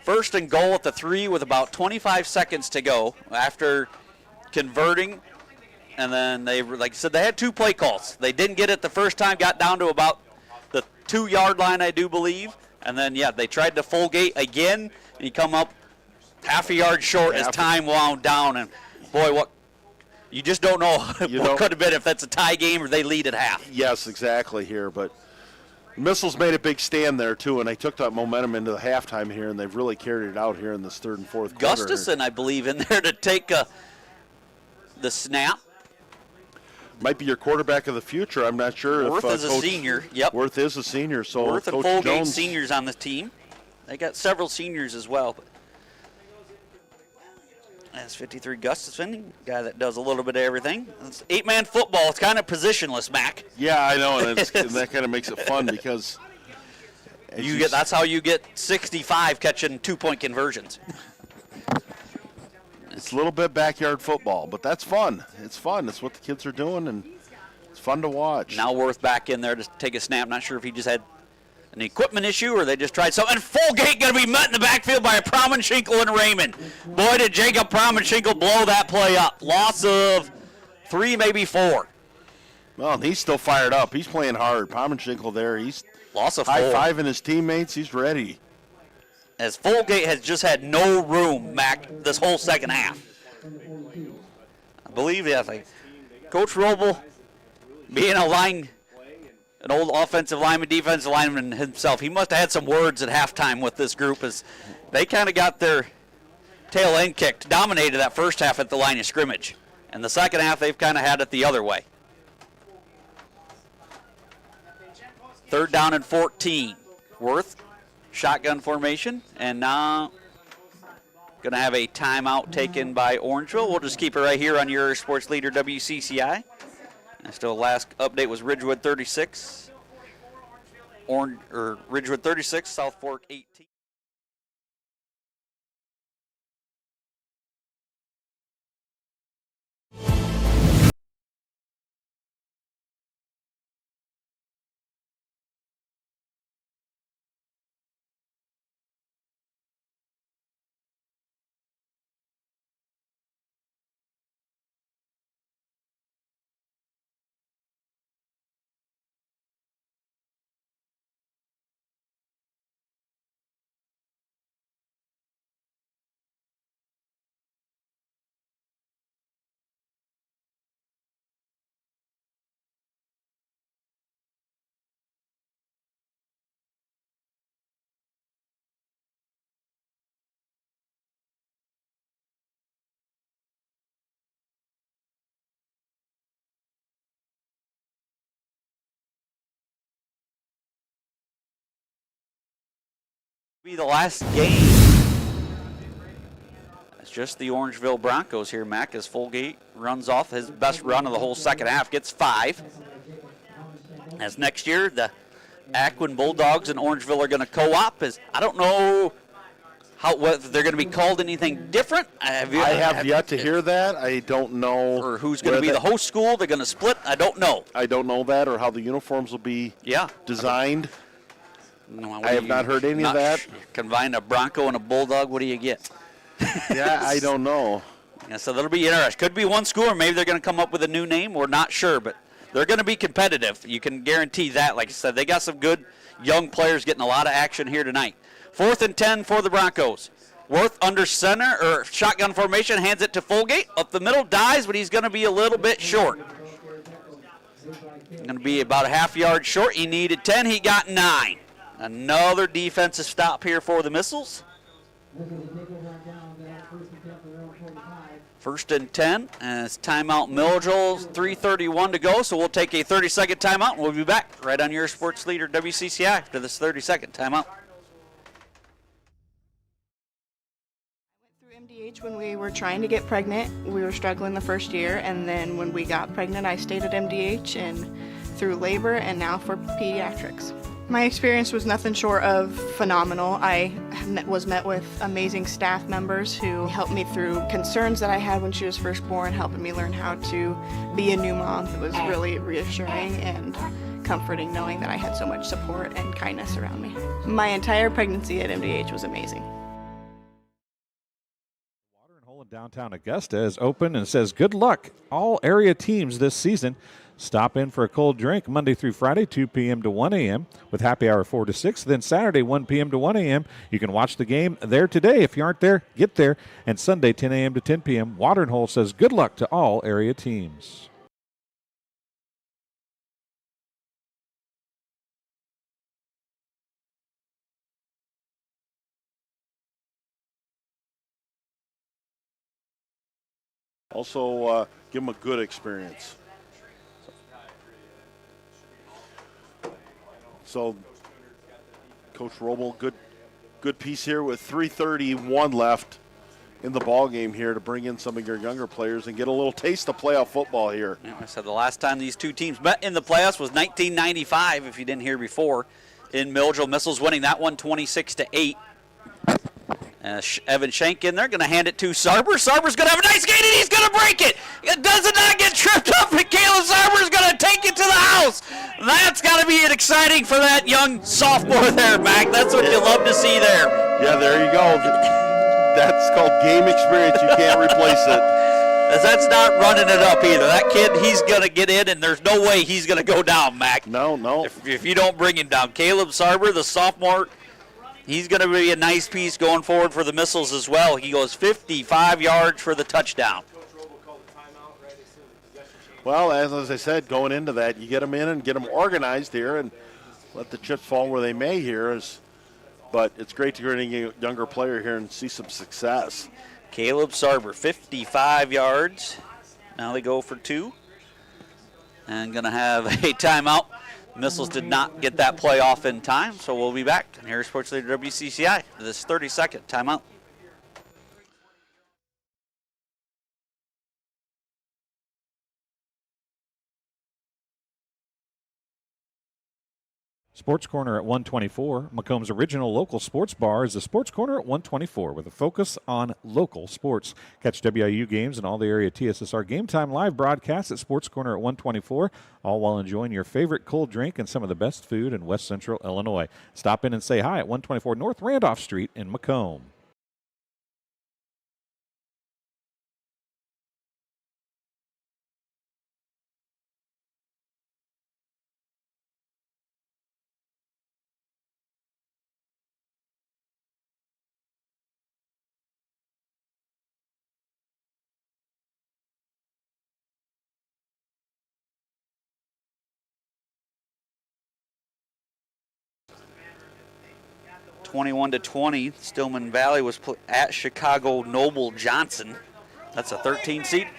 1st and goal at the 3 with about 25 seconds to go after converting. And then they, like I said, they had 2 play calls. They didn't get it the first time, got down to about the 2-yard line, I do believe. And then, yeah, they tried to full gate again, and you come up half a yard short as time wound down, and boy, what you just don't know what could have been if that's a tie game or they lead at half. Yes, exactly here, but Missiles made a big stand there too, and they took that momentum into the halftime here, and they've really carried it out here in this 3rd and 4th quarter. Gustafson, I believe, in there to take the snap. Might be your quarterback of the future. I'm not sure. Worth is a senior. Yep. Worth is a senior. So Worth and Coach Folgate Jones, seniors on the team. They got several seniors as well. But that's 53 Gustafson, guy that does a little bit of everything. It's 8-man football. It's kind of positionless, Mac. Yeah, I know, and that kind of makes it fun because that's how you get 65 catching 2-point conversions. It's a little bit backyard football, but that's fun. It's fun. It's what the kids are doing, and it's fun to watch. Now Worth back in there to take a snap. Not sure if he just had an equipment issue or they just tried something. And Folgate going to be met in the backfield by a Promenschinkel and Raymond. Boy, did Jacob Promenschinkel blow that play up. Loss of 3, maybe 4. Well, and he's still fired up. He's playing hard. Promenschinkel there. He's loss of 4. High-fiving his teammates. He's ready. As Folgate has just had no room, Mac, this whole second half. I believe, Coach Roble, being an old offensive lineman, defensive lineman himself, he must have had some words at halftime with this group as they kind of got their tail end kicked, dominated that first half at the line of scrimmage. And the second half, they've kind of had it the other way. 3rd down and 14. Worth, shotgun formation, and now going to have a timeout taken by Orangeville. We'll just keep it right here on your sports leader, WCCI. And still, last update was Ridgewood 36, Ridgewood 36, South Fork 18. Be the last game. It's just the Orangeville Broncos here, Mac, as Fulgate runs off his best run of the whole second half, gets 5. As next year, the Aquin Bulldogs and Orangeville are going to co-op. I don't know whether they're going to be called anything different. I have yet to hear that. I don't know. Or who's going to be the host school. They're going to split. I don't know. I don't know that, or how the uniforms will be designed. No, I have not heard any of that. Combine a Bronco and a Bulldog, what do you get? Yeah, I don't know. Yeah, so that'll be interesting. Could be one school, or maybe they're going to come up with a new name. We're not sure, but they're going to be competitive. You can guarantee that. Like I said, they got some good young players getting a lot of action here tonight. 4th and 10 for the Broncos. Worth under center, or shotgun formation, hands it to Fulgate. Up the middle, dives, but he's going to be a little bit short. Going to be about a half yard short. He needed 10. He got 9. Another defensive stop here for the Missiles. 1st and 10, and it's timeout Milledgeville, 3:31 to go, so we'll take a 30-second timeout, and we'll be back right on your sports leader WCCI after this 30-second timeout. Through MDH when we were trying to get pregnant. We were struggling the first year, and then when we got pregnant, I stayed at MDH and through labor, and now for pediatrics. My experience was nothing short of phenomenal. I was met with amazing staff members who helped me through concerns that I had when she was first born, helping me learn how to be a new mom. It was really reassuring and comforting knowing that I had so much support and kindness around me. My entire pregnancy at MDH was amazing. Watering Hole in downtown Augusta is open and says good luck all area teams this season. Stop in for a cold drink Monday through Friday, 2 p.m. to 1 a.m. with happy hour 4 to 6. Then Saturday, 1 p.m. to 1 a.m. You can watch the game there today. If you aren't there, get there. And Sunday, 10 a.m. to 10 p.m. Watering Hole says good luck to all area teams. Also, give them a good experience. So, Coach Roble, good piece here with 3:31 left in the ball game here to bring in some of your younger players and get a little taste of playoff football here. Yeah, I said the last time these two teams met in the playoffs was 1995, if you didn't hear before, in Milledgeville. Missiles winning that one 26-8. Evan Schenk in there, going to hand it to Sarber. Sarber's going to have a nice game, and he's going to break it. It does not get tripped up, and Caleb Sarber's going to take it to the house. That's got to be exciting for that young sophomore there, Mac. That's what you love to see there. Yeah, there you go. That's called game experience. You can't replace it. That's not running it up either. That kid, he's going to get in, and there's no way he's going to go down, Mac. No. If you don't bring him down. Caleb Sarber, the sophomore, he's going to be a nice piece going forward for the Missiles as well. He goes 55 yards for the touchdown. Well, as I said, going into that, you get them in and get them organized here and let the chips fall where they may here. But it's great to get a younger player here and see some success. Caleb Sarber, 55 yards. Now they go for 2. And going to have a timeout. Missiles did not get that play off in time, so we'll be back. And here's Sports Leader WCCI for this 30-second timeout. Sports Corner at 124. Macomb's original local sports bar is the Sports Corner at 124 with a focus on local sports. Catch WIU games and all the area TSSR Game Time live broadcasts at Sports Corner at 124, all while enjoying your favorite cold drink and some of the best food in West Central Illinois. Stop in and say hi at 124 North Randolph Street in Macomb. 21-20, Stillman Valley was at Chicago Noble Johnson. That's a 13 seed.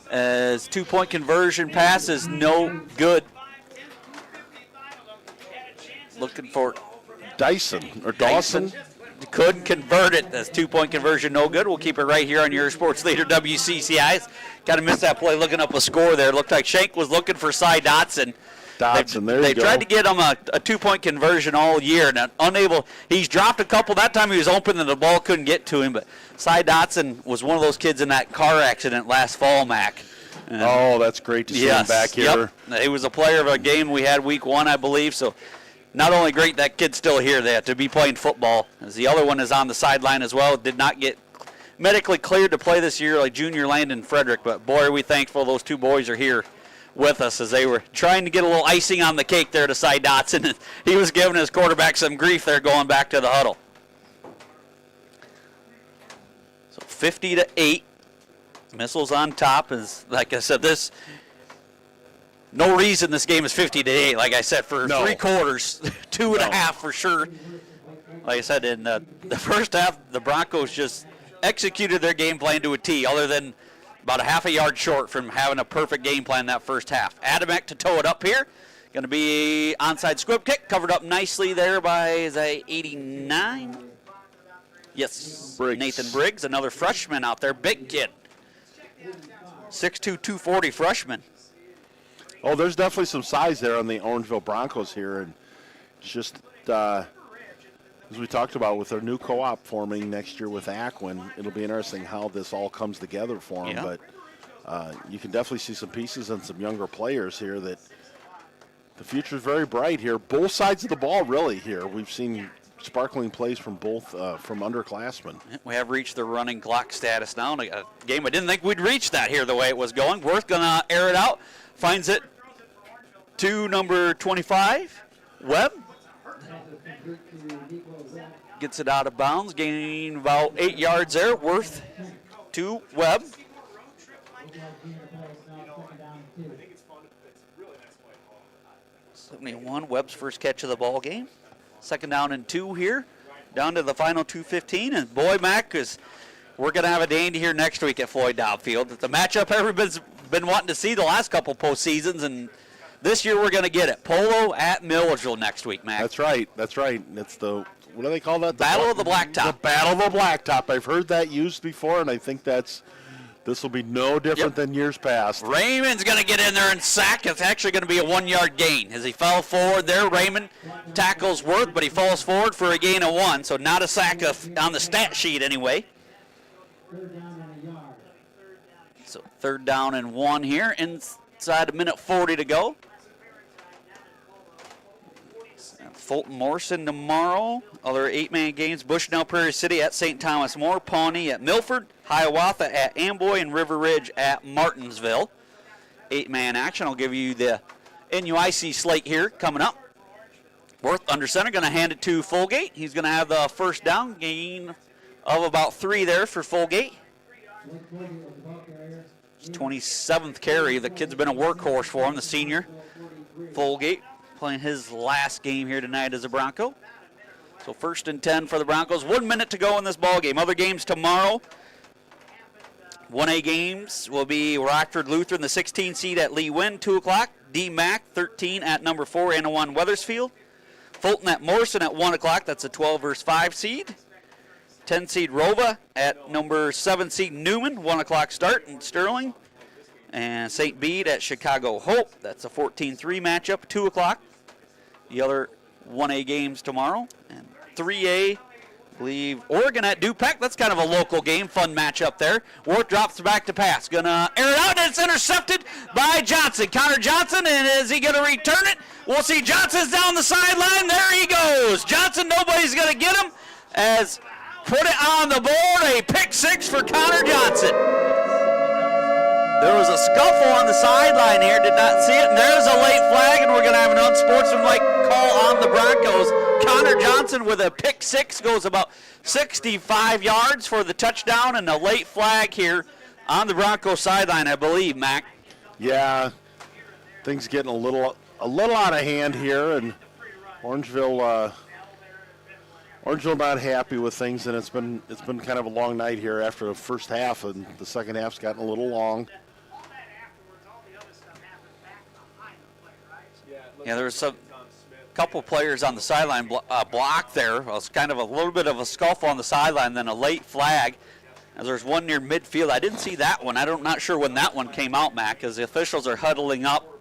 As 2-point conversion pass is no good. Looking for Dyson or Dawson. couldn't convert it. That's 2-point conversion, no good. We'll keep it right here on your sports leader, WCCI. Kind of missed that play looking up a score there. It looked like Shank was looking for Cy Dotson. They tried to get him a 2-point conversion all year, and unable. He's dropped a couple. That time he was open and the ball couldn't get to him, but Cy Dotson was one of those kids in that car accident last fall, Mac. That's great to see him back here. Yep. He was a player of a game we had week 1, I believe, so not only great that kid's still here, they have to be playing football, as the other one is on the sideline as well. Did not get medically cleared to play this year like junior Landon Frederick, but boy, are we thankful those two boys are here with us, as they were trying to get a little icing on the cake there to Cy Dotson. He was giving his quarterback some grief there going back to the huddle. So 50-8. Missiles on top. Is, like I said, no reason this game is 50-8. Like I said, for 3 quarters, 2.5 for sure. Like I said, in the first half, the Broncos just executed their game plan to a T, other than about a half a yard short from having a perfect game plan that first half. Adamek to tow it up here. Going to be onside squib kick, covered up nicely there by, is that 89? Yes, Briggs. Nathan Briggs, another freshman out there, big kid. 6'2", 240 freshman. Oh, there's definitely some size there on the Orangeville Broncos here, and it's just as we talked about with their new co-op forming next year with Aquin, it'll be interesting how this all comes together for them. Yeah. But you can definitely see some pieces and some younger players here that the future is very bright here. Both sides of the ball, really. Here we've seen sparkling plays from both from underclassmen. We have reached the running clock status now. In a game I didn't think we'd reach that here the way it was going. Worth gonna air it out. Finds it to number 25, Webb. Gets it out of bounds, gaining about 8 yards there. Worth to Webb. 71, Webb's first catch of the ball game. 2nd down and 2 here, down to the final 2:15. And boy, Mac, we're going to have a dandy here next week at Floyd Dobb Field. It's the matchup everybody's been wanting to see the last couple postseasons, and this year we're going to get it. Polo at Milledgeville next week, Mac. That's right. It's the, what do they call that? Battle of the Blacktop. The Battle of the Blacktop. I've heard that used before, and I think this will be no different than years past. Raymond's going to get in there and sack. It's actually going to be a 1-yard gain. As he fell forward there, Raymond tackles Worth, but he falls forward for a gain of 1, so not a sack on the stat sheet anyway. So 3rd down and 1 here, inside a minute 40 to go. Fulton Morrison tomorrow. Other 8-man games, Bushnell-Prairie City at St. Thomas More, Pawnee at Milford, Hiawatha at Amboy, and River Ridge at Martinsville. 8-man action. I'll give you the NUIC slate here coming up. Worth under center, going to hand it to Fulgate. He's going to have the first down, gain of about 3 there for Fulgate. His 27th carry. The kid's been a workhorse for him, the senior. Fulgate playing his last game here tonight as a Bronco. So 1st and 10 for the Broncos. 1 minute to go in this ball game. Other games tomorrow. 1A games will be Rockford Lutheran, the 16 seed at Lee Wynn, 2 o'clock. D-Mac, 13 at number 4, Anawan Weathersfield. Fulton at Morrison at 1 o'clock. That's a 12 versus 5 seed. 10 seed Rova at number 7 seed Newman, 1 o'clock start in Sterling. And St. Bede at Chicago Hope. That's a 14-3 matchup, 2 o'clock. The other 1A games tomorrow. And 3A, I believe Oregon at Dupec. That's kind of a local game, fun matchup there. Worth drops back to pass. Gonna air it out, and it's intercepted by Johnson. Connor Johnson, and is he gonna return it? We'll see. Johnson's down the sideline. There he goes. Johnson, nobody's gonna get him. As put it on the board, a pick 6 for Connor Johnson. There was a scuffle on the sideline here, did not see it, and there's a late flag, and we're going to have an unsportsmanlike call on the Broncos. Connor Johnson with a pick 6 goes about 65 yards for the touchdown, and a late flag here on the Broncos sideline, I believe, Mac. Yeah, things getting a little out of hand here, and Orangeville not happy with things, and it's been kind of a long night here after the first half, and the second half's gotten a little long. Yeah, there was some. couple players on the sideline block there. It was kind of a little bit of a scuffle on the sideline, then a late flag. As there's one near midfield. I didn't see that one. I'm not sure when that one came out, Matt, because the officials are huddling up.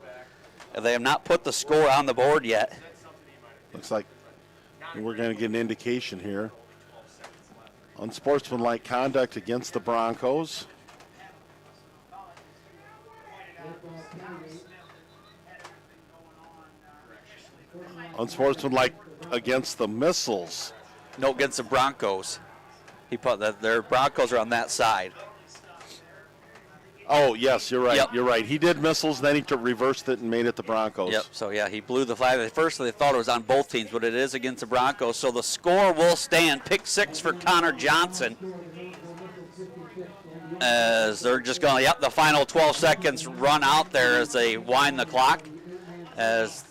They have not put the score on the board yet. Looks like we're going to get an indication here. Unsportsmanlike conduct against the Broncos. Unsportsmanlike against the Missiles. No, against the Broncos. He put that their Broncos are on that side. Oh, yes, you're right. Yep. You're right. He did Missiles, then he reversed it and made it the Broncos. Yep, so yeah, he blew the flag. At first they thought it was on both teams, but it is against the Broncos. So the score will stand. Pick 6 for Connor Johnson. As they're just going, the final 12 seconds run out there as they wind the clock. As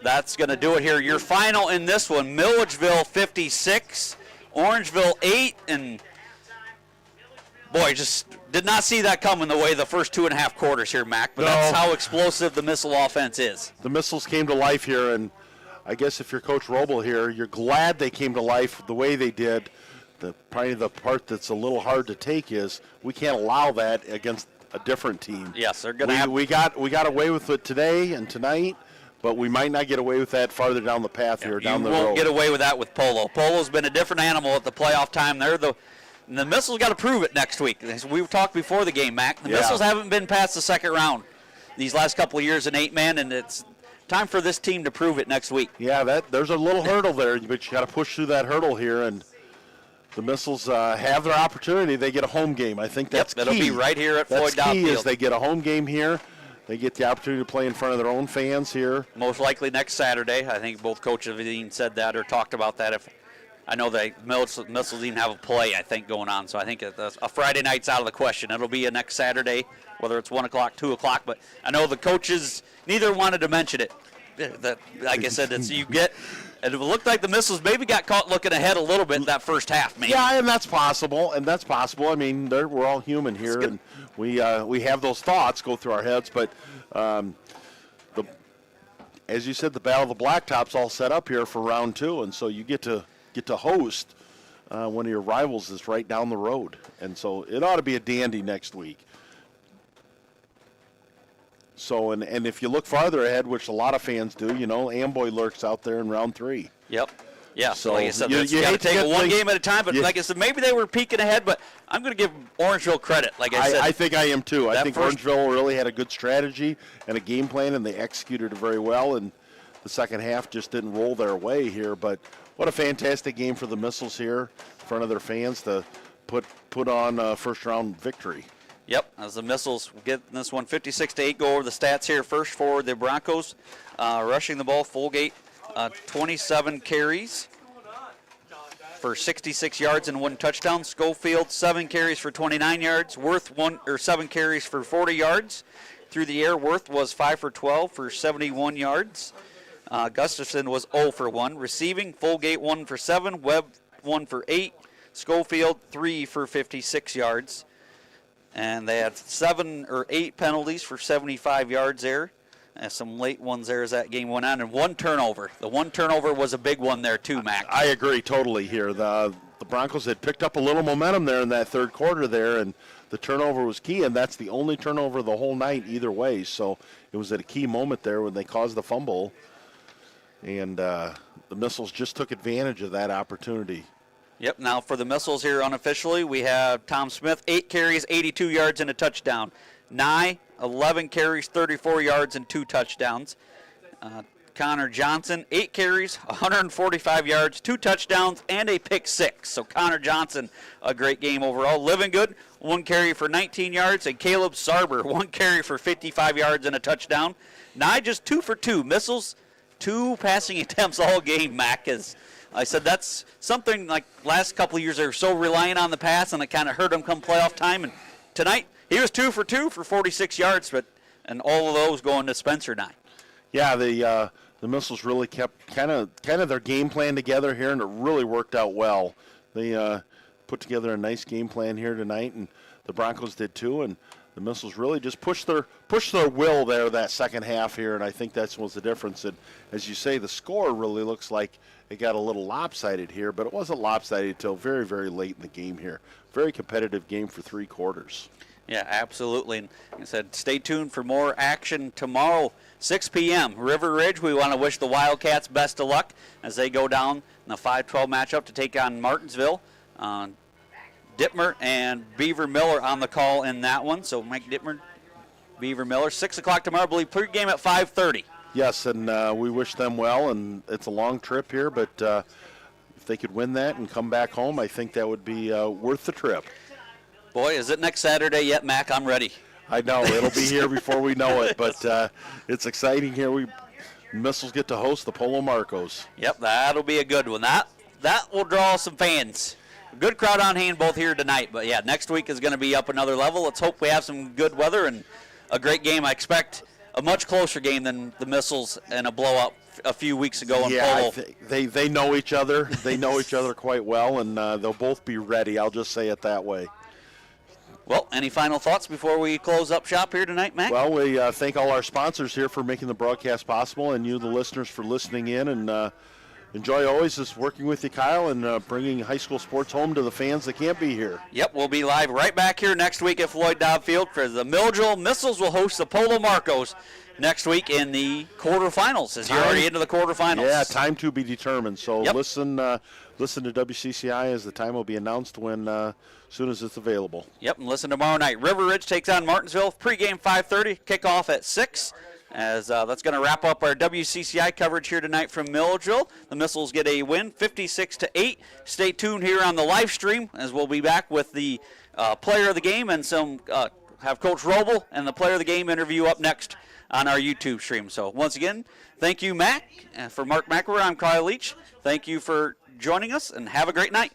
that's going to do it here. Your final in this one, Milledgeville 56, Orangeville 8, and boy, just did not see that coming the way the first 2.5 quarters here, Mac. But that's how explosive the Missile offense is. The Missiles came to life here, and I guess if you're Coach Roble here, you're glad they came to life the way they did. Probably the part that's a little hard to take is we can't allow that against a different team. Yes, they're going to we got away with it today and tonight, but we might not get away with that farther down the path here, down the road. You won't get away with that with Polo. Polo's been a different animal at the playoff time. The Missiles got to prove it next week. As we've talked before the game, Mac. The Missiles haven't been past the second round these last couple of years in 8-man, and it's time for this team to prove it next week. Yeah, there's a little hurdle there, but you got to push through that hurdle here, and the Missiles have their opportunity. They get a home game. I think that's key. That'll be right here at Floyd Dobb Field. Field. They get a home game here. They get the opportunity to play in front of their own fans here. Most likely next Saturday. I think both coaches have even said that or talked about that. I know the Missiles even have a play, I think, going on. So I think a Friday night's out of the question. It'll be a next Saturday, whether it's 1 o'clock, 2 o'clock. But I know the coaches neither wanted to mention it. Like I said, you get. And it looked like the Missiles maybe got caught looking ahead a little bit in that first half, maybe. Yeah, and that's possible. I mean, we're all human here, and we have those thoughts go through our heads. But as you said, the Battle of the Blacktop's all set up here for round 2, and so you get to host one of your rivals that's right down the road, and so it ought to be a dandy next week. So, and if you look farther ahead, which a lot of fans do, Amboy lurks out there in round 3. Yep. Yeah, so like I said, you got to take it one game at a time. But like I said, maybe they were peeking ahead, but I'm going to give Orangeville credit. Like I said, I think I am too. I think Orangeville really had a good strategy and a game plan, and they executed it very well. And the second half just didn't roll their way here. But what a fantastic game for the Missiles here in front of their fans to put on a first-round victory. Yep, as the Missiles get this one 56-8. Go over the stats here first for the Broncos. Rushing the ball, Fulgate, 27 carries for 66 yards and 1 touchdown. Schofield, 7 carries for 29 yards. Worth 7 carries for 40 yards. Through the air, Worth was 5 for 12 for 71 yards. Gustafson was 0 for 1. Receiving, Fulgate 1 for 7, Webb 1 for 8, Schofield 3 for 56 yards. And they had 7 or 8 penalties for 75 yards there. And some late ones there as that game went on. And 1 turnover. The 1 turnover was a big one there too, Mac. I agree totally here. The Broncos had picked up a little momentum there in that third quarter there, and the turnover was key, and that's the only turnover the whole night either way. So it was at a key moment there when they caused the fumble. And the Missiles just took advantage of that opportunity. Yep, now for the Missiles here unofficially, we have Tom Smith, 8 carries, 82 yards, and a touchdown. Nye, 11 carries, 34 yards, and 2 touchdowns. Connor Johnson, 8 carries, 145 yards, 2 touchdowns, and a pick 6. So Connor Johnson, a great game overall. Living Good, 1 carry for 19 yards, and Caleb Sarber, 1 carry for 55 yards and a touchdown. Nye just 2 for 2. Missiles, 2 passing attempts all game, Mac. As I said, that's something like last couple of years they were so reliant on the pass, and it kind of hurt them come playoff time. And tonight, he was 2 for 2 for 46 yards, and all of those going to Spencer Nye. Yeah, the Missiles really kept kind of their game plan together here, and it really worked out well. They put together a nice game plan here tonight, and the Broncos did too. And the Missiles really just pushed their will there that second half here, and I think that was the difference. And as you say, the score really looks like it got a little lopsided here, but it wasn't lopsided until very, very late in the game here. Very competitive game for 3 quarters. Yeah, absolutely. And like I said, stay tuned for more action tomorrow, 6 p.m. River Ridge, we want to wish the Wildcats best of luck as they go down in the 5-12 matchup to take on Martinsville. Dittmer and Beaver Miller on the call in that one. So Mike Dittmer, Beaver Miller, 6 o'clock tomorrow. I believe pregame at 5:30. Yes, and we wish them well, and it's a long trip here, but if they could win that and come back home, I think that would be worth the trip. Boy, is it next Saturday yet, Mac? I'm ready. I know, it'll be here before we know it, but it's exciting here. Missiles get to host the Polo Marcos. Yep, that'll be a good one. That will draw some fans. Good crowd on hand both here tonight, but yeah, next week is going to be up another level. Let's hope we have some good weather and a great game. I expect a much closer game than the Missiles and a blowout a few weeks ago in Polo. They know each other. They know each other quite well, and they'll both be ready. I'll just say it that way. Well, any final thoughts before we close up shop here tonight, Mac? Well, we thank all our sponsors here for making the broadcast possible, and you, the listeners, for listening in. And enjoy always just working with you, Kyle, and bringing high school sports home to the fans that can't be here. Yep, we'll be live right back here next week at Floyd Dobb Field for the Milledgeville Missiles will host the Polo Marcos next week in the quarterfinals, as you're already into the quarterfinals. Yeah, time to be determined. So yep. listen to WCCI as the time will be announced when soon as it's available. Yep, and listen tomorrow night. River Ridge takes on Martinsville. Pregame 5:30, kickoff at 6. As that's going to wrap up our WCCI coverage here tonight from Milledgeville. The Missiles get a win, 56-8. Stay tuned here on the live stream as we'll be back with the player of the game and some have Coach Roble and the player of the game interview up next on our YouTube stream. So once again, thank you, Mac. And for Mark McElroy, I'm Kyle Leach. Thank you for joining us, and have a great night.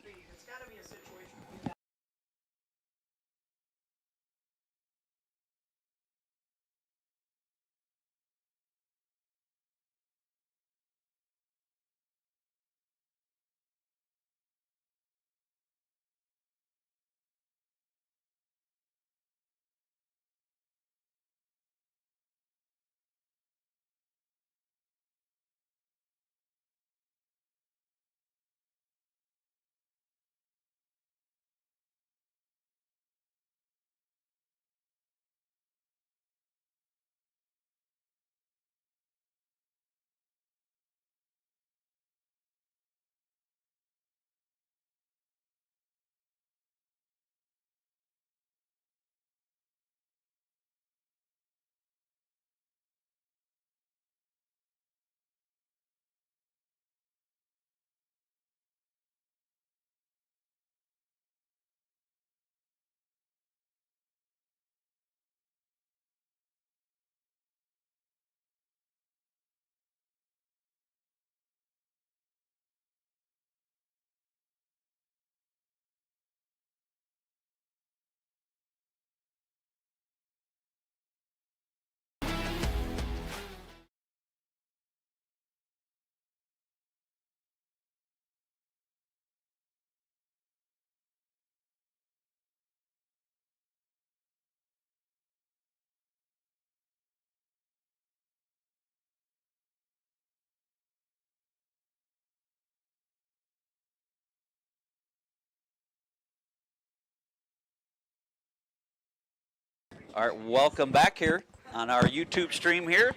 All right, welcome back here on our YouTube stream here,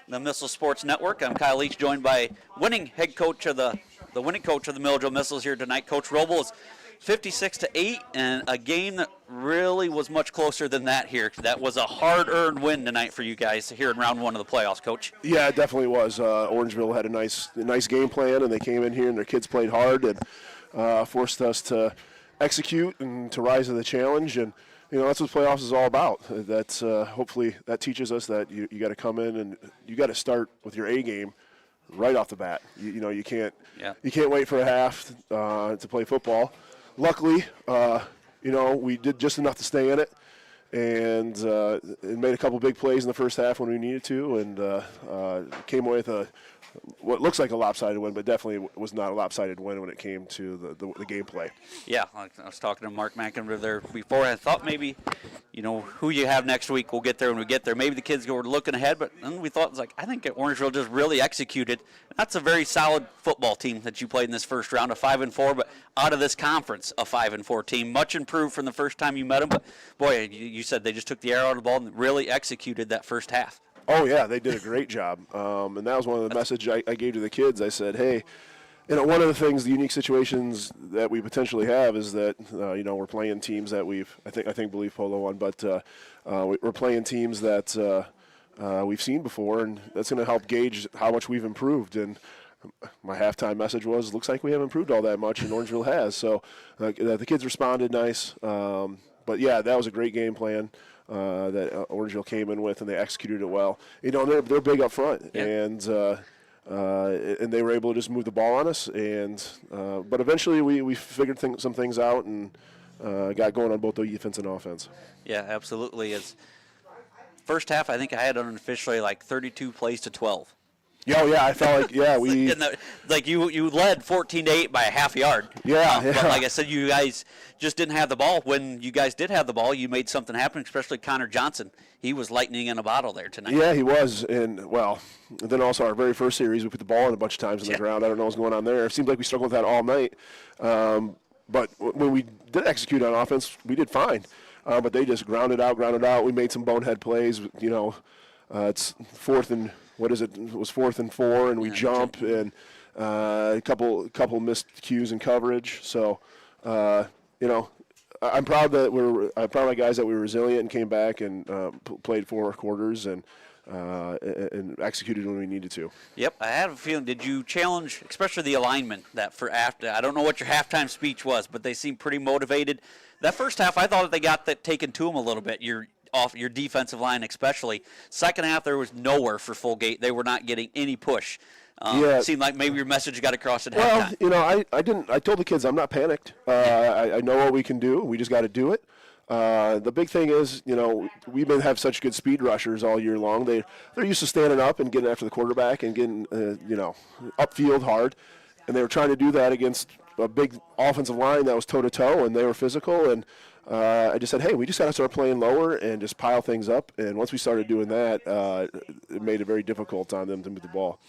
the Missile Sports Network. I'm Kyle Leach, joined by winning head coach of the winning coach of the Milledgeville Missiles here tonight, Coach Roble. Is 56-8, and a game that really was much closer than that here. That was a hard-earned win tonight for you guys here in round 1 of the playoffs, Coach. Yeah, it definitely was. Orangeville had a nice game plan, and they came in here and their kids played hard and forced us to execute and to rise to the challenge. And you know, that's what playoffs is all about. That's hopefully that teaches us that you got to come in and you got to start with your A game right off the bat. You know, you can't wait for a half to play football. Luckily, you know, we did just enough to stay in it, and made a couple big plays in the first half when we needed to, and came away with what looks like a lopsided win, but definitely was not a lopsided win when it came to the gameplay. Yeah, I was talking to Mark Macomb there before. I thought maybe, who you have next week, we'll get there when we get there. Maybe the kids were looking ahead, but then we thought, I think Orangeville just really executed. That's a very solid football team that you played in this first round, a 5-4, but out of this conference, a 5-4 team. Much improved from the first time you met them, but boy, you said they just took the arrow out of the ball and really executed that first half. Oh, yeah, they did a great job. And that was one of the messages I gave to the kids. I said, hey, one of the things, the unique situations that we potentially have is that, we're playing teams that I believe Polo won, but we're playing teams that we've seen before, and that's going to help gauge how much we've improved. And my halftime message was, looks like we haven't improved all that much, and Orangeville has. So the kids responded nice. But, yeah, that was a great game plan that Orangeville came in with, and they executed it well. They're big up front, yeah. and they were able to just move the ball on us. But eventually we figured some things out and got going on both the defense and offense. Yeah, absolutely. First half, I think I had unofficially 32 plays to 12. Oh, yeah, I felt we you led 14-8 by a half yard. Yeah, But like I said, you guys just didn't have the ball. When you guys did have the ball, you made something happen, especially Connor Johnson. He was lightning in a bottle there tonight. Yeah, he was. And, then also our very first series, we put the ball in a bunch of times on the ground. I don't know what's going on there. It seemed like we struggled with that all night. But when we did execute on offense, we did fine. But they just grounded out. We made some bonehead plays. It's fourth and – what is it? It was 4th and 4, and we jump, and a couple missed cues in coverage. So, I'm proud that I'm proud of my guys that we were resilient and came back and played 4 quarters and executed when we needed to. Yep, I had a feeling. Did you challenge, especially the alignment, that for after? I don't know what your halftime speech was, but they seemed pretty motivated. That first half, I thought that they got that taken to them a little bit. Off your defensive line especially. Second half, there was nowhere for Fulgate. They were not getting any push. It seemed like maybe your message got across at halftime. I told the kids I'm not panicked. I know what we can do. We just got to do it. The big thing is, we've been have such good speed rushers all year long. They're used to standing up and getting after the quarterback and getting, upfield hard. And they were trying to do that against a big offensive line that was toe-to-toe, and they were physical. And I just said, hey, we just got to start playing lower and just pile things up. And once we started doing that, it made it very difficult on them to move the ball.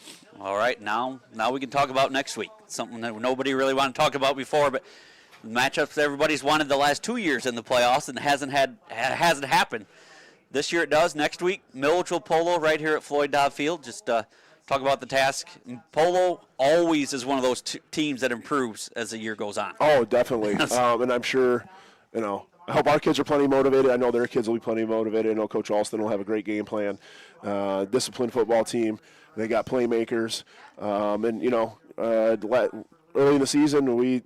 All right, now we can talk about next week, something that nobody really wanted to talk about before, but matchups everybody's wanted the last 2 years in the playoffs and hasn't happened. This year it does. Next week, Milledgeville Polo right here at Floyd Dobb Field. Just talk about the task. Polo always is one of those teams that improves as the year goes on. Oh, definitely. And I'm sure, I hope our kids are plenty motivated. I know their kids will be plenty motivated. I know Coach Alston will have a great game plan. Disciplined football team. They got playmakers. Early in the season, we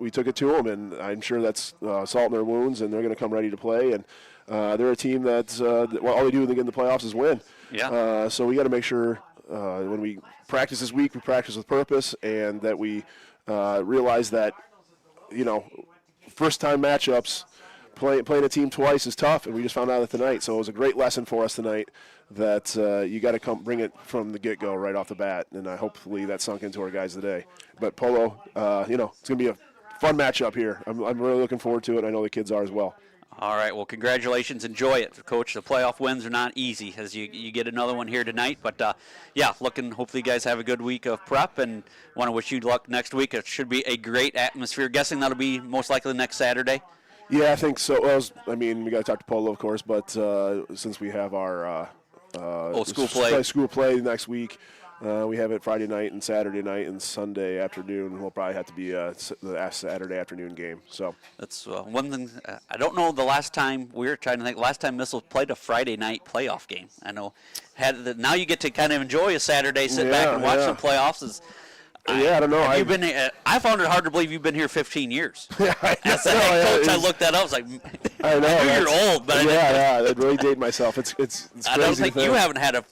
took it to them, and I'm sure that's salt in their wounds, and they're going to come ready to play. And they're a team that's all they do when they get in the playoffs is win. Yeah. So we got to make sure when we practice this week, we practice with purpose, and that we realize that, first-time matchups, playing a team twice is tough, and we just found out that tonight. So it was a great lesson for us tonight that you got to come bring it from the get-go right off the bat, and hopefully that sunk into our guys today. But Polo, it's going to be a fun matchup here. I'm really looking forward to it. I know the kids are as well. All right, well, congratulations. Enjoy it, Coach. The playoff wins are not easy as you get another one here tonight. But, hopefully you guys have a good week of prep and want to wish you luck next week. It should be a great atmosphere. Guessing that'll be most likely next Saturday. Yeah, I think so. We got to talk to Polo, of course, but since we have our school play next week, we have it Friday night and Saturday night and Sunday afternoon. We'll probably have to be the Saturday afternoon game. So that's one thing. I don't know the last time we were trying to think. Last time Missile played a Friday night playoff game. I know. Now you get to kind of enjoy a Saturday, sit back and watch the playoffs. I don't know. I found it hard to believe you've been here 15 years. Yeah, As the head coach, I looked that up. I was like, I know. you're old, but I really date myself. It's crazy. I don't think you haven't had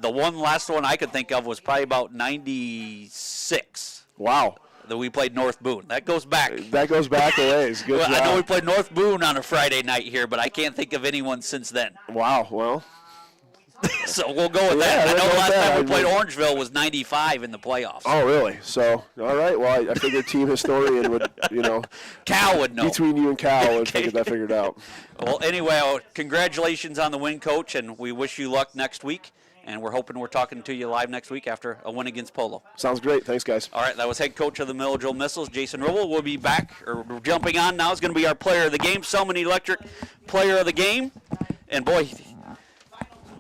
the last one I could think of was probably about 96. Wow. that we played North Boone. That goes back. That goes back a ways. Good Well, job. I know we played North Boone on a Friday night here, but I can't think of anyone since then. Wow. Well, So we'll go with Yeah, that. I know we'll go last with that. time we played Orangeville was 95 in the playoffs. oh, really? So, all right. Well, I figured team historian would, Cal would know. between you and Cal would get that figured out. Well, anyway, congratulations on the win, Coach, and we wish you luck next week. And we're hoping we're talking to you live next week after a win against Polo. Sounds great. Thanks, guys. All right, that was head coach of the Milledgeville Missiles, Jason Roble. We'll be back, or jumping on now is going to be our player of the game, Selman Electric player of the game. And boy,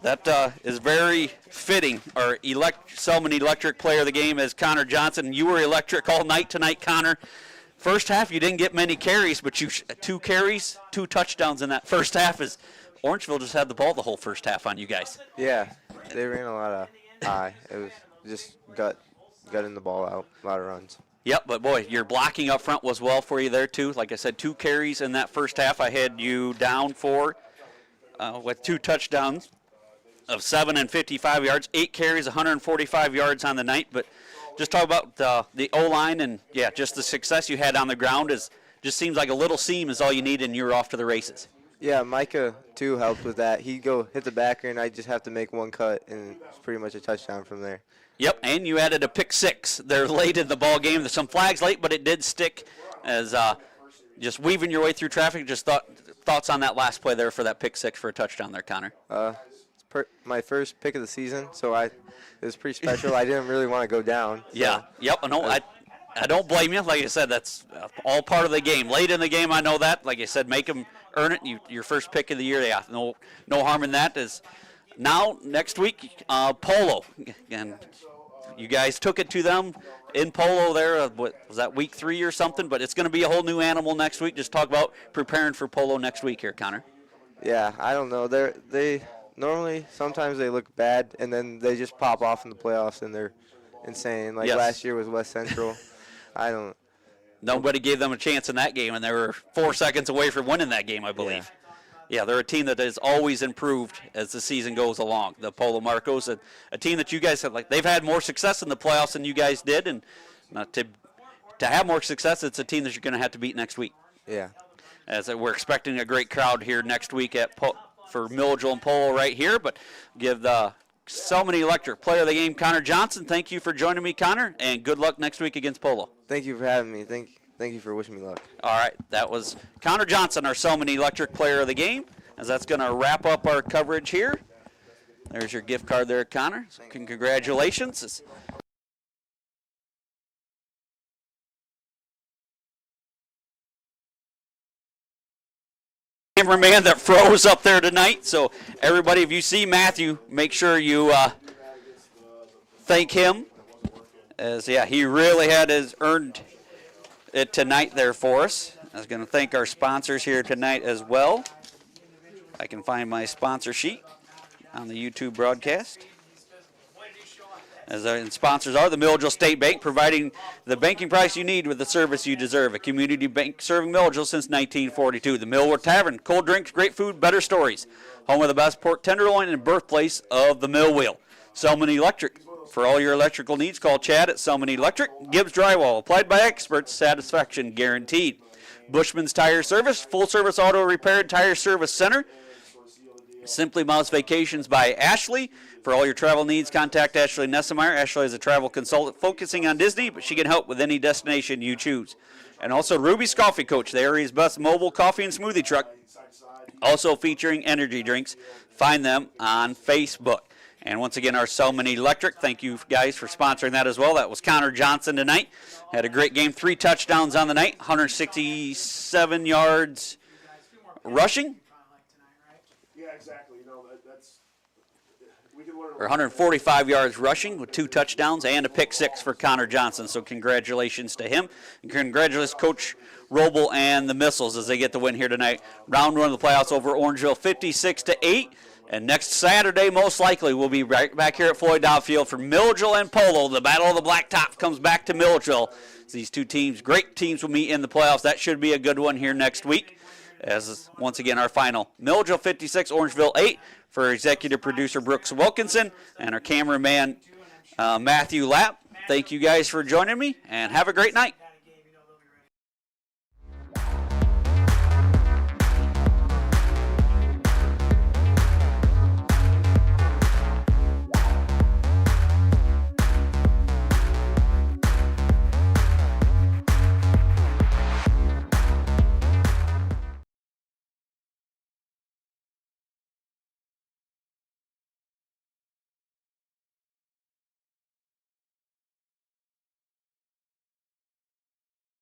that is very fitting. Our Selman Electric player of the game is Connor Johnson. You were electric all night tonight, Connor. First half, you didn't get many carries, but you 2 carries, 2 touchdowns in that first half. Is Orangeville just had the ball the whole first half on you guys. Yeah, they ran a lot of high. It was just gutting the ball out, a lot of runs. Yep, but boy, your blocking up front was well for you there too. Like I said, 2 carries in that first half. I had you down for with 2 touchdowns of 7 and 55 yards, 8 carries, 145 yards on the night. But just talk about the O-line and, yeah, just the success you had on the ground just seems like a little seam is all you need and you're off to the races. Yeah, Micah, too, helped with that. He'd go hit the backer, and I just have to make 1 cut, and it's pretty much a touchdown from there. Yep, and you added a pick 6 there late in the ball game. There's some flags late, but it did stick as just weaving your way through traffic. Just thoughts on that last play there for that pick 6 for a touchdown there, Connor? It's my first pick of the season, so it was pretty special. I didn't really want to go down. So. Yeah, yep, I don't blame you. Like I said, that's all part of the game. Late in the game, I know that. Like I said, make them earn it. Your first pick of the year, yeah, no harm in that. Now, next week, Polo. And you guys took it to them in Polo there. What was that, week 3 or something? But it's going to be a whole new animal next week. Just talk about preparing for Polo next week here, Connor. Yeah, I don't know. They normally, sometimes they look bad, and then they just pop off in the playoffs, and they're insane. Like last year was West Central. Nobody gave them a chance in that game, and they were 4 seconds away from winning that game, I believe. Yeah, they're a team that has always improved as the season goes along. The Polo Marcos, a team that you guys have, they've had more success in the playoffs than you guys did, and to have more success, it's a team that you're going to have to beat next week. Yeah. As we're expecting a great crowd here next week for Milledgeville and Polo right here, but give the Selman Electric player of the game, Connor Johnson. Thank you for joining me, Connor, and good luck next week against Polo. Thank you for having me. Thank you for wishing me luck. All right, that was Connor Johnson, our Selman Electric player of the game, as that's going to wrap up our coverage here. There's your gift card there, Connor. So congratulations. Cameraman that froze up there tonight. So everybody, if you see Matthew, make sure you thank him, as he really has earned it tonight there for us. I was going to thank our sponsors here tonight as well. I can find my sponsor sheet on the YouTube broadcast. As our sponsors are the Milledgeville State Bank, providing the banking price you need with the service you deserve. A community bank serving Milledgeville since 1942. The Millwood Tavern, cold drinks, great food, better stories. Home of the best pork tenderloin and birthplace of the mill wheel. Selman Electric. For all your electrical needs, call Chad at Selman Electric. Gibbs Drywall, applied by experts, satisfaction guaranteed. Bushman's Tire Service, full-service auto repair and tire service center. Simply Mouse Vacations by Ashley. For all your travel needs, contact Ashley Nessemeyer. Ashley is a travel consultant focusing on Disney, but she can help with any destination you choose. And also Ruby's Coffee Coach, the area's best mobile coffee and smoothie truck. Also featuring energy drinks. Find them on Facebook. And once again, our Selman Electric, thank you guys for sponsoring that as well. That was Connor Johnson tonight. Had a great game, 3 touchdowns on the night, 167 yards rushing. Yeah, exactly. Or 145 yards rushing with 2 touchdowns and a pick 6 for Connor Johnson. So congratulations to him. And congratulations Coach Roble and the Missiles as they get the win here tonight. Round 1 of the playoffs over Orangeville 56-8. And next Saturday, most likely, we'll be right back here at Floyd Dow Field for Milledgeville and Polo. The Battle of the Blacktop comes back to Milledgeville. These two teams, great teams, will meet in the playoffs. That should be a good one here next week. As is, once again, our final. Milledgeville 56, Orangeville 8 for executive producer Brooks Wilkinson and our cameraman Matthew Lapp. Thank you guys for joining me, and have a great night.